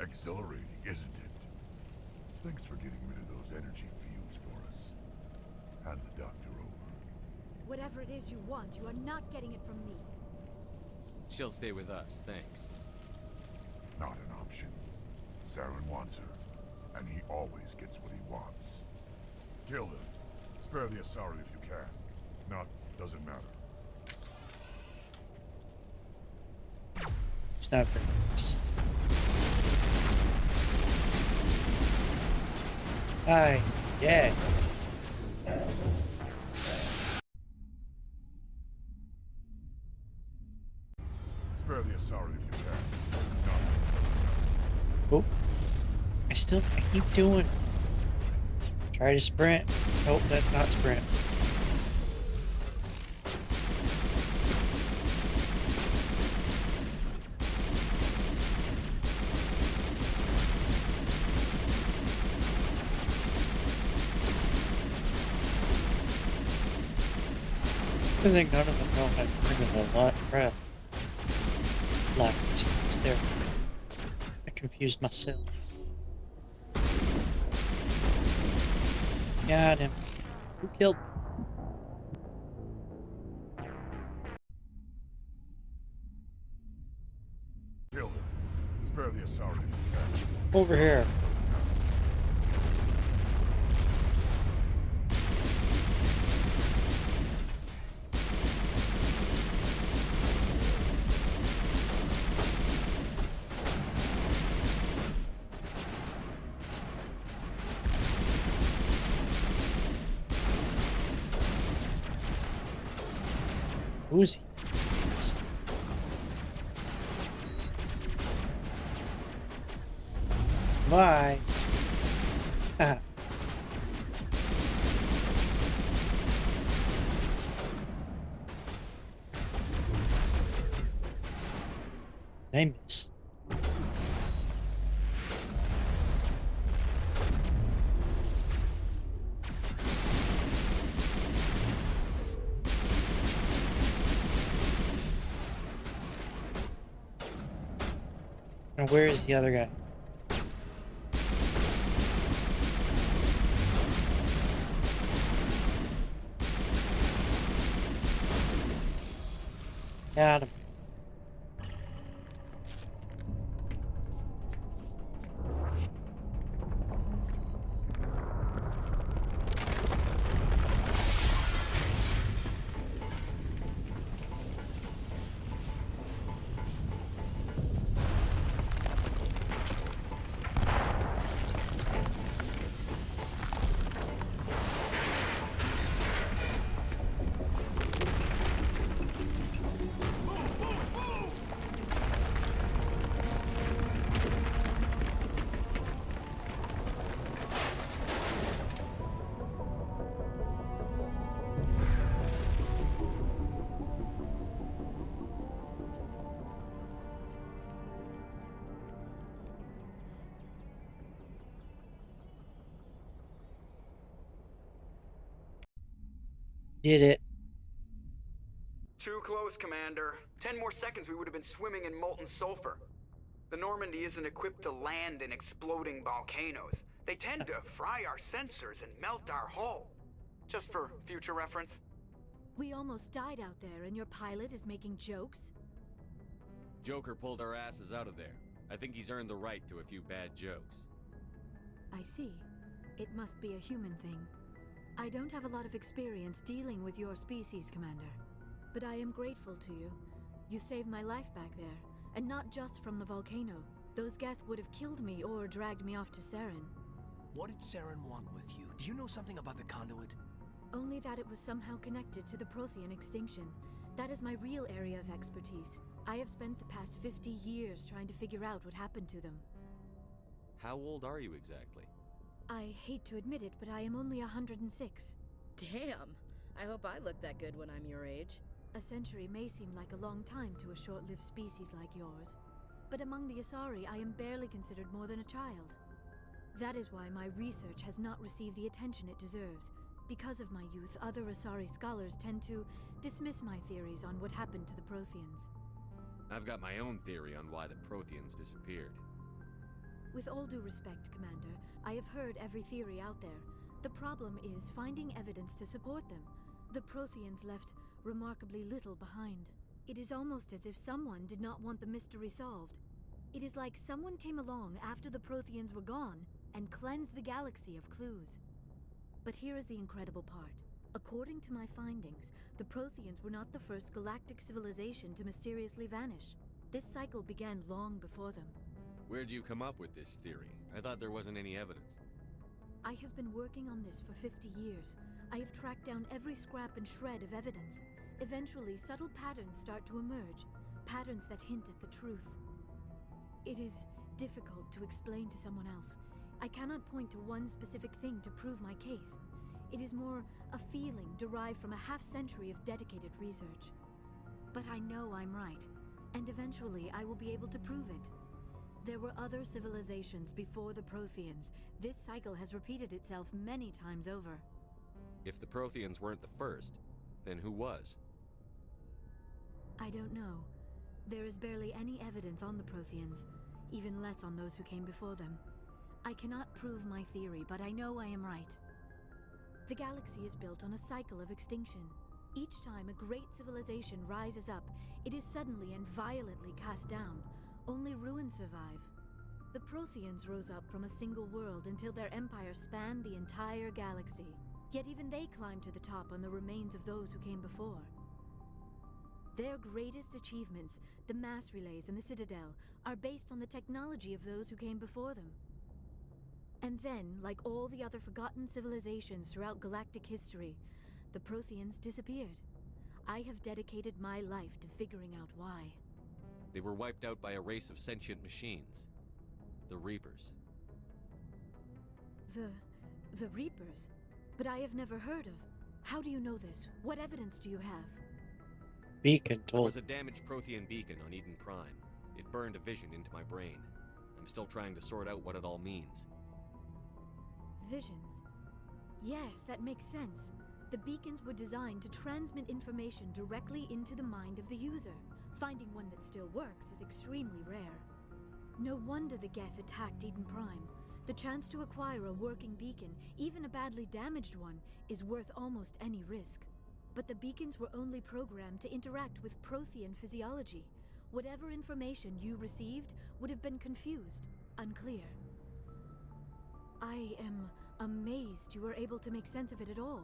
Exhilarating, isn't it? Thanks for getting rid of those energy fields for us. Hand the doctor over. Whatever it is you want, you are not getting it from me. She'll stay with us, thanks. Not an option. Saren wants her, and he always gets what he wants. Kill him. Spare the Asari if you can. If not, doesn't matter. It's not very nice. Hi, yeah. Spare the Asari if you can. Oh, I keep doing. Try to sprint. Nope, that's not sprint. I think none of them know how to turn in a lot breath. Left. It's there. I confused myself. Got him. Who killed him? Kill him. Spare the Asari if you can. Over here. Who's he? Bye. Ah. I miss. And where is the other guy? Got him. Did it. Too close, Commander. 10 more seconds we would have been swimming in molten sulfur. The Normandy isn't equipped to land in exploding volcanoes. They tend to fry our sensors and melt our hull. Just for future reference. We almost died out there, and your pilot is making jokes? Joker pulled our asses out of there. I think he's earned the right to a few bad jokes. I see. It must be a human thing. I don't have a lot of experience dealing with your species, Commander. But I am grateful to you. You saved my life back there, and not just from the volcano. Those Geth would have killed me or dragged me off to Saren. What did Saren want with you? Do you know something about the conduit? Only that it was somehow connected to the Prothean extinction. That is my real area of expertise. I have spent the past 50 years trying to figure out what happened to them. How old are you exactly? I hate to admit it, but I am only 106. Damn! I hope I look that good when I'm your age. A century may seem like a long time to a short-lived species like yours, but among the Asari, I am barely considered more than a child. That is why my research has not received the attention it deserves. Because of my youth, other Asari scholars tend to dismiss my theories on what happened to the Protheans. I've got my own theory on why the Protheans disappeared. With all due respect, Commander, I have heard every theory out there. The problem is finding evidence to support them. The Protheans left remarkably little behind. It is almost as if someone did not want the mystery solved. It is like someone came along after the Protheans were gone and cleansed the galaxy of clues. But here is the incredible part. According to my findings, the Protheans were not the first galactic civilization to mysteriously vanish. This cycle began long before them. Where'd you come up with this theory? I thought there wasn't any evidence. I have been working on this for 50 years. I have tracked down every scrap and shred of evidence. Eventually, subtle patterns start to emerge, patterns that hint at the truth. It is difficult to explain to someone else. I cannot point to one specific thing to prove my case. It is more a feeling derived from a half-century of dedicated research. But I know I'm right, and eventually I will be able to prove it. There were other civilizations before the Protheans. This cycle has repeated itself many times over. If the Protheans weren't the first, then who was? I don't know. There is barely any evidence on the Protheans, even less on those who came before them. I cannot prove my theory, but I know I am right. The galaxy is built on a cycle of extinction. Each time a great civilization rises up, it is suddenly and violently cast down. Only ruins survive. The Protheans rose up from a single world until their empire spanned the entire galaxy. Yet even they climbed to the top on the remains of those who came before. Their greatest achievements, the mass relays and the Citadel, are based on the technology of those who came before them. And then, like all the other forgotten civilizations throughout galactic history, the Protheans disappeared. I have dedicated my life to figuring out why. They were wiped out by a race of sentient machines. The Reapers. The Reapers? But I have never heard of. How do you know this? What evidence do you have? Beacon There told. was a damaged Prothean beacon on Eden Prime. It burned a vision into my brain. I'm still trying to sort out what it all means. Visions. Yes, that makes sense. The beacons were designed to transmit information directly into the mind of the user. Finding one that still works is extremely rare. No wonder the Geth attacked Eden Prime. The chance to acquire a working beacon, even a badly damaged one, is worth almost any risk. But the beacons were only programmed to interact with Prothean physiology. Whatever information you received would have been confused, unclear. I am amazed you were able to make sense of it at all.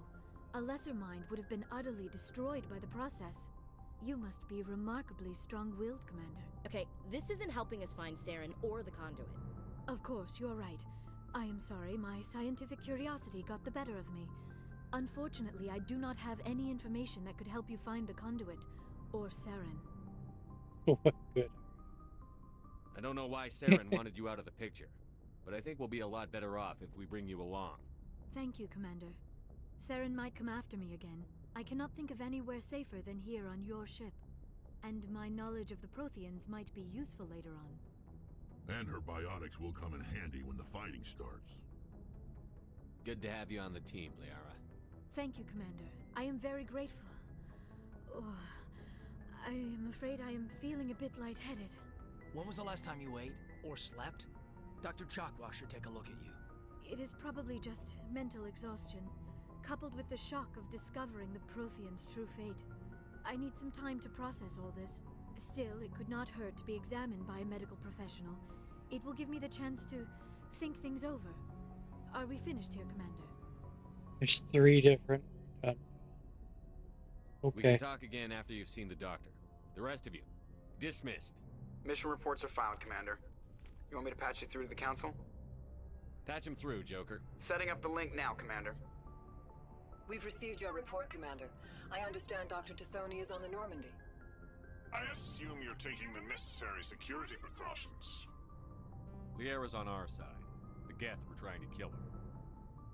A lesser mind would have been utterly destroyed by the process. You must be remarkably strong-willed, Commander. Okay, this isn't helping us find Saren or the conduit. Of course, you're right. I am sorry, my scientific curiosity got the better of me. Unfortunately, I do not have any information that could help you find the conduit, or Saren. Good. I don't know why Saren wanted you out of the picture, but I think we'll be a lot better off if we bring you along. Thank you, Commander. Saren might come after me again. I cannot think of anywhere safer than here on your ship. And my knowledge of the Protheans might be useful later on. And her biotics will come in handy when the fighting starts. Good to have you on the team, Liara. Thank you, Commander. I am very grateful. Oh, I am afraid I am feeling a bit lightheaded. When was the last time you ate or slept? Dr. Chakwa should take a look at you. It is probably just mental exhaustion, coupled with the shock of discovering the Protheans' true fate. I need some time to process all this. Still, it could not hurt to be examined by a medical professional. It will give me the chance to think things over. Are we finished here, Commander? There's 3 different. We can Okay. talk again after you've seen the doctor. The rest of you, dismissed. Mission reports are filed, Commander. You want me to patch you through to the Council? Patch him through, Joker. Setting up the link now, Commander. We've received your report, Commander. I understand Dr. Tassoni is on the Normandy. I assume you're taking the necessary security precautions. Liara's on our side. The Geth were trying to kill her.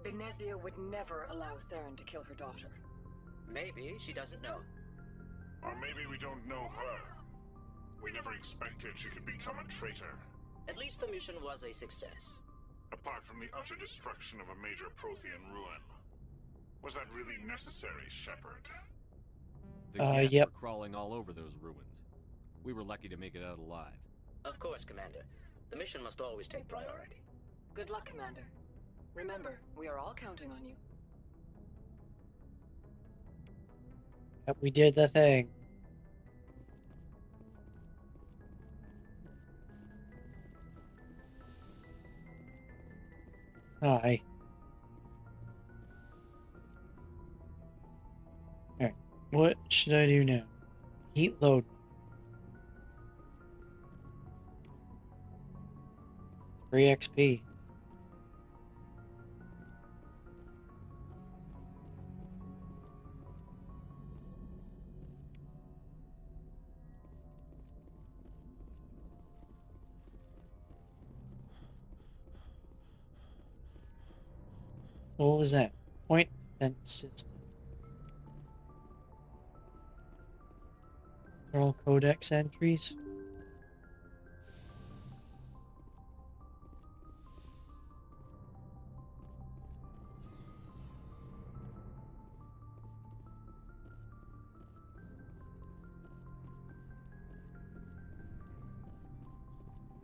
Benezia would never allow Saren to kill her daughter. Maybe she doesn't know. Or maybe we don't know her. We never expected she could become a traitor. At least the mission was a success. Apart from the utter destruction of a major Prothean ruin. Was that really necessary, Shepard? The Geth yep. were crawling all over those ruins. We were lucky to make it out alive. Of course, Commander. The mission must always take priority. Good luck, Commander. Remember, we are all counting on you. Yep, we did the thing. Hi. Alright, what should I do now? Heat load. 3 XP. What was that? Point defense system. They're all codex entries.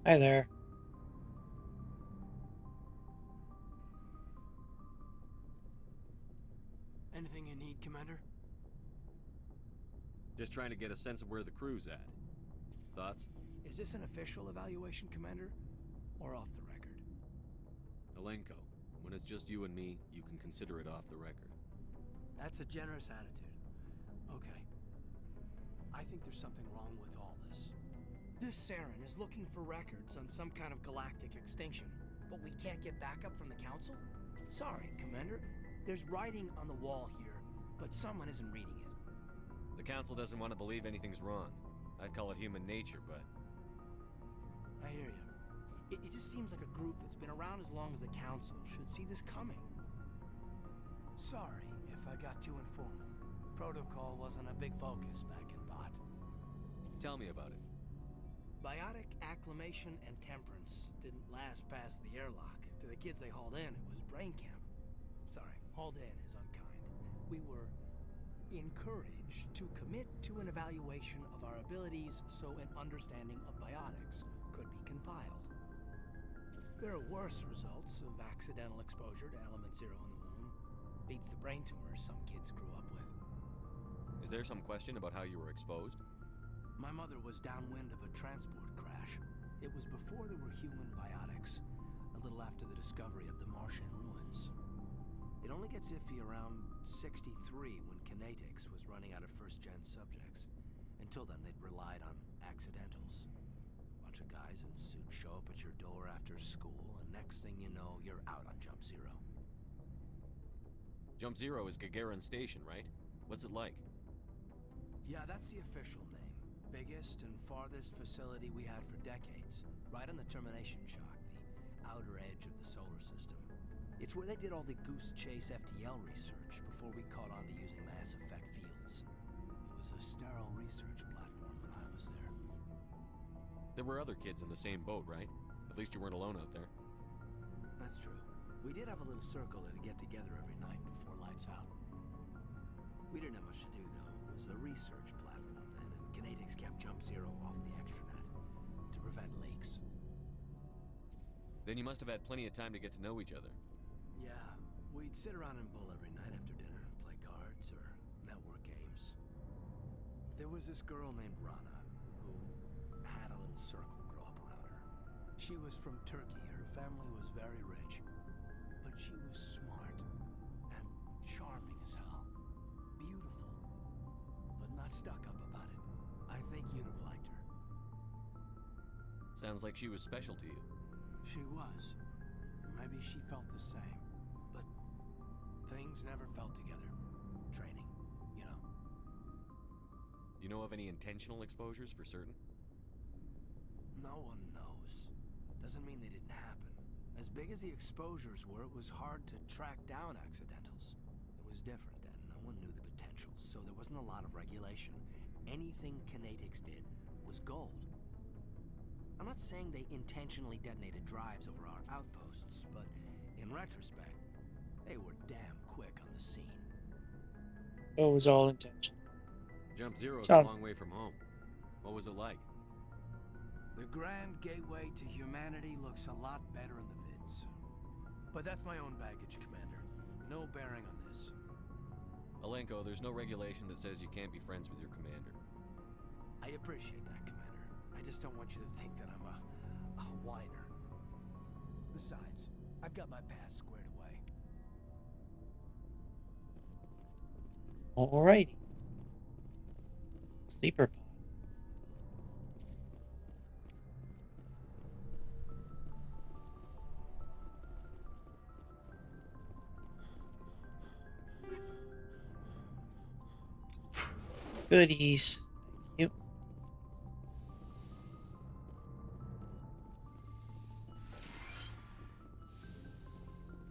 Hi there. Anything you need, Commander? Just trying to get a sense of where the crew's at. Thoughts? Is this an official evaluation, Commander? Or off the record? Alenko, when it's just you and me, you can consider it off the record. That's a generous attitude. Okay. I think there's something wrong with all this. This Saren is looking for records on some kind of galactic extinction, but we can't get backup from the Council? Sorry, Commander. There's writing on the wall here, but someone isn't reading it. The Council doesn't want to believe anything's wrong. I'd call it human nature, but... I hear you. It just seems like a group that's been around as long as the Council should see this coming. Sorry if I got too informal. Protocol wasn't a big focus back in Bot. Tell me about it. Biotic acclimation and temperance didn't last past the airlock. To the kids they hauled in, it was brain camp. Sorry, hauled in is unkind. We were encouraged to commit to an evaluation of our abilities so an understanding of biotics could be compiled. There are worse results of accidental exposure to element 0 in the womb. Beats the brain tumors some kids grew up with. Is there some question about how you were exposed? My mother was downwind of a transport crash. It was before there were human biotics, a little after the discovery of the Martian ruins. It only gets iffy around 63 when Kinetics was running out of first-gen subjects. Until then, they'd relied on accidentals. Bunch of guys in suits show up at your door after school, and next thing you know, you're out on Jump Zero. Jump Zero is Gagarin Station, right? What's it like? Yeah, that's the official name. Biggest and farthest facility we had for decades. Right on the termination shock, the outer edge of the solar system. It's where they did all the Goose Chase FTL research before we caught on to using mass effect fields. It was a sterile research platform when I was there. There were other kids in the same boat, right? At least you weren't alone out there. That's true. We did have a little circle that'd get together every night before lights out. We didn't have much to do, though. It was a research platform then, and Kinetics kept Jump Zero off the extranet to prevent leaks. Then you must have had plenty of time to get to know each other. Yeah, we'd sit around and bull every night after dinner, play cards or network games. There was this girl named Rana, who had a little circle grow up around her. She was from Turkey, her family was very rich. But She was smart and charming as hell. Beautiful, but not stuck up about it. I think you'd have liked her. Sounds like she was special to you. She was. Maybe she felt the same. But things never felt together. Training, you know. You know of any intentional exposures for certain? No one knows. Doesn't mean they didn't happen. As big as the exposures were, it was hard to track down accidentals. It was different then. No one knew the potential, so there wasn't a lot of regulation. Anything Kinetics did was gold. I'm not saying they intentionally detonated drives over our outposts, but in retrospect, they were damn quick on the scene. It was all intentional. Jump Zero's Sounds- a long way from home. What was it like? The grand gateway to humanity looks a lot better in the vids. But that's my own baggage, Commander. No bearing on this. Alenko, there's no regulation that says you can't be friends with your commander. I appreciate that, Commander. I just don't want you to think that I'm a whiner. Besides, I've got my past squared away. Alrighty. Sleeper pod. Goodies. Thank you.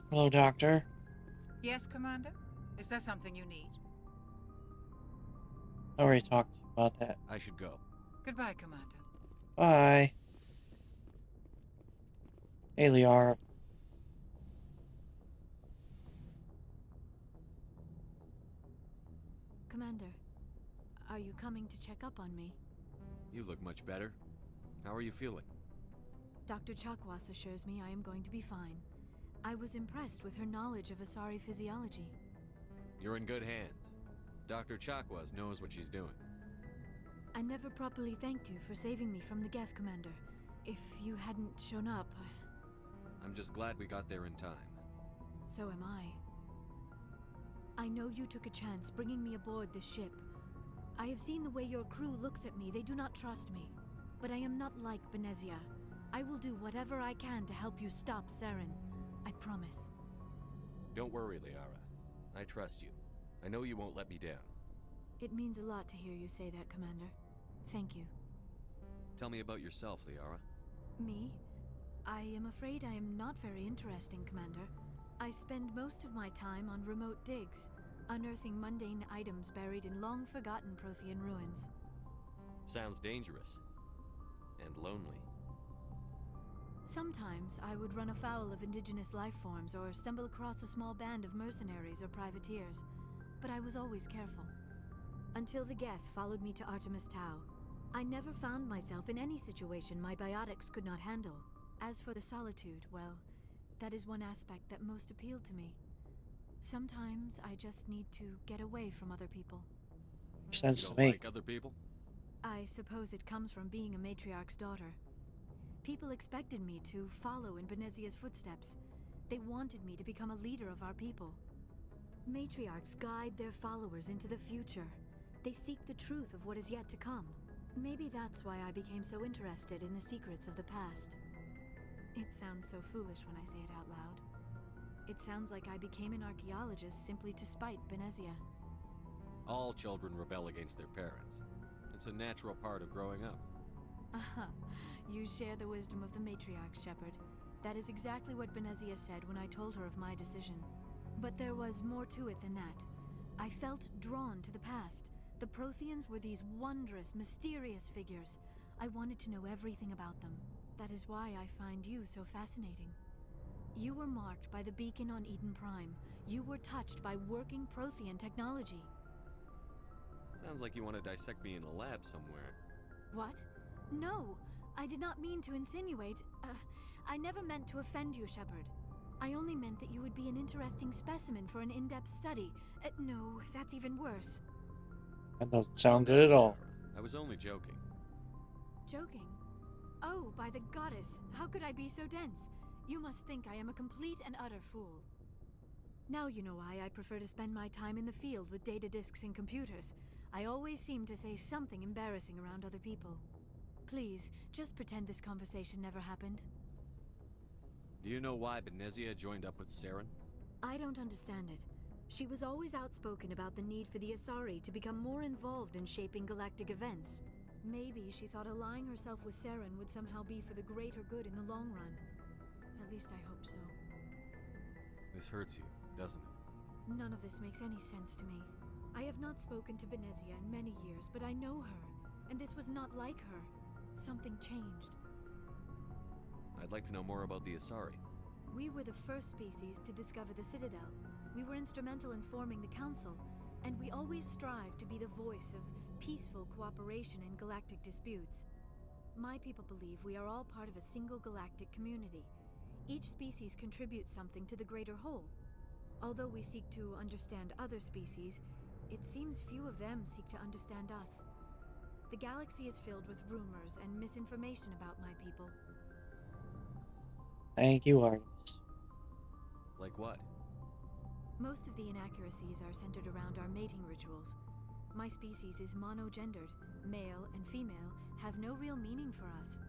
Hello, Doctor. Yes, Commander? Is there something you need? I already talked to you about that. I should go. Goodbye, Commander. Bye. Hey, Liara. Commander, are you coming to check up on me? You look much better. How are you feeling? Dr. Chakwas assures me I am going to be fine. I was impressed with her knowledge of Asari physiology. You're in good hands. Dr. Chakwas knows what she's doing. I never properly thanked you for saving me from the Geth, Commander. If you hadn't shown up, I'm just glad we got there in time. so am I. I know you took a chance bringing me aboard this ship. I have seen the way your crew looks at me. They do not trust me. But I am not like Benezia. I will do whatever I can to help you stop Saren. I promise. Don't worry, Liara. I trust you. I know you won't let me down. It means a lot to hear you say that, Commander. Thank you. Tell me about yourself, Liara. Me? I am afraid I am not very interesting, Commander. I spend most of my time on remote digs, unearthing mundane items buried in long-forgotten Prothean ruins. Sounds dangerous. And lonely. Sometimes I would run afoul of indigenous life forms or stumble across a small band of mercenaries or privateers, but I was always careful. Until the Geth followed me to Artemis Tau, I never found myself in any situation my biotics could not handle. As for the solitude, well, that is one aspect that most appealed to me. Sometimes I just need to get away from other people. Makes sense You to don't me. like other people? I suppose it comes from being a matriarch's daughter. People expected me to follow in Benezia's footsteps. They wanted me to become a leader of our people. Matriarchs guide their followers into the future. They seek the truth of what is yet to come. Maybe that's why I became so interested in the secrets of the past. It sounds so foolish when I say it out loud. It sounds like I became an archaeologist simply to spite Benezia. All children rebel against their parents. It's a natural part of growing up. Aha, you share the wisdom of the matriarch, Shepard. That is exactly what Benezia said when I told her of my decision. But there was more to it than that. I felt drawn to the past. The Protheans were these wondrous, mysterious figures. I wanted to know everything about them. That is why I find you so fascinating. You were marked by the beacon on Eden Prime. You were touched by working Prothean technology. Sounds like you want to dissect me in a lab somewhere. What? No! I did not mean to insinuate. I never meant to offend you, Shepard. I only meant that you would be an interesting specimen for an in-depth study. No, that's even worse. That doesn't sound good at all. I was only joking. Joking? Oh, by the goddess, how could I be so dense? You must think I am a complete and utter fool. Now you know why I prefer to spend my time in the field with data disks and computers. I always seem to say something embarrassing around other people. Please, just pretend this conversation never happened. Do you know why Benezia joined up with Saren? I don't understand it. She was always outspoken about the need for the Asari to become more involved in shaping galactic events. Maybe she thought allying herself with Saren would somehow be for the greater good in the long run. At least I hope so. This hurts you, doesn't it? None of this makes any sense to me. I have not spoken to Benezia in many years, but I know her, and this was not like her. Something changed. I'd like to know more about the Asari. We were the first species to discover the Citadel. We were instrumental in forming the Council, and we always strive to be the voice of peaceful cooperation in galactic disputes. My people believe we are all part of a single galactic community. Each species contributes something to the greater whole. Although we seek to understand other species, it seems few of them seek to understand us. The galaxy is filled with rumors and misinformation about my people. Thank you, Artemis. Like what? Most of the inaccuracies are centered around our mating rituals. My species is monogendered. Male and female have no real meaning for us.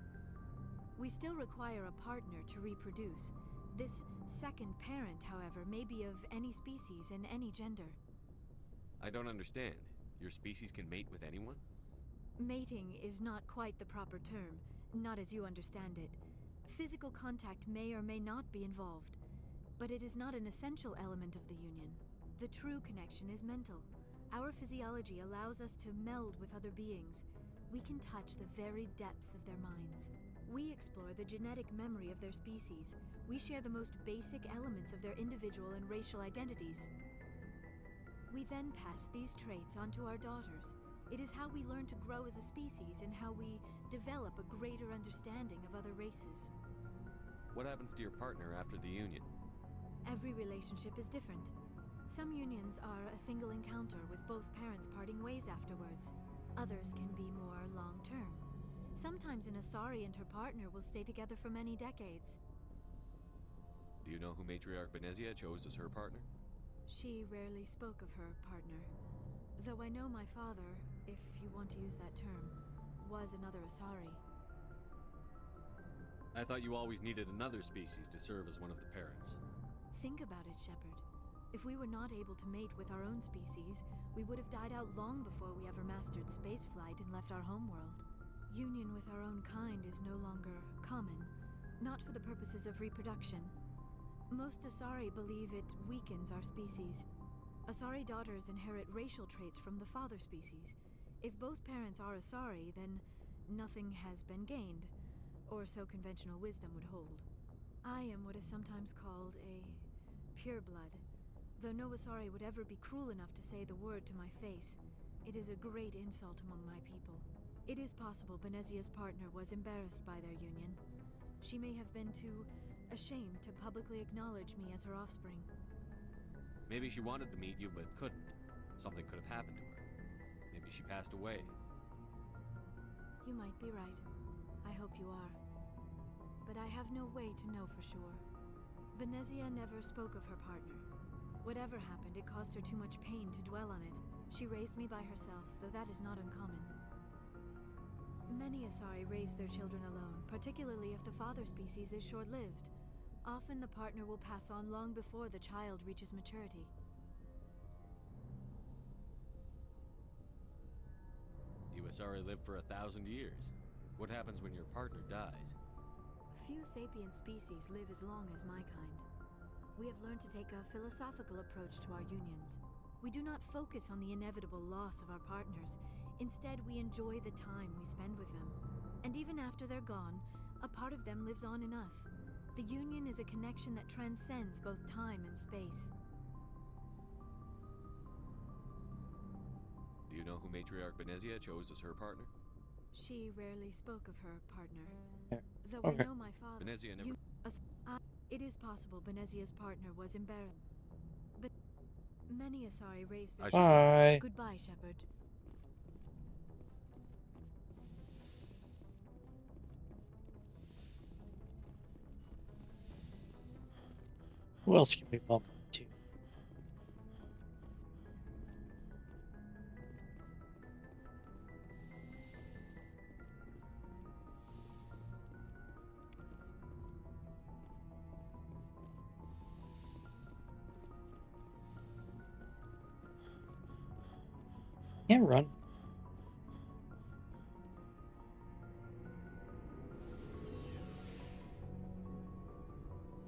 We still require a partner to reproduce. This second parent, however, may be of any species and any gender. I don't understand. Your species can mate with anyone? Mating is not quite the proper term, not as you understand it. Physical contact may or may not be involved, but it is not an essential element of the union. The true connection is mental. Our physiology allows us to meld with other beings. We can touch the very depths of their minds. We explore the genetic memory of their species. We share the most basic elements of their individual and racial identities. We then pass these traits onto our daughters. It is how we learn to grow as a species and how we develop a greater understanding of other races. What happens to your partner after the union? Every relationship is different. Some unions are a single encounter with both parents parting ways afterwards. Others can be more long-term. Sometimes an Asari and her partner will stay together for many decades. Do you know who Matriarch Benezia chose as her partner? She rarely spoke of her partner. Though I know my father, if you want to use that term, was another Asari. I thought you always needed another species to serve as one of the parents. Think about it, Shepard. If we were not able to mate with our own species, we would have died out long before we ever mastered spaceflight and left our homeworld. Union with our own kind is no longer common, not for the purposes of reproduction. Most Asari believe it weakens our species. Asari daughters inherit racial traits from the father species. If both parents are Asari, then nothing has been gained, or so conventional wisdom would hold. I am what is sometimes called a pureblood. Though no Asari would ever be cruel enough to say the word to my face, it is a great insult among my people. It is possible Benezia's partner was embarrassed by their union. She may have been too ashamed to publicly acknowledge me as her offspring. Maybe she wanted to meet you but couldn't. Something could have happened to her. Maybe she passed away. You might be right. I hope you are. But I have no way to know for sure. Benezia never spoke of her partner. Whatever happened, it caused her too much pain to dwell on it. She raised me by herself, though that is not uncommon. Many Asari raise their children alone, particularly if the father species is short-lived. Often the partner will pass on long before the child reaches maturity. You Asari live for 1,000 years. What happens when your partner dies? Few sapient species live as long as my kind. We have learned to take a philosophical approach to our unions. We do not focus on the inevitable loss of our partners. Instead, we enjoy the time we spend with them. And even after they're gone, a part of them lives on in us. The union is a connection that transcends both time and space. Do you know who Matriarch Benezia chose as her partner? She rarely spoke of her partner. Yeah. Though Okay. I know my father... Benezia never... It is possible Benezia's partner was embarrassed. But many Asari raised their... Bye. Goodbye, Shepard. Who else can we bump into? Can't run.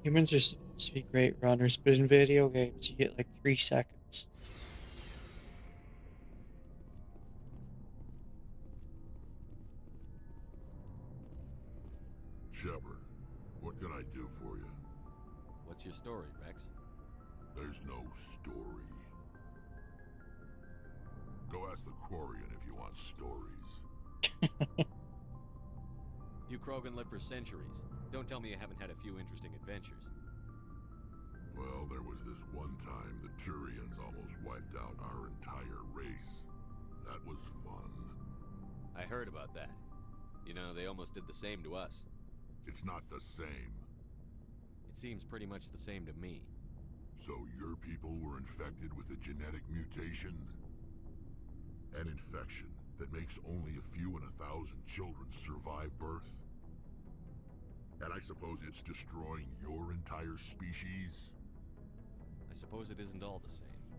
Humans are supposed to be great runners, but in video games you get like 3 seconds. Shepard, what can I do for you? What's your story, Rex? There's no story. Go ask the Quarian if you want stories. You Krogan live for centuries. Don't tell me you haven't had a few interesting adventures. Well, there was this one time the Turians almost wiped out our entire race. That was fun. I heard about that. You know, they almost did the same to us. It's not the same. It seems pretty much the same to me. So your people were infected with a genetic mutation? An infection that makes only a few in 1,000 children survive birth? And I suppose it's destroying your entire species? I suppose it isn't all the same.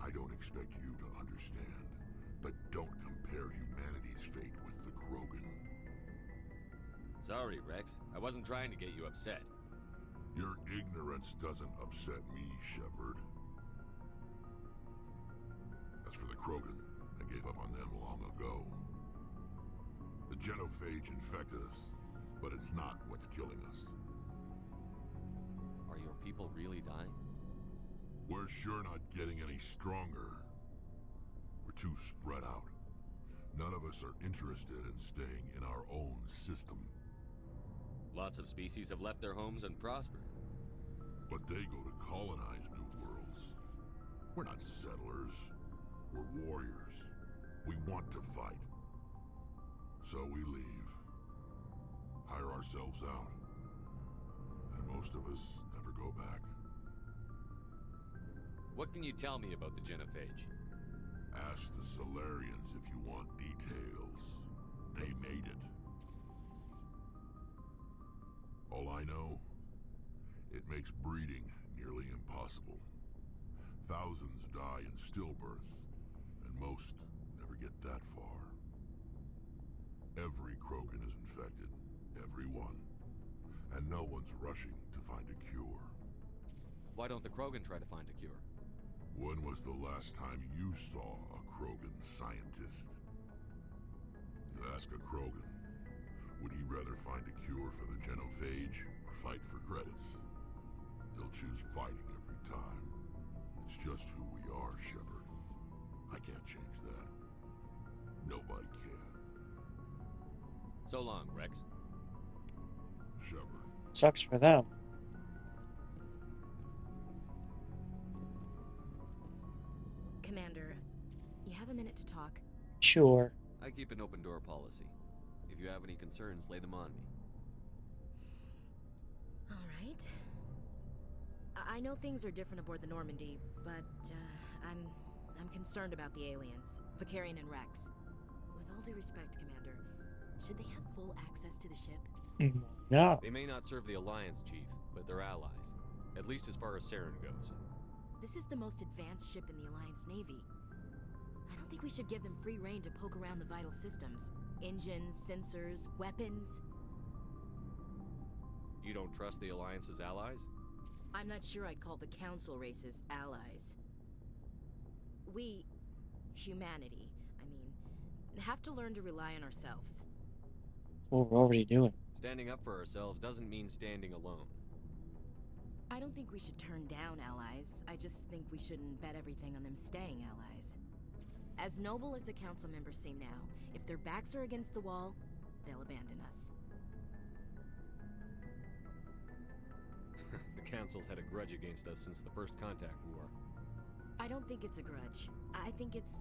I don't expect you to understand, but don't compare humanity's fate with the Krogan. Sorry, Rex. I wasn't trying to get you upset. Your ignorance doesn't upset me, Shepard. As for the Krogan, I gave up on them long ago. The genophage infected us, but it's not what's killing us. Are your people really dying? We're sure not getting any stronger. We're too spread out. None of us are interested in staying in our own system. Lots of species have left their homes and prospered. But they go to colonize new worlds. We're not settlers. We're warriors. We want to fight. So we leave. Hire ourselves out. And most of us never go back. What can you tell me about the genophage? Ask the Solarians if you want details. They made it. All I know, it makes breeding nearly impossible. Thousands die in stillbirth, and most never get that far. Every Krogan is infected, every one. And no one's rushing to find a cure. Why don't the Krogan try to find a cure? When was the last time you saw a Krogan scientist? You ask a Krogan, would he rather find a cure for the genophage or fight for credits? He'll choose fighting every time. It's just who we are, Shepard. I can't change that. Nobody can. So long, Rex. Shepard. Sucks for them. Commander, you have a minute to talk? Sure. I keep an open door policy. If you have any concerns, lay them on me. All right. I know things are different aboard the Normandy, but I'm concerned about the aliens, Vicarian and Rex. With all due respect, Commander, should they have full access to the ship? No. They may not serve the Alliance, Chief, but they're allies. At least as far as Saren goes. This is the most advanced ship in the Alliance Navy. I don't think we should give them free rein to poke around the vital systems. Engines, sensors, weapons. You don't trust the Alliance's allies? I'm not sure I'd call the Council races allies. We, humanity, have to learn to rely on ourselves. That's what we're already doing. Standing up for ourselves doesn't mean standing alone. I don't think we should turn down allies. I just think we shouldn't bet everything on them staying allies. As noble as the council members seem now, if their backs are against the wall, they'll abandon us. The Council's had a grudge against us since the First Contact War. I don't think it's a grudge. I think it's...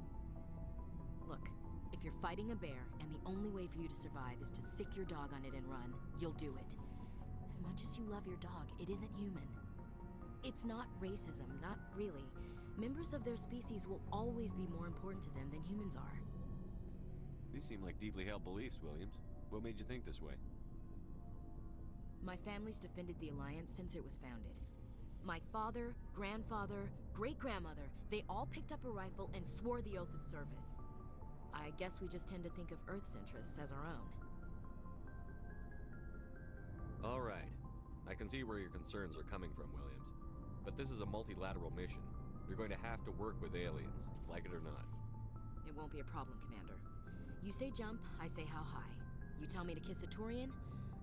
Look, if you're fighting a bear and the only way for you to survive is to sick your dog on it and run, you'll do it. As much as you love your dog, it isn't human. It's not racism, not really. Members of their species will always be more important to them than humans are. These seem like deeply held beliefs, Williams. What made you think this way? My family's defended the Alliance since it was founded. My father, grandfather, great-grandmother, they all picked up a rifle and swore the oath of service. I guess we just tend to think of Earth's interests as our own. All right. I can see where your concerns are coming from, Williams. But this is a multilateral mission. You're going to have to work with aliens, like it or not. It won't be a problem, Commander. You say jump, I say how high. You tell me to kiss a Turian,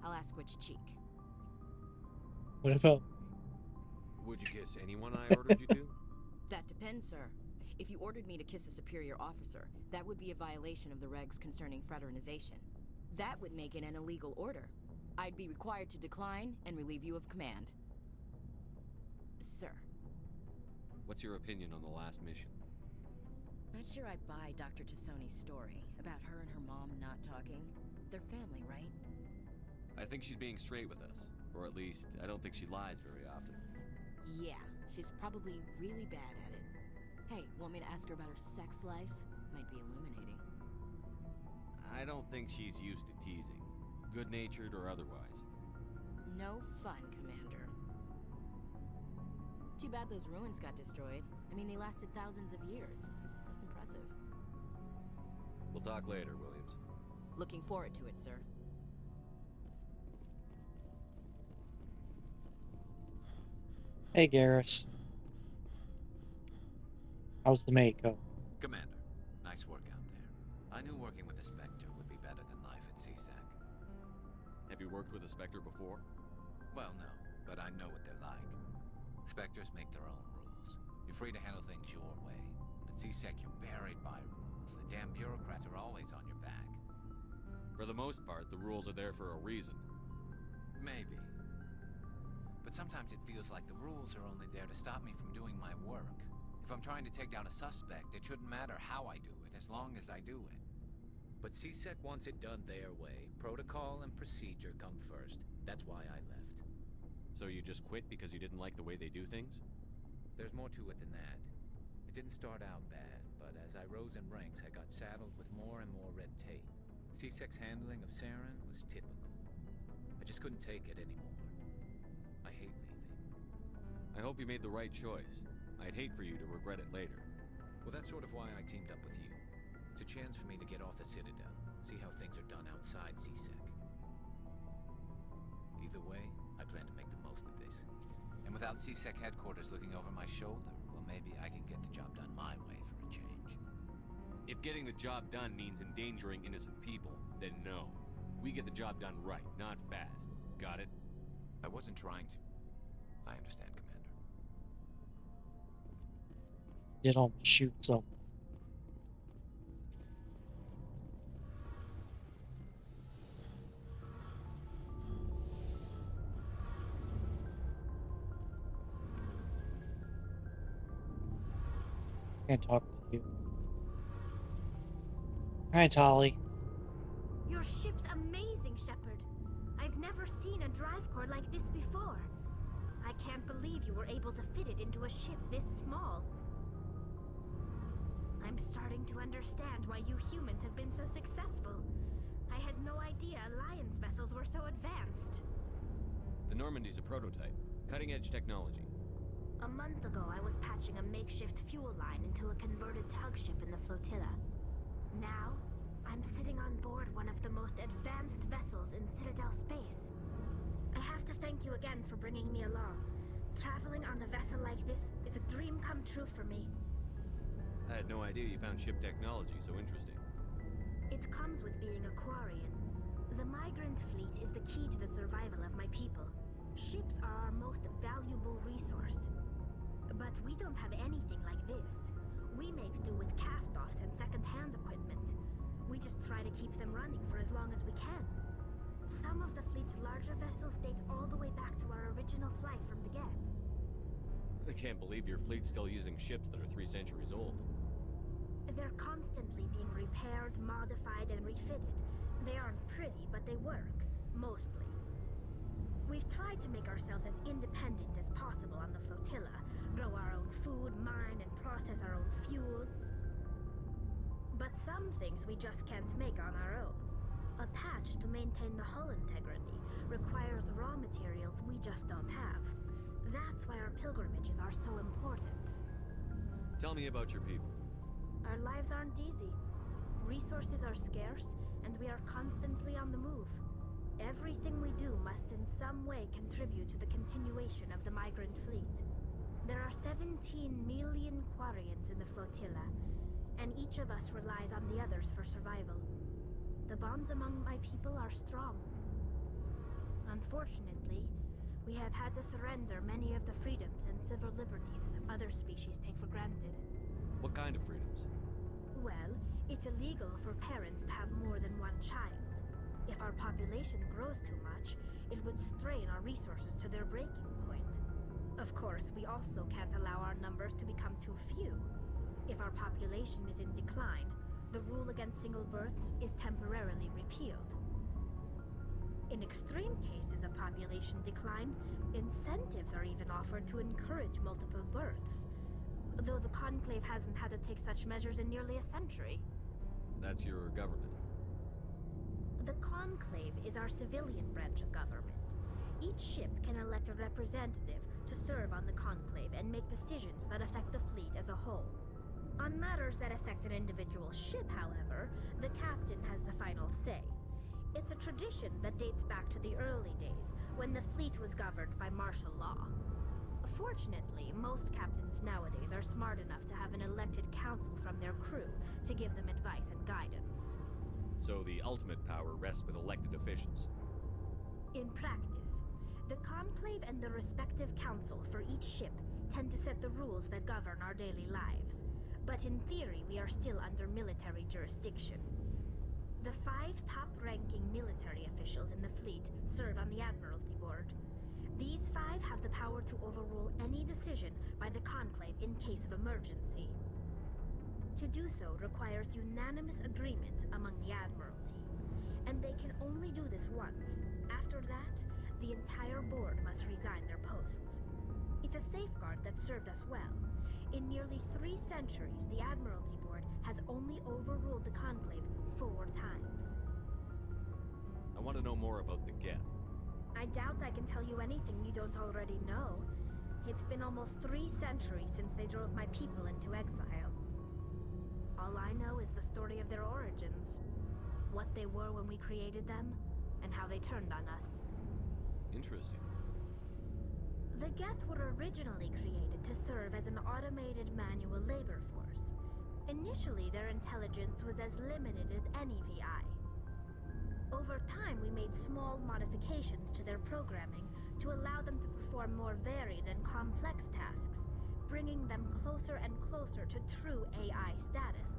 I'll ask which cheek. What about... Would you kiss anyone I ordered you to? That depends, sir. If you ordered me to kiss a superior officer, that would be a violation of the regs concerning fraternization. That would make it an illegal order. I'd be required to decline and relieve you of command. Sir. What's your opinion on the last mission? Not sure I buy Dr. Tassoni's story about her and her mom not talking. They're family, right? I think she's being straight with us. Or at least, I don't think she lies very often. Yeah, she's probably really bad at it. Hey, want me to ask her about her sex life? Might be illuminating. I don't think she's used to teasing. Good-natured or otherwise. No fun, Commander. Too bad those ruins got destroyed. I mean, they lasted thousands of years. That's impressive. We'll talk later, Williams. Looking forward to it, sir. Hey, Garrus. How's the Mako? Commander, nice work out there. I knew working with a Spectre would be better than life at CSAC. Have you worked with a Spectre before? Well, no, but I know what they're like. Spectres make their own rules. You're free to handle things your way. At CSEC, you're buried by rules. The damn bureaucrats are always on your back. For the most part, the rules are there for a reason. Maybe. But sometimes it feels like the rules are only there to stop me from doing my work. If I'm trying to take down a suspect, it shouldn't matter how I do it, as long as I do it. But CSEC wants it done their way. Protocol and procedure come first. That's why I left. So you just quit because you didn't like the way they do things? There's more to it than that. It didn't start out bad, but as I rose in ranks, I got saddled with more and more red tape. CSEC's handling of Saren was typical. I just couldn't take it anymore. I hate leaving. I hope you made the right choice. I'd hate for you to regret it later. Well, that's sort of why I teamed up with you. It's a chance for me to get off the Citadel, see how things are done outside CSEC. Either way, I plan to make the most of this. And without CSEC headquarters looking over my shoulder, well, maybe I can get the job done my way for a change. If getting the job done means endangering innocent people, then no. We get the job done right, not fast. Got it? I wasn't trying to. I understand, Commander. Did almost shoot someone. I can't talk to you. Hi, Tolly. Your ship's amazing, Shepard. I've never seen a drive core like this before. I can't believe you were able to fit it into a ship this small. I'm starting to understand why you humans have been so successful. I had no idea Alliance vessels were so advanced. The Normandy's a prototype. Cutting-edge technology. A month ago, I was patching a makeshift fuel line into a converted tug ship in the flotilla. Now, I'm sitting on board one of the most advanced vessels in Citadel space. I have to thank you again for bringing me along. Traveling on a vessel like this is a dream come true for me. I had no idea you found ship technology so interesting. It comes with being a Quarian. The migrant fleet is the key to the survival of my people. Ships are our most valuable resource. But we don't have anything like this. We make do with cast-offs and second-hand equipment. We just try to keep them running for as long as we can. Some of the fleet's larger vessels date all the way back to our original flight from the Geth. I can't believe your fleet's still using ships that are 3 centuries old. They're constantly being repaired, modified, and refitted. They aren't pretty, but they work. Mostly. We've tried to make ourselves as independent as possible on the flotilla. Grow our own food, mine, and process our own fuel. But some things we just can't make on our own. A patch to maintain the hull integrity requires raw materials we just don't have. That's why our pilgrimages are so important. Tell me about your people. Our lives aren't easy. Resources are scarce, and we are constantly on the move. Everything we do must in some way contribute to the continuation of the migrant fleet. There are 17 million Quarians in the flotilla, and each of us relies on the others for survival. The bonds among my people are strong. Unfortunately, we have had to surrender many of the freedoms and civil liberties other species take for granted. What kind of freedoms? Well, it's illegal for parents to have more than one child. If our population grows too much, it would strain our resources to their breaking point. Of course, we also can't allow our numbers to become too few. If our population is in decline, the rule against single births is temporarily repealed. In extreme cases of population decline, incentives are even offered to encourage multiple births, though the Conclave hasn't had to take such measures in nearly a century. That's your government. The Conclave is our civilian branch of government. Each ship can elect a representative to serve on the Conclave and make decisions that affect the fleet as a whole. On matters that affect an individual ship, however, the captain has the final say. It's a tradition that dates back to the early days, when the fleet was governed by martial law. Fortunately, most captains nowadays are smart enough to have an elected council from their crew to give them advice and guidance. So the ultimate power rests with elected officials. In practice, the Conclave and the respective council for each ship tend to set the rules that govern our daily lives. But in theory, we are still under military jurisdiction. The 5 top-ranking military officials in the fleet serve on the Admiralty Board. These 5 have the power to overrule any decision by the Conclave in case of emergency. To do so requires unanimous agreement among the Admiralty, and they can only do this once. After that, the entire board must resign their posts. It's a safeguard that served us well. In nearly 3 centuries, the Admiralty Board has only overruled the Conclave 4 times. I want to know more about the Geth. I doubt I can tell you anything you don't already know. It's been almost 3 centuries since they drove my people into exile. All I know is the story of their origins, what they were when we created them, and how they turned on us. Interesting. The Geth were originally created to serve as an automated manual labor force. Initially, their intelligence was as limited as any VI. Over time, we made small modifications to their programming to allow them to perform more varied and complex tasks, bringing them closer and closer to true AI status.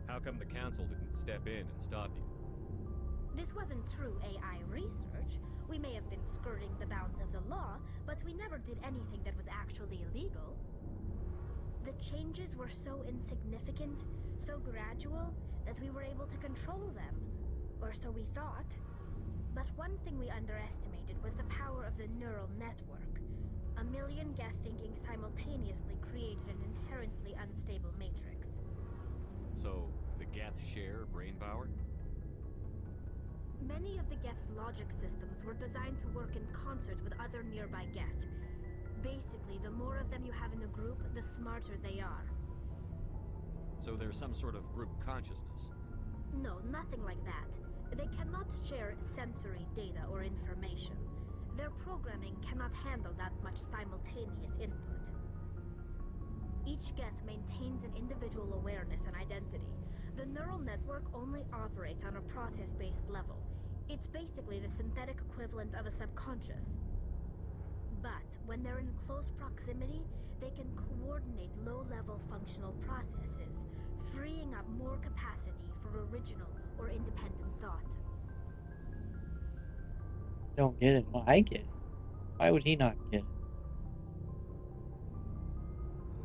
How come the council didn't step in and stop you? This wasn't true AI research. We may have been skirting the bounds of the law, but we never did anything that was actually illegal. The changes were so insignificant, so gradual, that we were able to control them. Or so we thought. But one thing we underestimated was the power of the neural network. A million Geth thinking simultaneously created an inherently unstable matrix. So, the Geth share brain power? Many of the Geth's logic systems were designed to work in concert with other nearby Geth. Basically, the more of them you have in a group, the smarter they are. So there's some sort of group consciousness? No, nothing like that. They cannot share sensory data or information. Their programming cannot handle that much simultaneous input. Each Geth maintains an individual awareness and identity. The neural network only operates on a process-based level. It's basically the synthetic equivalent of a subconscious. But when they're in close proximity, they can coordinate low-level functional processes, freeing up more capacity for original or independent thought. Don't get it. Well, I get it. Why would he not get it?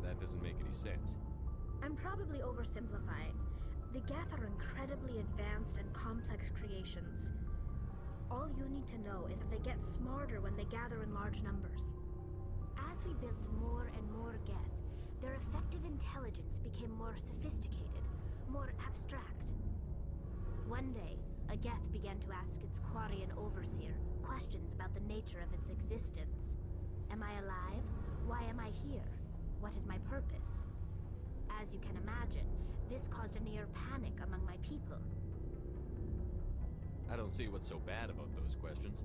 That doesn't make any sense. I'm probably oversimplifying. The Geth are incredibly advanced and complex creations. All you need to know is that they get smarter when they gather in large numbers. As we built more and more Geth, their effective intelligence became more sophisticated, more abstract. One day, a Geth began to ask its Quarian overseer questions about the nature of its existence. Am I alive? Why am I here? what is my purpose. As you can imagine, this caused a near panic among my people. I don't see what's so bad about those questions.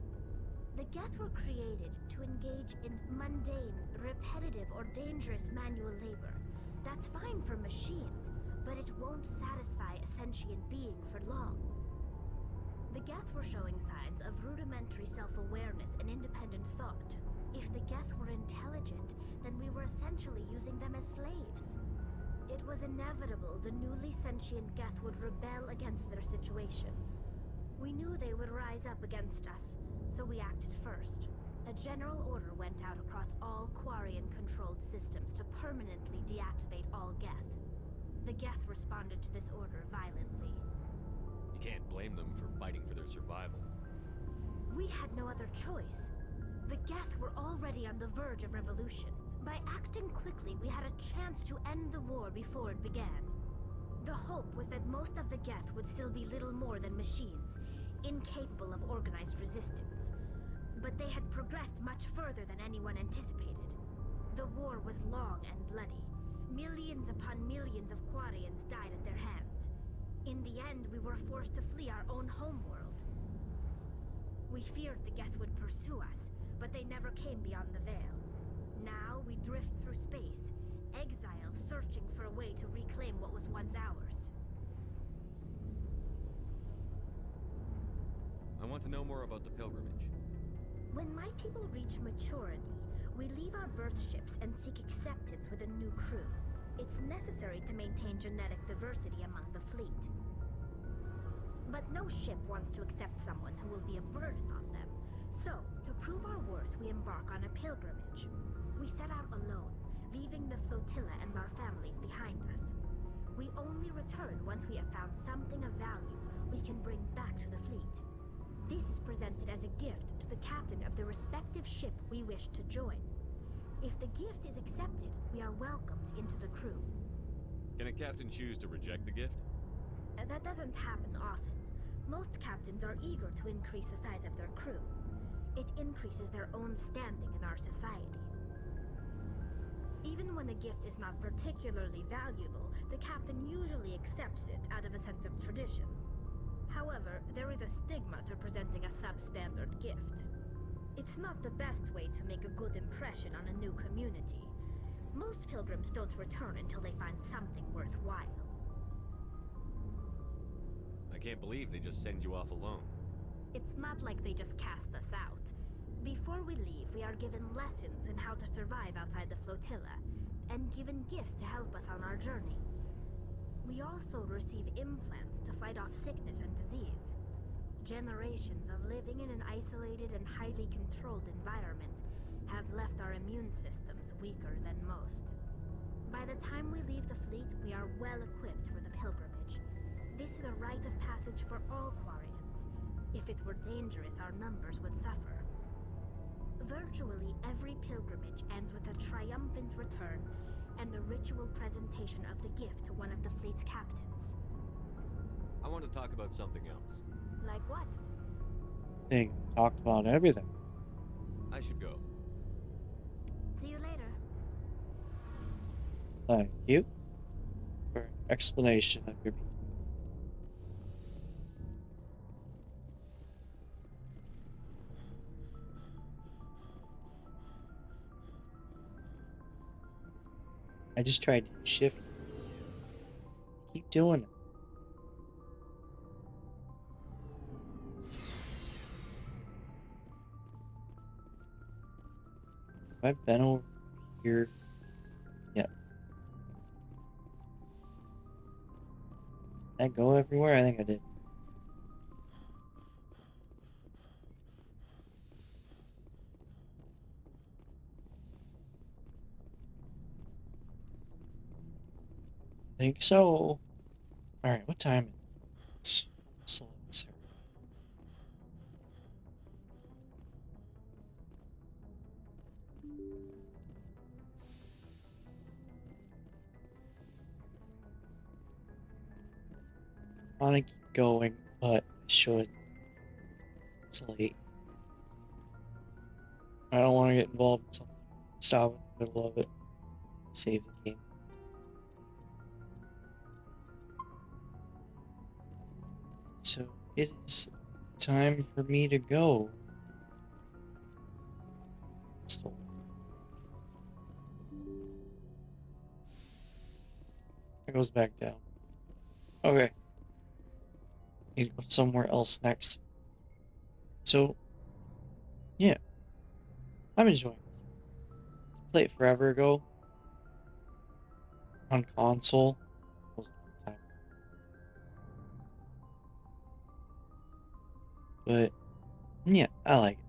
The Geth were created to engage in mundane, repetitive, or dangerous manual labor. That's fine for machines, but it won't satisfy a sentient being for long. The Geth were showing signs of rudimentary self-awareness and independent thought. If the Geth were intelligent, then we were essentially using them as slaves. It was inevitable the newly sentient Geth would rebel against their situation. We knew they would rise up against us, so we acted first. A general order went out across all Quarian-controlled systems to permanently deactivate all Geth. The Geth responded to this order violently. You can't blame them for fighting for their survival. We had no other choice. The Geth were already on the verge of revolution. By acting quickly, we had a chance to end the war before it began. The hope was that most of the Geth would still be little more than machines, incapable of organized resistance. But they had progressed much further than anyone anticipated. The war was long and bloody. Millions upon millions of Quarians died at their hands. In the end, we were forced to flee our own homeworld. We feared the Geth would pursue us, but they never came beyond the Veil. Now we drift through space, exile, searching for a way to reclaim what was once ours. I want to know more about the pilgrimage. When my people reach maturity, we leave our birth ships and seek acceptance with a new crew. It's necessary to maintain genetic diversity among the fleet. But no ship wants to accept someone who will be a burden on them. So, to prove our worth, we embark on a pilgrimage. We set out alone, leaving the flotilla and our families behind us. We only return once we have found something of value we can bring back to the fleet. This is presented as a gift to the captain of the respective ship we wish to join. If the gift is accepted, we are welcomed into the crew. Can a captain choose to reject the gift? That doesn't happen often. Most captains are eager to increase the size of their crew. It increases their own standing in our society. Even when the gift is not particularly valuable, the captain usually accepts it out of a sense of tradition. However, there is a stigma to presenting a substandard gift. It's not the best way to make a good impression on a new community. Most pilgrims don't return until they find something worthwhile. I can't believe they just send you off alone. It's not like they just cast us out. Before we leave, we are given lessons in how to survive outside the flotilla, and given gifts to help us on our journey. We also receive implants to fight off sickness and disease. Generations of living in an isolated and highly controlled environment have left our immune systems weaker than most. By the time we leave the fleet, we are well equipped for the pilgrimage. This is a rite of passage for all Quarians. If it were dangerous, our numbers would suffer. Virtually every pilgrimage ends with a triumphant return and the ritual presentation of the gift to one of the fleet's captains. I want to talk about something else. Like what? I think we talked about everything. I should go. See you later. Thank you for an explanation of your being. I just tried to shift. Keep doing it. Have I been over here yet? Did I go everywhere? I think I did. I think so. Alright, what time is it? It's almost 11:30. I want to keep going, but I should. It's late. I don't want to get involved in something. Stop in the middle of it. save the game. So it is time for me to go. Still. It goes back down. Okay. Need to go somewhere else next. So, yeah. I'm enjoying this. Played it forever ago. On console. It was a long time. But, yeah, I like it.